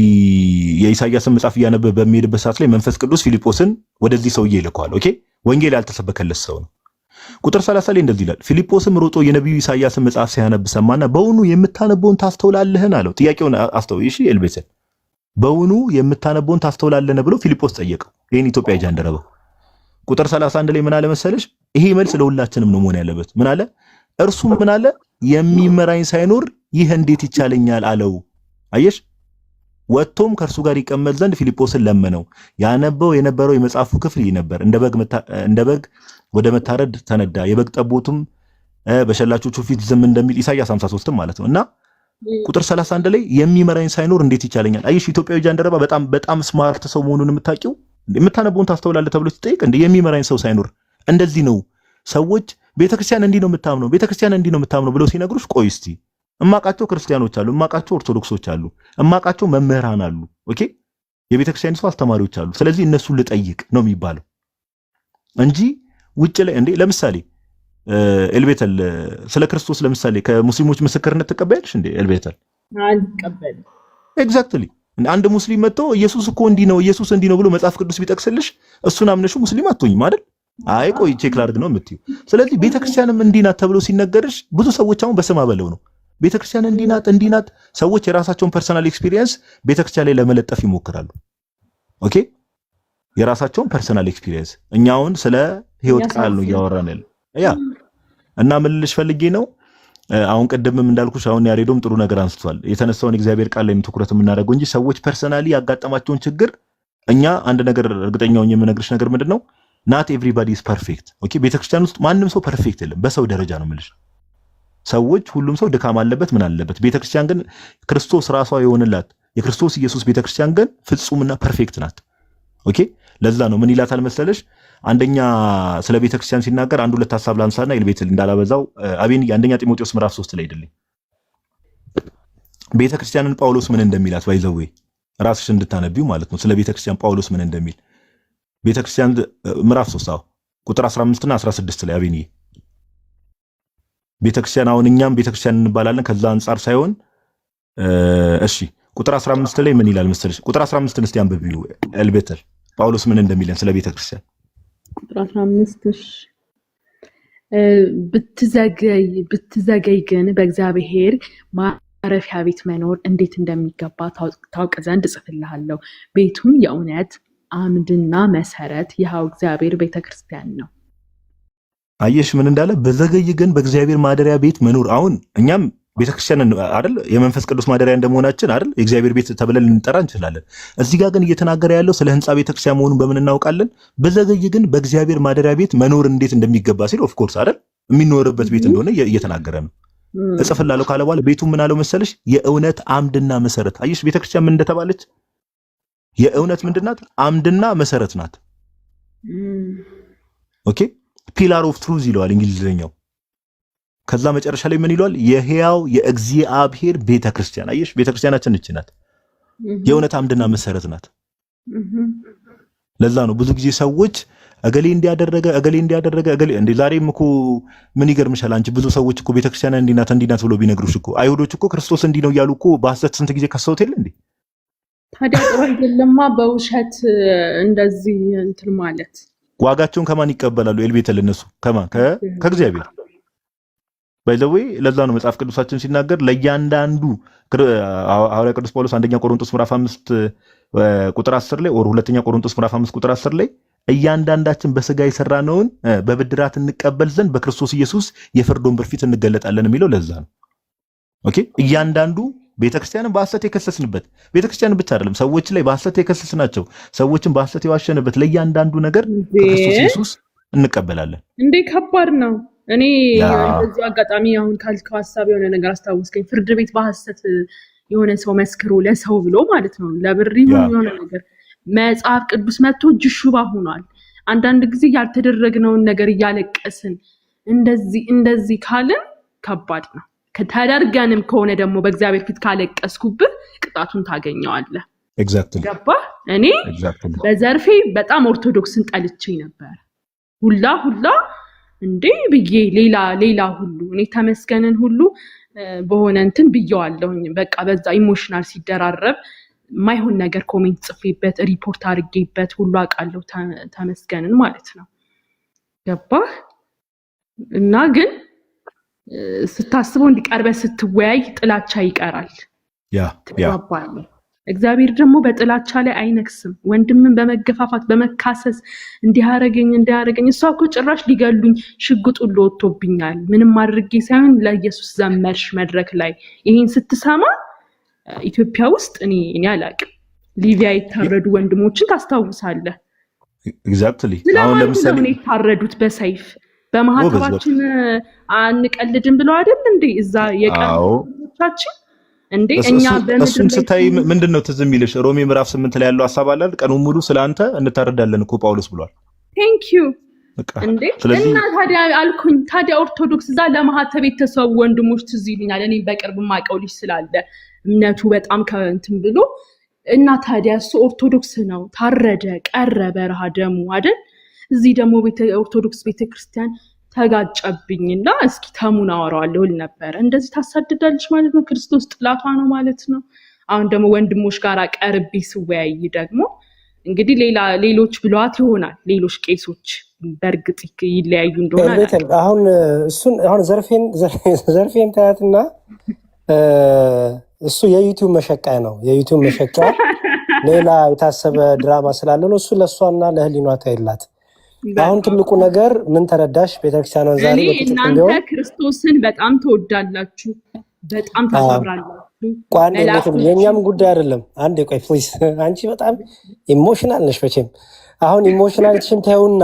የኢሳይያስን መጽሐፍ እያነበበ በሚሄድበት ሰዓት ላይ መንፈስ ቅዱስ ፊልጶስን ወደዚህ ሰውዬ ይልከዋል። ኦኬ ወንጌል ያልተሰበከለት ሰው ነው። ቁጥር 30 ላይ እንደዚህ ይላል፣ ፊልጶስም ሮጦ የነቢዩ ኢሳይያስን መጽሐፍ ሲያነብ ሰማና በውኑ የምታነበውን ታስተውላለህን አለው። ጥያቄውን አስተውይ እሺ ኤልቤተል፣ በውኑ የምታነበውን ታስተውላለህን ብሎ ፊልጶስ ጠየቀው ይሄን ኢትዮጵያ ጃንደረባ። ቁጥር 31 ላይ ምን አለ መሰለሽ? ይሄ መልስ ለሁላችንም ነው መሆን ያለበት። ምን አለ? እርሱም ምን አለ? የሚመራኝ ሳይኖር ይህ እንዴት ይቻለኛል አለው። አየሽ፣ ወጥቶም ከእርሱ ጋር ይቀመጥ ዘንድ ፊልጶስን ለመነው። ያነበው የነበረው የመጽሐፉ ክፍል ይህ ነበር። እንደ በግ ወደ መታረድ ተነዳ፣ የበግ ጠቦቱም በሸላቾቹ ፊት ዝም እንደሚል ኢሳይያስ 53 ማለት ነው። እና ቁጥር 31 ላይ የሚመራኝ ሳይኖር እንዴት ይቻለኛል? አየሽ ኢትዮጵያዊ ጃንደረባ በጣም ስማርት ሰው መሆኑን የምታውቂው የምታነበውን ታስተውላለህ ተብሎ ሲጠይቅ እንደ የሚመራኝ ሰው ሳይኖር እንደዚህ ነው። ሰዎች ቤተክርስቲያን እንዲህ ነው የምታምነው፣ ቤተክርስቲያን እንዲህ ነው የምታምነው ብለው ሲነግሩሽ ቆይ እስቲ እማቃቸው ክርስቲያኖች አሉ፣ እማቃቸው ኦርቶዶክሶች አሉ፣ እማቃቸው መምህራን አሉ። ኦኬ የቤተክርስቲያን ሰው አስተማሪዎች አሉ። ስለዚህ እነሱን ልጠይቅ ነው የሚባለው እንጂ ውጭ ላይ እንዴ ለምሳሌ ኤልቤተል ስለ ክርስቶስ ለምሳሌ ከሙስሊሞች ምስክርነት ተቀበያለሽ እንዴ? ኤልቤተል አልቀበል። ኤግዛክትሊ አንድ ሙስሊም መጥቶ ኢየሱስ እኮ እንዲህ ነው ኢየሱስ እንዲህ ነው ብሎ መጽሐፍ ቅዱስ ቢጠቅስልሽ እሱን አምነሹ ሙስሊም አትሆኝም አይደል? አይ ቆይ ቼክ ላድርግ ነው የምትይው። ስለዚህ ቤተክርስቲያንም እንዲህ ናት ተብሎ ሲነገርሽ ብዙ ሰዎች አሁን በስማ በለው ነው ቤተክርስቲያን እንዲህ ናት። ሰዎች የራሳቸውን ፐርሰናል ኤክስፒሪየንስ ቤተክርስቲያን ላይ ለመለጠፍ ይሞክራሉ። ኦኬ የራሳቸውን ፐርሰናል ኤክስፒሪየንስ እኛውን ስለ ህይወት ቃል ነው እያወራን ያለው ያ እና ምን ልልሽ ፈልጌ ነው አሁን ቀደምም እንዳልኩሽ አሁን ያሬዶም ጥሩ ነገር አንስቷል። የተነሳውን እግዚአብሔር ቃል ላይ ትኩረት የምናደርገው እንጂ ሰዎች ፐርሰናሊ ያጋጠማቸውን ችግር እኛ አንድ ነገር እርግጠኛው የምነግርሽ ነገር ምንድነው not everybody is perfect ኦኬ ቤተክርስቲያን ውስጥ ማንም ሰው ፐርፌክት የለም። በሰው ደረጃ ነው የምልሽ። ሰዎች ሁሉም ሰው ድካም አለበት ምን አለበት። ቤተክርስቲያን ግን ክርስቶስ ራሷ የሆነላት የክርስቶስ ኢየሱስ ቤተክርስቲያን ግን ፍጹምና ፐርፌክት ናት። ኦኬ ለዛ ነው ምን ይላታል መሰለሽ አንደኛ ስለ ቤተክርስቲያን ሲናገር አንድ ሁለት ሐሳብ ላንሳና ኤልቤተል እንዳላበዛው አቤን አንደኛ ጢሞቴዎስ ምዕራፍ 3 ላይ አይደለም ቤተክርስቲያንን ጳውሎስ ምን እንደሚላት ባይዘው ራስሽ እንድታነቢው ማለት ነው። ስለ ቤተክርስቲያን ጳውሎስ ምን እንደሚል ቤተክርስቲያን ምዕራፍ 3 ቁጥር 15 እና 16 ላይ አቤን ቤተክርስቲያን አሁን እኛም ቤተክርስቲያን እንባላለን ከዛ አንፃር ሳይሆን እሺ ቁጥር 15 ላይ ምን ይላል መሰለሽ ቁጥር 15 እስቲ አንብቢው ኤልቤተል ጳውሎስ ምን እንደሚለን ስለ ቤተክርስቲያን ቁጥር 15 ብትዘገይ ግን በእግዚአብሔር ማረፊያ ቤት መኖር እንዴት እንደሚገባ ታውቅ ዘንድ ጽፍልሃለሁ። ቤቱም የእውነት አምድና መሰረት ይኸው እግዚአብሔር ቤተክርስቲያን ነው። አየሽ ምን እንዳለ በዘገይ ግን በእግዚአብሔር ማደሪያ ቤት መኖር። አሁን እኛም ቤተክርስቲያን አይደል የመንፈስ ቅዱስ ማደሪያ እንደመሆናችን አይደል የእግዚአብሔር ቤት ተብለን ልንጠራ እንችላለን። እዚህ ጋር ግን እየተናገረ ያለው ስለ ህንጻ ቤተክርስቲያን መሆኑን በምን እናውቃለን? በዘገይ ግን በእግዚአብሔር ማደሪያ ቤት መኖር እንዴት እንደሚገባ ሲል ኦፍ ኮርስ አይደል የሚኖርበት ቤት እንደሆነ እየተናገረ ነው። እጽፍላለሁ ካለ በኋላ ቤቱ ምን አለው መሰለሽ የእውነት አምድና መሰረት። አየሽ ቤተክርስቲያን ምን እንደተባለች የእውነት ምንድናት? አምድና መሰረት ናት። ኦኬ ፒላር ኦፍ ትሩዝ ይለዋል እንግሊዝኛው። ከዛ መጨረሻ ላይ ምን ይሏል? የሕያው የእግዚአብሔር ቤተክርስቲያን። አየሽ ቤተክርስቲያናችን እቺ ናት፣ የእውነት አምድና መሰረት ናት። ለዛ ነው ብዙ ጊዜ ሰዎች እገሌ እንዲያደረገ እገሌ እንደ ዛሬም እኮ ምን ይገርምሻል አንቺ ብዙ ሰዎች እኮ ቤተክርስቲያን እንዲናት ብሎ ቢነግሩሽ እኮ አይሁዶች እኮ ክርስቶስ እንዲህ ነው እያሉ እኮ በሐሰት ስንት ጊዜ ከሰውት የለ እንዴ? ታዲያ ጥሩ አይደለማ በውሸት እንደዚህ እንትን ማለት። ዋጋቸውን ከማን ይቀበላሉ? ኤልቤተል እነሱ ከማን ከእግዚአብሔር ባይዘዌ። ለዛ ነው መጽሐፍ ቅዱሳችን ሲናገር ለእያንዳንዱ ሐዋርያ ቅዱስ ጳውሎስ አንደኛ ቆሮንቶስ ምዕራፍ 5 ቁጥር 10 ላይ ወር ሁለተኛ ቆሮንቶስ ምዕራፍ 5 ቁጥር 10 ላይ እያንዳንዳችን በስጋ የሰራነውን በብድራት እንቀበል ዘንድ በክርስቶስ ኢየሱስ የፍርድ ወንበር ፊት እንገለጣለን የሚለው ለዛ ነው። ኦኬ እያንዳንዱ ቤተክርስቲያንን በሐሰት የከሰስንበት ቤተክርስቲያንን ብቻ አይደለም ሰዎች ላይ በሐሰት የከሰስናቸው ሰዎችን በሐሰት የዋሸንበት ለእያንዳንዱ ነገር ከክርስቶስ ኢየሱስ እንቀበላለን። እንዴ ከባድ ነው። እኔ በዚህ አጋጣሚ አሁን ካልከው ሐሳብ የሆነ ነገር አስታውስከኝ። ፍርድ ቤት በሐሰት የሆነ ሰው መስክሮ ለሰው ብሎ ማለት ነው ለብር ይሁን የሆነ ነገር መጽሐፍ ቅዱስ መጥቶ ጅሹባ ሆኗል። አንዳንድ ጊዜ ያልተደረግነውን ነገር እያለቀስን እንደዚህ ካልን ከባድ ነው። ከተደርገንም ከሆነ ደግሞ በእግዚአብሔር ፊት ካለቀስኩብህ ቅጣቱን ታገኘዋለህ። ኤግዛክትሊ ገባ። እኔ በዘርፌ በጣም ኦርቶዶክስን ጠልቼ ነበር። ሁላ እንዴ ብዬ ሌላ ሁሉ እኔ ተመስገንን ሁሉ በሆነ እንትን ብየዋለሁኝ። በቃ በዛ ኢሞሽናል ሲደራረብ ማይሆን ነገር ኮሜንት ጽፌበት ሪፖርት አድርጌበት ሁሉ አውቃለሁ ተመስገንን ማለት ነው። ገባህ? እና ግን ስታስበው እንዲቀርበ ስትወያይ ጥላቻ ይቀራል። ትግባባለህ። እግዚአብሔር ደግሞ በጥላቻ ላይ አይነክስም። ወንድምን በመገፋፋት በመካሰስ እንዲያረገኝ እሷ እኮ ጭራሽ ሊገሉኝ ሽጉጥ ሁሉ ወጥቶብኛል ምንም አድርጌ ሳይሆን ለኢየሱስ ዘመርሽ መድረክ ላይ ይሄን ስትሰማ ኢትዮጵያ ውስጥ እኔ አላቅም ሊቢያ የታረዱ ወንድሞችን ታስታውሳለህ? ኤግዛክትሊ። አሁን ለምሳሌ ነው የታረዱት በሰይፍ በማህተባችን አንቀልድም ብለው አይደል እንዴ እዛ የቀሩቻችን እንዴ እኛ እሱን ስታይ ምንድነው ትዝ የሚልሽ? ሮሜ ምዕራፍ 8 ላይ ያለው ሐሳብ አለ አይደል? ቀኑን ሙሉ ስለአንተ እንታረዳለን እኮ ጳውሎስ ብሏል። ቴንክ ዩ እንዴ እና ታዲያ አልኩኝ። ታዲያ ኦርቶዶክስ እዛ ለማህተብ የተሰው ወንድሞች ትዝ ይሉኛል። እኔ በቅርብ ማቀው ልጅ ስላለ እምነቱ በጣም ከእንትን ብሎ እና ታዲያ እሱ ኦርቶዶክስ ነው፣ ታረደ፣ ቀረ በረሃ ደሙ አይደል? እዚህ ደግሞ ኦርቶዶክስ ቤተክርስቲያን ተጋጨብኝና እስኪ ተሙን አወራዋለሁ ል ነበር። እንደዚህ ታሳድዳለች ማለት ነው። ክርስቶስ ጥላቷ ነው ማለት ነው። አሁን ደግሞ ወንድሞች ጋር ቀርቤ ስወያይ ደግሞ እንግዲህ ሌሎች ብለዋት ይሆናል። ሌሎች ቄሶች በእርግጥ ይለያዩ እንደሆነ አሁን ዘርፌን ታያትና እሱ የዩቲዩብ መሸቃይ ነው። የዩቲዩብ መሸቃይ ሌላ የታሰበ ድራማ ስላለ ነው። እሱ ለእሷና ለህሊኗ ታይላት። አሁን ትልቁ ነገር ምን ተረዳሽ? ቤተክርስቲያኗን ዛሬ እናንተ ክርስቶስን በጣም ትወዳላችሁ፣ በጣም ታከብራላችሁ። የእኛም ጉዳይ አይደለም። አንዴ ቆይ ፕሊዝ፣ አንቺ በጣም ኢሞሽናል ነሽ። መቼም አሁን ኢሞሽናሊቲሽን ታዩና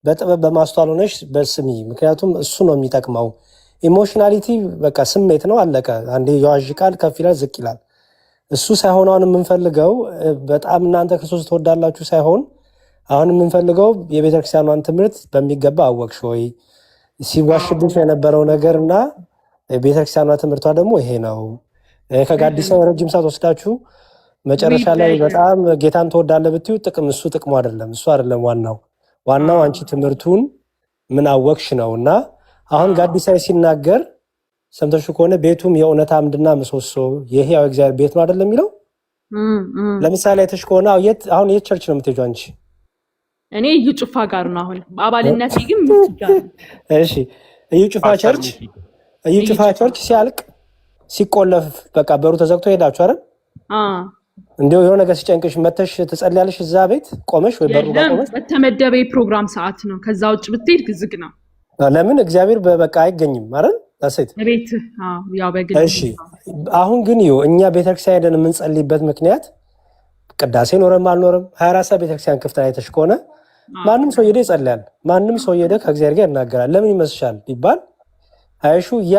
በጥበብ በማስተዋል ሆነሽ በስሚ። ምክንያቱም እሱ ነው የሚጠቅመው። ኢሞሽናሊቲ በቃ ስሜት ነው፣ አለቀ። አንዴ ይዋዥቃል፣ ከፍ ይላል፣ ዝቅ ይላል። እሱ ሳይሆን አሁን የምንፈልገው በጣም እናንተ ክርስቶስ ትወዳላችሁ ሳይሆን አሁን የምንፈልገው የቤተክርስቲያኗን ትምህርት በሚገባ አወቅሽ ወይ? ሲዋሽብሽ የነበረው ነገር እና ቤተክርስቲያኗ ትምህርቷ ደግሞ ይሄ ነው። ከጋዲሳ ረጅም ሰዓት ወስዳችሁ መጨረሻ ላይ በጣም ጌታን ትወዳለህ ብትዩ እሱ ጥቅሙ አይደለም። እሱ አይደለም ዋናው አንቺ ትምህርቱን ምን አወቅሽ ነው። እና አሁን ጋዲሳ ሲናገር ሰምተሽ ከሆነ ቤቱም የእውነት አምድና ምሰሶ የሕያው እግዚአብሔር ቤት ነው አይደለም የሚለው። ለምሳሌ አይተሽ ከሆነ አሁን የት ቸርች ነው የምትሄጂው አንቺ? እኔ እዩ ጩፋ ጋር ነው አሁን አባልነት ግን ምትጋር። እሺ እዩ ጩፋ ቸርች ሲያልቅ ሲቆለፍ በቃ በሩ ተዘግቶ ሄዳችሁ አይደል? እንዴው የሆነ ነገር ሲጨንቅሽ መተሽ ትጸልያለሽ እዛ ቤት ቆመሽ ወይ በሩ ጋር ቆመሽ? በተመደበ የፕሮግራም ሰዓት ነው። ከዛ ውጭ ብትሄድ ዝግ ነው። ለምን? እግዚአብሔር በቃ አይገኝም አይደል? ታሰት ቤት ያው በግል። እሺ አሁን ግን እኛ ቤተክርስቲያን ሄደን የምንጸልይበት ምክንያት ቅዳሴ ኖረም አልኖረም 24 ሰዓት ቤተክርስቲያን ክፍት አይተሽ ከሆነ ማንም ሰው ሄደ ይጸልያል። ማንም ሰው ሄደ ከእግዚአብሔር ጋር ይናገራል። ለምን ይመስልሻል ቢባል አይሹ ያ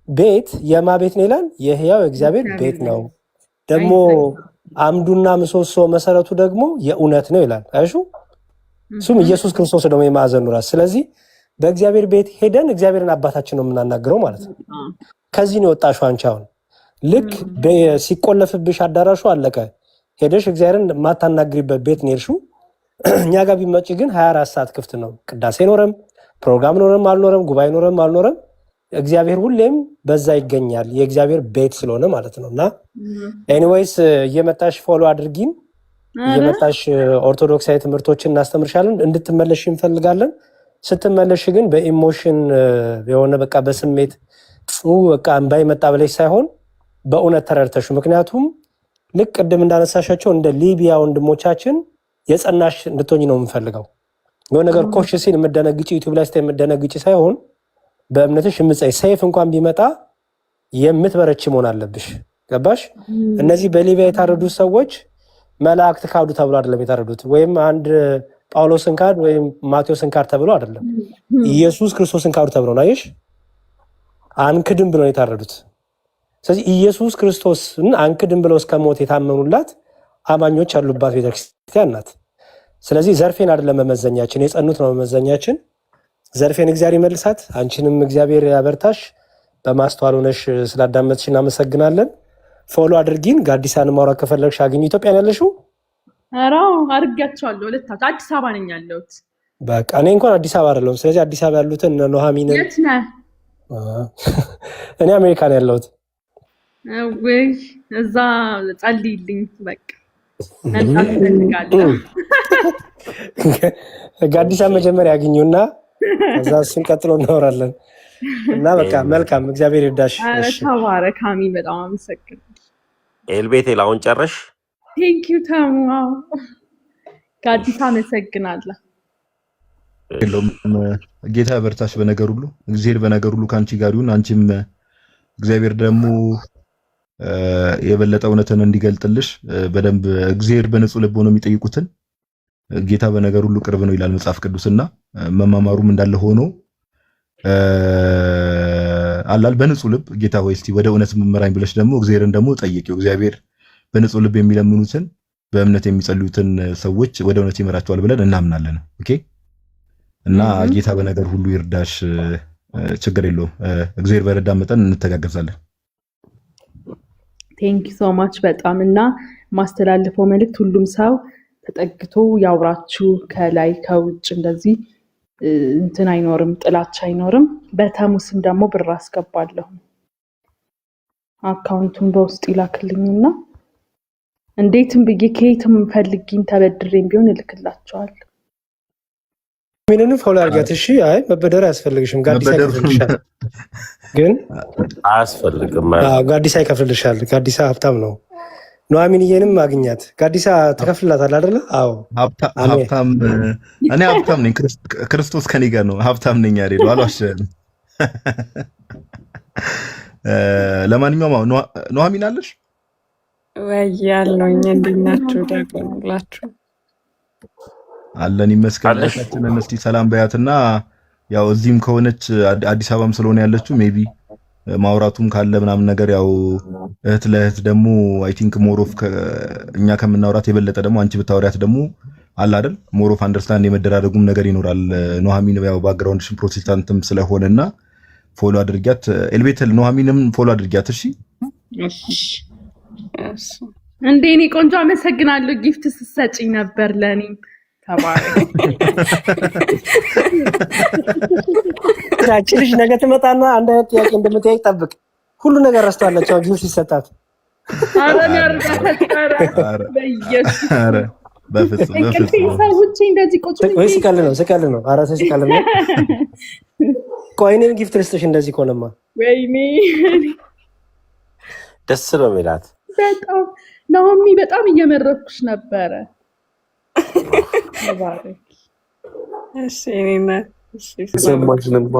ቤት የማ ቤት ነው ይላል? የሕያው እግዚአብሔር ቤት ነው። ደግሞ አምዱና ምሰሶ መሰረቱ ደግሞ የእውነት ነው ይላል። አይሹ እሱም ኢየሱስ ክርስቶስ ደግሞ የማዕዘኑ ራስ። ስለዚህ በእግዚአብሔር ቤት ሄደን እግዚአብሔርን አባታችን ነው የምናናግረው ማለት ነው። ከዚህ ነው የወጣሽው አንቺ። አሁን ልክ ሲቆለፍብሽ አዳራሹ አለቀ ሄደሽ እግዚአብሔርን ማታናግሪበት ቤት ነው የሄድሽው። እኛ ጋር ቢመጪ ግን 24 ሰዓት ክፍት ነው። ቅዳሴ ኖረም ፕሮግራም ኖረም አልኖረም ጉባኤ ኖረም አልኖረም እግዚአብሔር ሁሌም በዛ ይገኛል። የእግዚአብሔር ቤት ስለሆነ ማለት ነው። እና ኤኒዌይስ እየመጣሽ ፎሎ አድርጊን፣ እየመጣሽ ኦርቶዶክሳዊ ትምህርቶችን እናስተምርሻለን። እንድትመለሽ እንፈልጋለን። ስትመለሽ ግን በኢሞሽን የሆነ በቃ በስሜት በቃ እንባይ መጣ ብለሽ ሳይሆን በእውነት ተረድተሽ። ምክንያቱም ልክ ቅድም እንዳነሳሻቸው እንደ ሊቢያ ወንድሞቻችን የጸናሽ እንድትሆኝ ነው የምንፈልገው። የሆነ ነገር ኮሽ ሲል የምደነግጭ ዩቲዩብ ላይ ስታይ የምደነግጭ ሳይሆን በእምነትሽ የምትጸይ ሰይፍ እንኳን ቢመጣ የምትበረች መሆን አለብሽ። ገባሽ? እነዚህ በሊቢያ የታረዱት ሰዎች መላእክት ካዱ ተብሎ አይደለም የታረዱት፣ ወይም አንድ ጳውሎስን ካድ ወይም ማቴዎስን ካድ ተብሎ አይደለም። ኢየሱስ ክርስቶስን ካዱ ተብሎ ነው። አየሽ? አንክድም ብሎ ነው የታረዱት። ስለዚህ ኢየሱስ ክርስቶስን አንክድም ብለው እስከ ሞት የታመኑላት አማኞች ያሉባት ቤተክርስቲያን ናት። ስለዚህ ዘርፌን አይደለም መመዘኛችን፣ የጸኑት ነው መመዘኛችን። ዘርፌን እግዚአብሔር ይመልሳት፣ አንቺንም እግዚአብሔር ያበርታሽ። በማስተዋል ሆነሽ ስላዳመጥሽ እናመሰግናለን። ፎሎ አድርጊን። ጋዲሳን ማውራት ከፈለግሽ አግኝ። ኢትዮጵያ ነው ያለሽው? ኧረ አድርጊያቸዋለሁ። ሁለታችሁ አዲስ አበባ ነኝ ያለሁት። በቃ እኔ እንኳን አዲስ አበባ አይደለሁም። ስለዚህ አዲስ አበባ ያሉትን እነ ኑሐሚንን። የት ነህ? እኔ አሜሪካ ነው ያለሁት። ወይ እዛ ጸልይልኝ በቃ መምጣት እፈልጋለሁ። ጋዲሳ መጀመሪያ ያግኙና ከዛ እሱን ቀጥሎ እናወራለን። እና በቃ መልካም፣ እግዚአብሔር ይርዳሽ። ተባረክ። አሜን። በጣም አመሰግናለሁ። ኤልቤቴል አሁን ጨረሽ? ቴንኪው ተሙ። ጋዲሳ አመሰግናለሁ። ጌታ በርታሽ በነገር ሁሉ። እግዚአብሔር በነገር ሁሉ ከአንቺ ጋር ይሁን። አንቺም እግዚአብሔር ደግሞ የበለጠ እውነትን እንዲገልጥልሽ በደንብ እግዚአብሔር በንጹህ ልብ ሆኖ የሚጠይቁትን ጌታ በነገር ሁሉ ቅርብ ነው ይላል መጽሐፍ ቅዱስና መማማሩም እንዳለ ሆኖ አላል በንጹህ ልብ ጌታ ሆይ እስቲ ወደ እውነት ምራኝ ብለሽ ደግሞ እግዚአብሔርን ደግሞ ጠይቂው። እግዚአብሔር በንጹህ ልብ የሚለምኑትን በእምነት የሚጸልዩትን ሰዎች ወደ እውነት ይመራቸዋል ብለን እናምናለን። ኦኬ እና ጌታ በነገር ሁሉ ይርዳሽ። ችግር የለውም። እግዚአብሔር በረዳ መጠን እንተጋገዛለን። ቴንክ ዩ ሶ ማች በጣም እና ማስተላልፈው መልእክት ሁሉም ሰው ተጠግቶ ያውራችሁ። ከላይ ከውጭ እንደዚህ እንትን አይኖርም፣ ጥላቻ አይኖርም። በተሙስም ደግሞ ብር አስገባለሁ። አካውንቱን በውስጥ ይላክልኝና እንዴትም ብዬ ከየትም ፈልጊኝ ተበድሬም ቢሆን እልክላቸዋል። ምንኑ ፎሎ አድርጋት። እሺ አይ መበደር አያስፈልግሽም። ጋዲሳ ይከፍልልሻል። ግን አያስፈልግም። ጋዲሳ ይከፍልልሻል። ጋዲሳ ሀብታም ነው። ኑሐሚንዬንም አግኛት። ጋዲሳ ትከፍልላታል አይደለ? አዎ ሀብታም እኔ ሀብታም ነኝ። ክርስቶስ ከኔ ጋር ነው። ሀብታም ነኝ አይደል? አልዋሽም። ለማንኛውም ኑሐሚን አለሽ ወይ? ያለውኝ እንዴት ናችሁ? ደህና ናችሁ? አለን ይመስገን። እህታችንን እስቲ ሰላም በያትና ያው እዚህም ከሆነች አዲስ አበባም ስለሆነ ያለችው ሜቢ ማውራቱም ካለ ምናምን ነገር ያው እህት ለእህት ደግሞ አይ ቲንክ ሞር ኦፍ እኛ ከምናወራት የበለጠ ደግሞ አንቺ ብታወሪያት ደግሞ አለ አይደል ሞር ኦፍ አንደርስታንድ የመደራረጉም ነገር ይኖራል። ኑሐሚን ያው ባክግራውንድሽን ፕሮቴስታንትም ስለሆነና ፎሎ አድርጊያት። ኤልቤተል ኑሐሚንም ፎሎ አድርጊያት። እሺ እንዴ እኔ ቆንጆ አመሰግናለሁ። ጊፍት ስትሰጪኝ ነበር ለኔም ልጅ ነገ ትመጣና አንድ አይነት ጥያቄ እንደምትጠይቅ ጠብቅ። ሁሉ ነገር ረስቷለች። አሁን ጊፍት ሲሰጣት ስቀል ነው። ኧረ ስቀል ነው። ቆይ እኔም ጊፍት ልስጥሽ። እንደዚህ ከሆነማ ወይኔ ደስ ነው የሚላት። በጣም ናሆሚ በጣም እየመረኩሽ ነበረ። ሰማች ነባ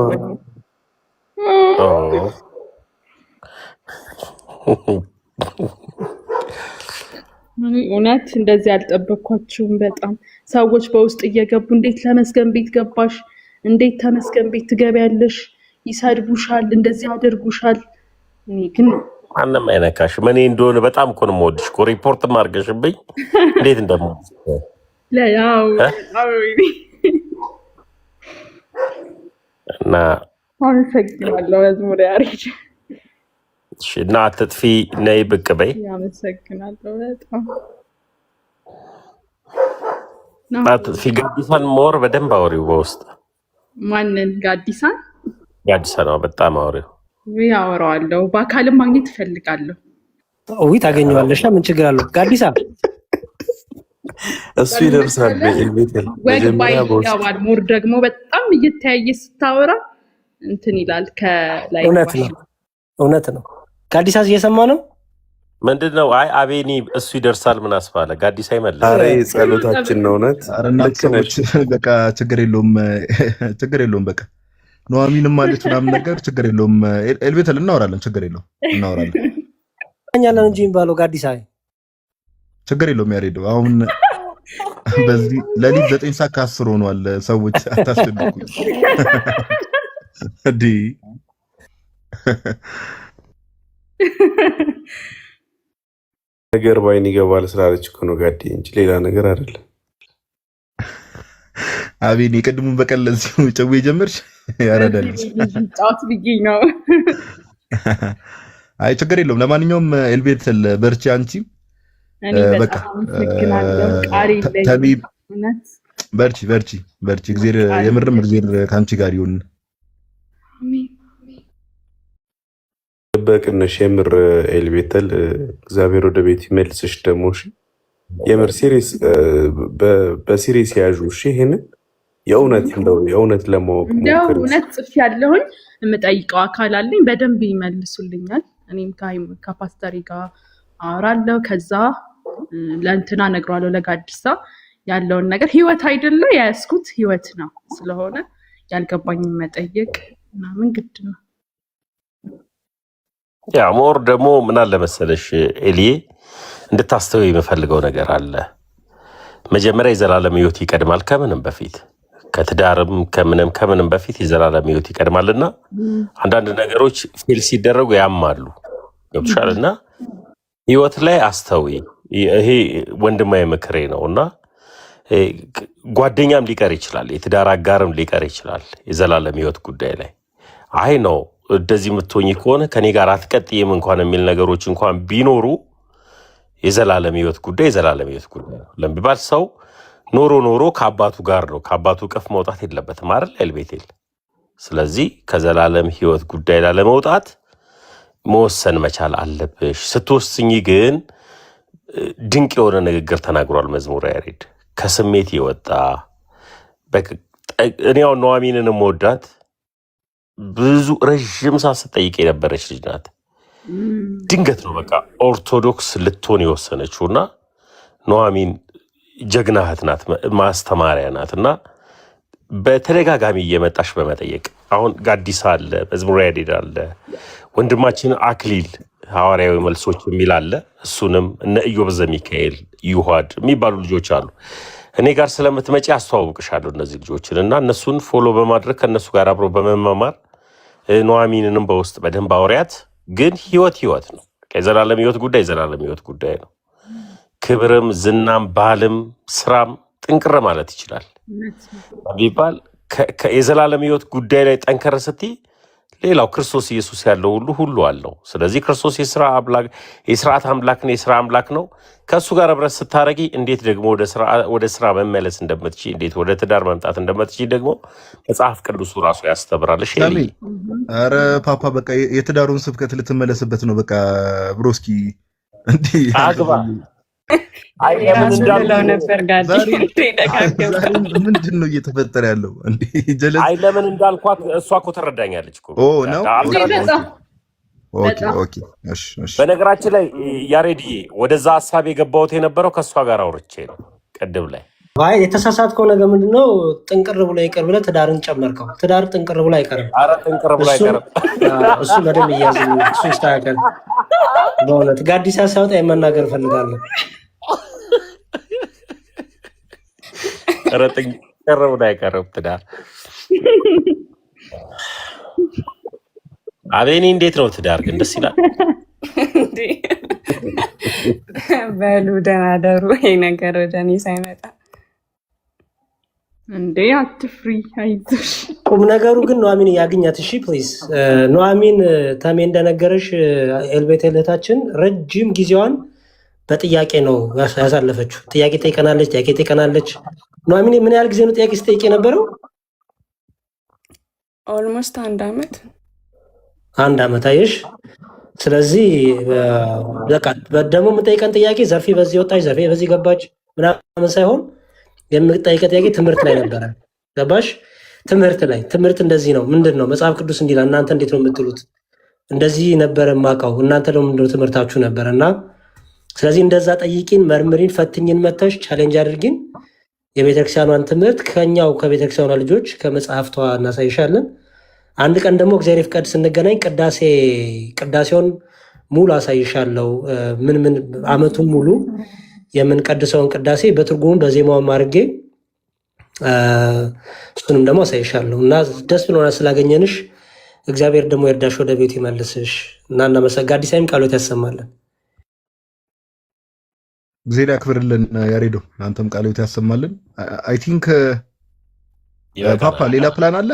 እውነት እንደዚህ አልጠበኳችሁም። በጣም ሰዎች በውስጥ እየገቡ እንዴት ለመስገን ቤት ገባሽ? እንዴት ተመስገን ቤት ትገቢያለሽ? ይሰድቡሻል፣ እንደዚህ ያደርጉሻል። እኔ ግን ማንም አይነካሽም። እኔ እንደሆነ በጣም እኮ ነው የምወድሽ እኮ ሪፖርትም አድርገሽብኝ እንዴት እንደምወድሽ እና አመሰግናለሁ። መዝሙር ያሬድ እና አትጥፊ ነይ ብቅ በይ። አመሰግናለሁ በጣም አትጥፊ። ጋዲሳን ሞር በደንብ አውሪው በውስጥ። ማንን? ጋዲሳን? ጋዲሳ ነው በጣም አውሪው። አወራዋለሁ። በአካልም ማግኘት እፈልጋለሁ። ውይ ታገኘዋለሽ። ምን ችግር አለው? ጋዲሳ እሱ ይደርሳል። ይገባል። ሞር ደግሞ በጣም እየተያየ ስታወራ እንትን ይላል። ከላይ እውነት ነው። ጋዲሳ እየሰማ ነው። ምንድን ነው? አይ አቤኒ እሱ ይደርሳል። ምን አስባለ? ጋዲሳ ይመልስ። ኧረ ጸሎታችን ነው። እውነት ሰዎች በቃ ችግር የለውም፣ ችግር የለውም። በቃ ኑሐሚንም ማለት ምናምን ነገር ችግር የለውም። ኤልቤተል እናወራለን፣ ችግር የለውም፣ እናወራለን ያለን እንጂ የሚባለው ጋዲሳ ችግር የለውም። ያሬደው አሁን በዚህ ለሊት 9 ሰዓት ከ10 ሆኗል። ሰዎች አታስደንቁ እንዴ! ነገር ባይን ይገባል ስላለች እኮ ነው ጋዴ እንጂ ሌላ ነገር አይደለም። አቤኔ ቅድሙን በቀን ለዚሁ ጨዌ ጀመርሽ ያረዳል። ጫት ብዬ ነው። አይ ችግር የለውም። ለማንኛውም ኤልቤተል በርቺ አንቺ በቃ በርቺ በርቺ በርቺ። እግዚአብሔር የምርም እግዚአብሔር ከአንቺ ጋር ይሁን። በቅንሽ የምር ኤልቤተል እግዚአብሔር ወደ ቤት ይመልስሽ። ደግሞ እሺ የምር ሲሪየስ በሲሪየስ ያዡ። እሺ ይሄንን የእውነት እንደው የእውነት ለማወቅ እንደው እውነት ጽፍ ያለሁኝ የምጠይቀው አካል አለኝ። በደንብ ይመልሱልኛል። እኔም ከፓስተሪ ጋር አወራለሁ። ከዛ ለእንትና እነግረዋለሁ፣ ለጋዲሳ ያለውን ነገር። ህይወት አይደለ ያያዝኩት ህይወት ነው ስለሆነ ያልገባኝን መጠየቅ ምናምን ግድ ነው። ያ ሞር ደግሞ ምን አለ መሰለሽ ኤሊዬ እንድታስተው የምፈልገው ነገር አለ። መጀመሪያ የዘላለም ህይወት ይቀድማል ከምንም በፊት ከትዳርም ከምንም በፊት የዘላለም ሕይወት ይቀድማልና አንዳንድ ነገሮች ፌል ሲደረጉ ያማሉ። ገብቶሻል? እና ሕይወት ላይ አስተውይ። ይሄ ወንድማዊ ምክሬ ነው እና ጓደኛም ሊቀር ይችላል፣ የትዳር አጋርም ሊቀር ይችላል። የዘላለም ሕይወት ጉዳይ ላይ አይ ነው እንደዚህ የምትሆኝ ከሆነ ከኔ ጋር አትቀጥይም እንኳን የሚል ነገሮች እንኳን ቢኖሩ የዘላለም ሕይወት ጉዳይ የዘላለም ሕይወት ጉዳይ ነው ለሚባል ሰው ኖሮ ከአባቱ ጋር ነው። ከአባቱ እቅፍ መውጣት የለበትም አይደል ኤልቤቴል? ስለዚህ ከዘላለም ሕይወት ጉዳይ ላለመውጣት መወሰን መቻል አለብሽ። ስትወስኝ ግን ድንቅ የሆነ ንግግር ተናግሯል መዝሙረ ያሬድ። ከስሜት የወጣ እኔ ያው ኑኃሚንን መወዳት ብዙ ረዥም ሰዓት ስትጠይቅ የነበረች ልጅ ናት። ድንገት ነው በቃ ኦርቶዶክስ ልትሆን የወሰነችው እና ኑኃሚን ጀግና እህት ናት፣ ማስተማሪያ ናት እና በተደጋጋሚ እየመጣሽ በመጠየቅ አሁን ጋዲሳ አለ፣ መዝሙረ ያሬድ አለ፣ ወንድማችን አክሊል ሐዋርያዊ መልሶች የሚል አለ። እሱንም እነ ኢዮብ ዘሚካኤል ይሁድ የሚባሉ ልጆች አሉ። እኔ ጋር ስለምትመጪ አስተዋውቅሻለሁ እነዚህ ልጆችን እና እነሱን ፎሎ በማድረግ ከእነሱ ጋር አብሮ በመማማር ኑኃሚንንም በውስጥ በደንብ አውሪያት። ግን ህይወት ነው። የዘላለም ሕይወት ጉዳይ የዘላለም ሕይወት ጉዳይ ነው። ክብርም ዝናም ባልም ስራም ጥንቅር ማለት ይችላል ቢባል የዘላለም ሕይወት ጉዳይ ላይ ጠንከር ስትይ ሌላው ክርስቶስ ኢየሱስ ያለው ሁሉ አለው። ስለዚህ ክርስቶስ የስርዓት አምላክን የስራ አምላክ ነው። ከእሱ ጋር ህብረት ስታረጊ እንዴት ደግሞ ወደ ስራ መመለስ እንደምትችይ እንዴት ወደ ትዳር መምጣት እንደምትችይ ደግሞ መጽሐፍ ቅዱሱ ራሱ ያስተምራልሽ። ኧረ ፓፓ በቃ የትዳሩን ስብከት ልትመለስበት ነው። በቃ ብሮስኪ እንዲህ አግባ ምንድን ነው እየተፈጠረ ያለው? አይ ለምን እንዳልኳት እሷ እኮ ትረዳኛለች እኮ ነው። በነገራችን ላይ ያሬድዬ ወደዛ ሀሳብ የገባሁት የነበረው ከእሷ ጋር አውርቼ ነው ቅድም ላይ። አይ የተሳሳትከው ነገር ምንድነው? ጥንቅር ብሎ ይቅር ብለህ ትዳርን ጨመርከው። ትዳር ጥንቅር ብሎ አይቀርም። ኧረ ጥንቅር ብሎ አይቀርም። እሱ በደንብ እያዝ እሱ ይስተካከል። በእውነት ጋዲሳ ሲያወጣ የመናገር እፈልጋለሁ። ኧረ ጥንቅር ብሎ አይቀርም ትዳር። አቤኔ እንዴት ነው ትዳር ግን? ደስ ይላል። በሉ ደህና ደሩ። ይሄ ነገር ወደ እኔ ሳይመጣ እንዴ አትፍሪ፣ አይዞሽ። ቁም ነገሩ ግን ኑኃሚን ያግኛት። እሺ ፕሊዝ። ኑኃሚን ተሜ እንደነገረሽ ኤልቤቴል እህታችን ረጅም ጊዜዋን በጥያቄ ነው ያሳለፈችው። ጥያቄ ጠይቀናለች። ኑኃሚን ምን ያህል ጊዜ ነው ጥያቄ ስጠይቅ የነበረው? ኦልሞስት አንድ አመት አየሽ። ስለዚህ በቃ ደግሞ የምጠይቀን ጥያቄ ዘርፌ በዚህ ወጣች፣ ዘርፌ በዚህ ገባች ምናምን ሳይሆን የምጠይቀን ጥያቄ ትምህርት ላይ ነበረ። ገባሽ? ትምህርት እንደዚህ ነው። ምንድን ነው መጽሐፍ ቅዱስ እንዲላል፣ እናንተ እንዴት ነው የምትሉት? እንደዚህ ነበረ የማውቀው፣ እናንተ ደግሞ ምንድነው ትምህርታችሁ ነበረ? እና ስለዚህ እንደዛ ጠይቂን፣ መርምሪን፣ ፈትኝን፣ መተሽ ቻሌንጅ አድርጊን። የቤተክርስቲያኗን ትምህርት ከቤተክርስቲያኗ ልጆች ከመጽሐፍቷ እናሳይሻለን። አንድ ቀን ደግሞ እግዚአብሔር ፍቃድ ስንገናኝ ቅዳሴውን ሙሉ አሳይሻለሁ። ምን አመቱን ሙሉ የምንቀድሰውን ቅዳሴ በትርጉሙም በዜማውም አድርጌ እሱንም ደግሞ አሳይሻለሁ እና ደስ ብሎናል ስላገኘንሽ። እግዚአብሔር ደግሞ የእርዳሽ ወደ ቤቱ ይመልስሽ እና እናመሰግ አዲሳይም ቃሎት ያሰማለን። እግዚአብሔር ያክብርልን ያሬዶ፣ አንተም ቃሎት ያሰማልን። አይ ቲንክ ፓፓ ሌላ ፕላን አለ?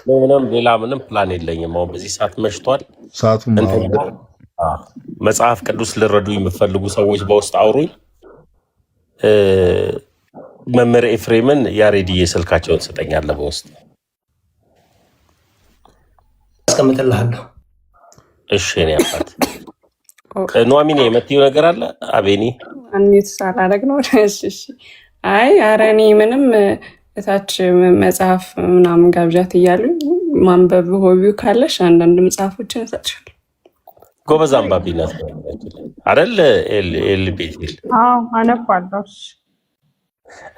ምንም ፕላን የለኝም። አሁን በዚህ ሰዓት መሽቷል። ሰዓቱም መጽሐፍ ቅዱስ ልረዱ የምፈልጉ ሰዎች በውስጥ አውሩኝ። መምህር ኤፍሬምን ያሬድዬ ስልካቸውን ትሰጠኛለህ በውስጥ አስቀምጥልሃለሁ። እሺ እኔ አባት ኑኃሚን የምትይው ነገር አለ? አቤኒ አንሚት ሳላደርግ ነው። እሺ አይ ኧረ እኔ ምንም እታች መጽሐፍ ምናምን ጋብዣት እያሉ ማንበብ ሆቢው ካለሽ አንዳንድ መጽሐፎችን እሰጥሻለሁ። ጎበዝ አንባቢ ናት አይደል? ኤልቤቴል አነባለሁ።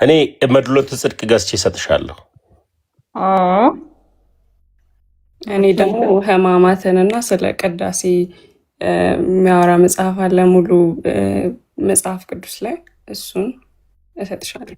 እኔ መድሎት ጽድቅ ገዝቼ እሰጥሻለሁ። እኔ ደግሞ ሕማማትንና ስለ ቅዳሴ የሚያወራ መጽሐፍ አለ ሙሉ መጽሐፍ ቅዱስ ላይ፣ እሱን እሰጥሻለሁ።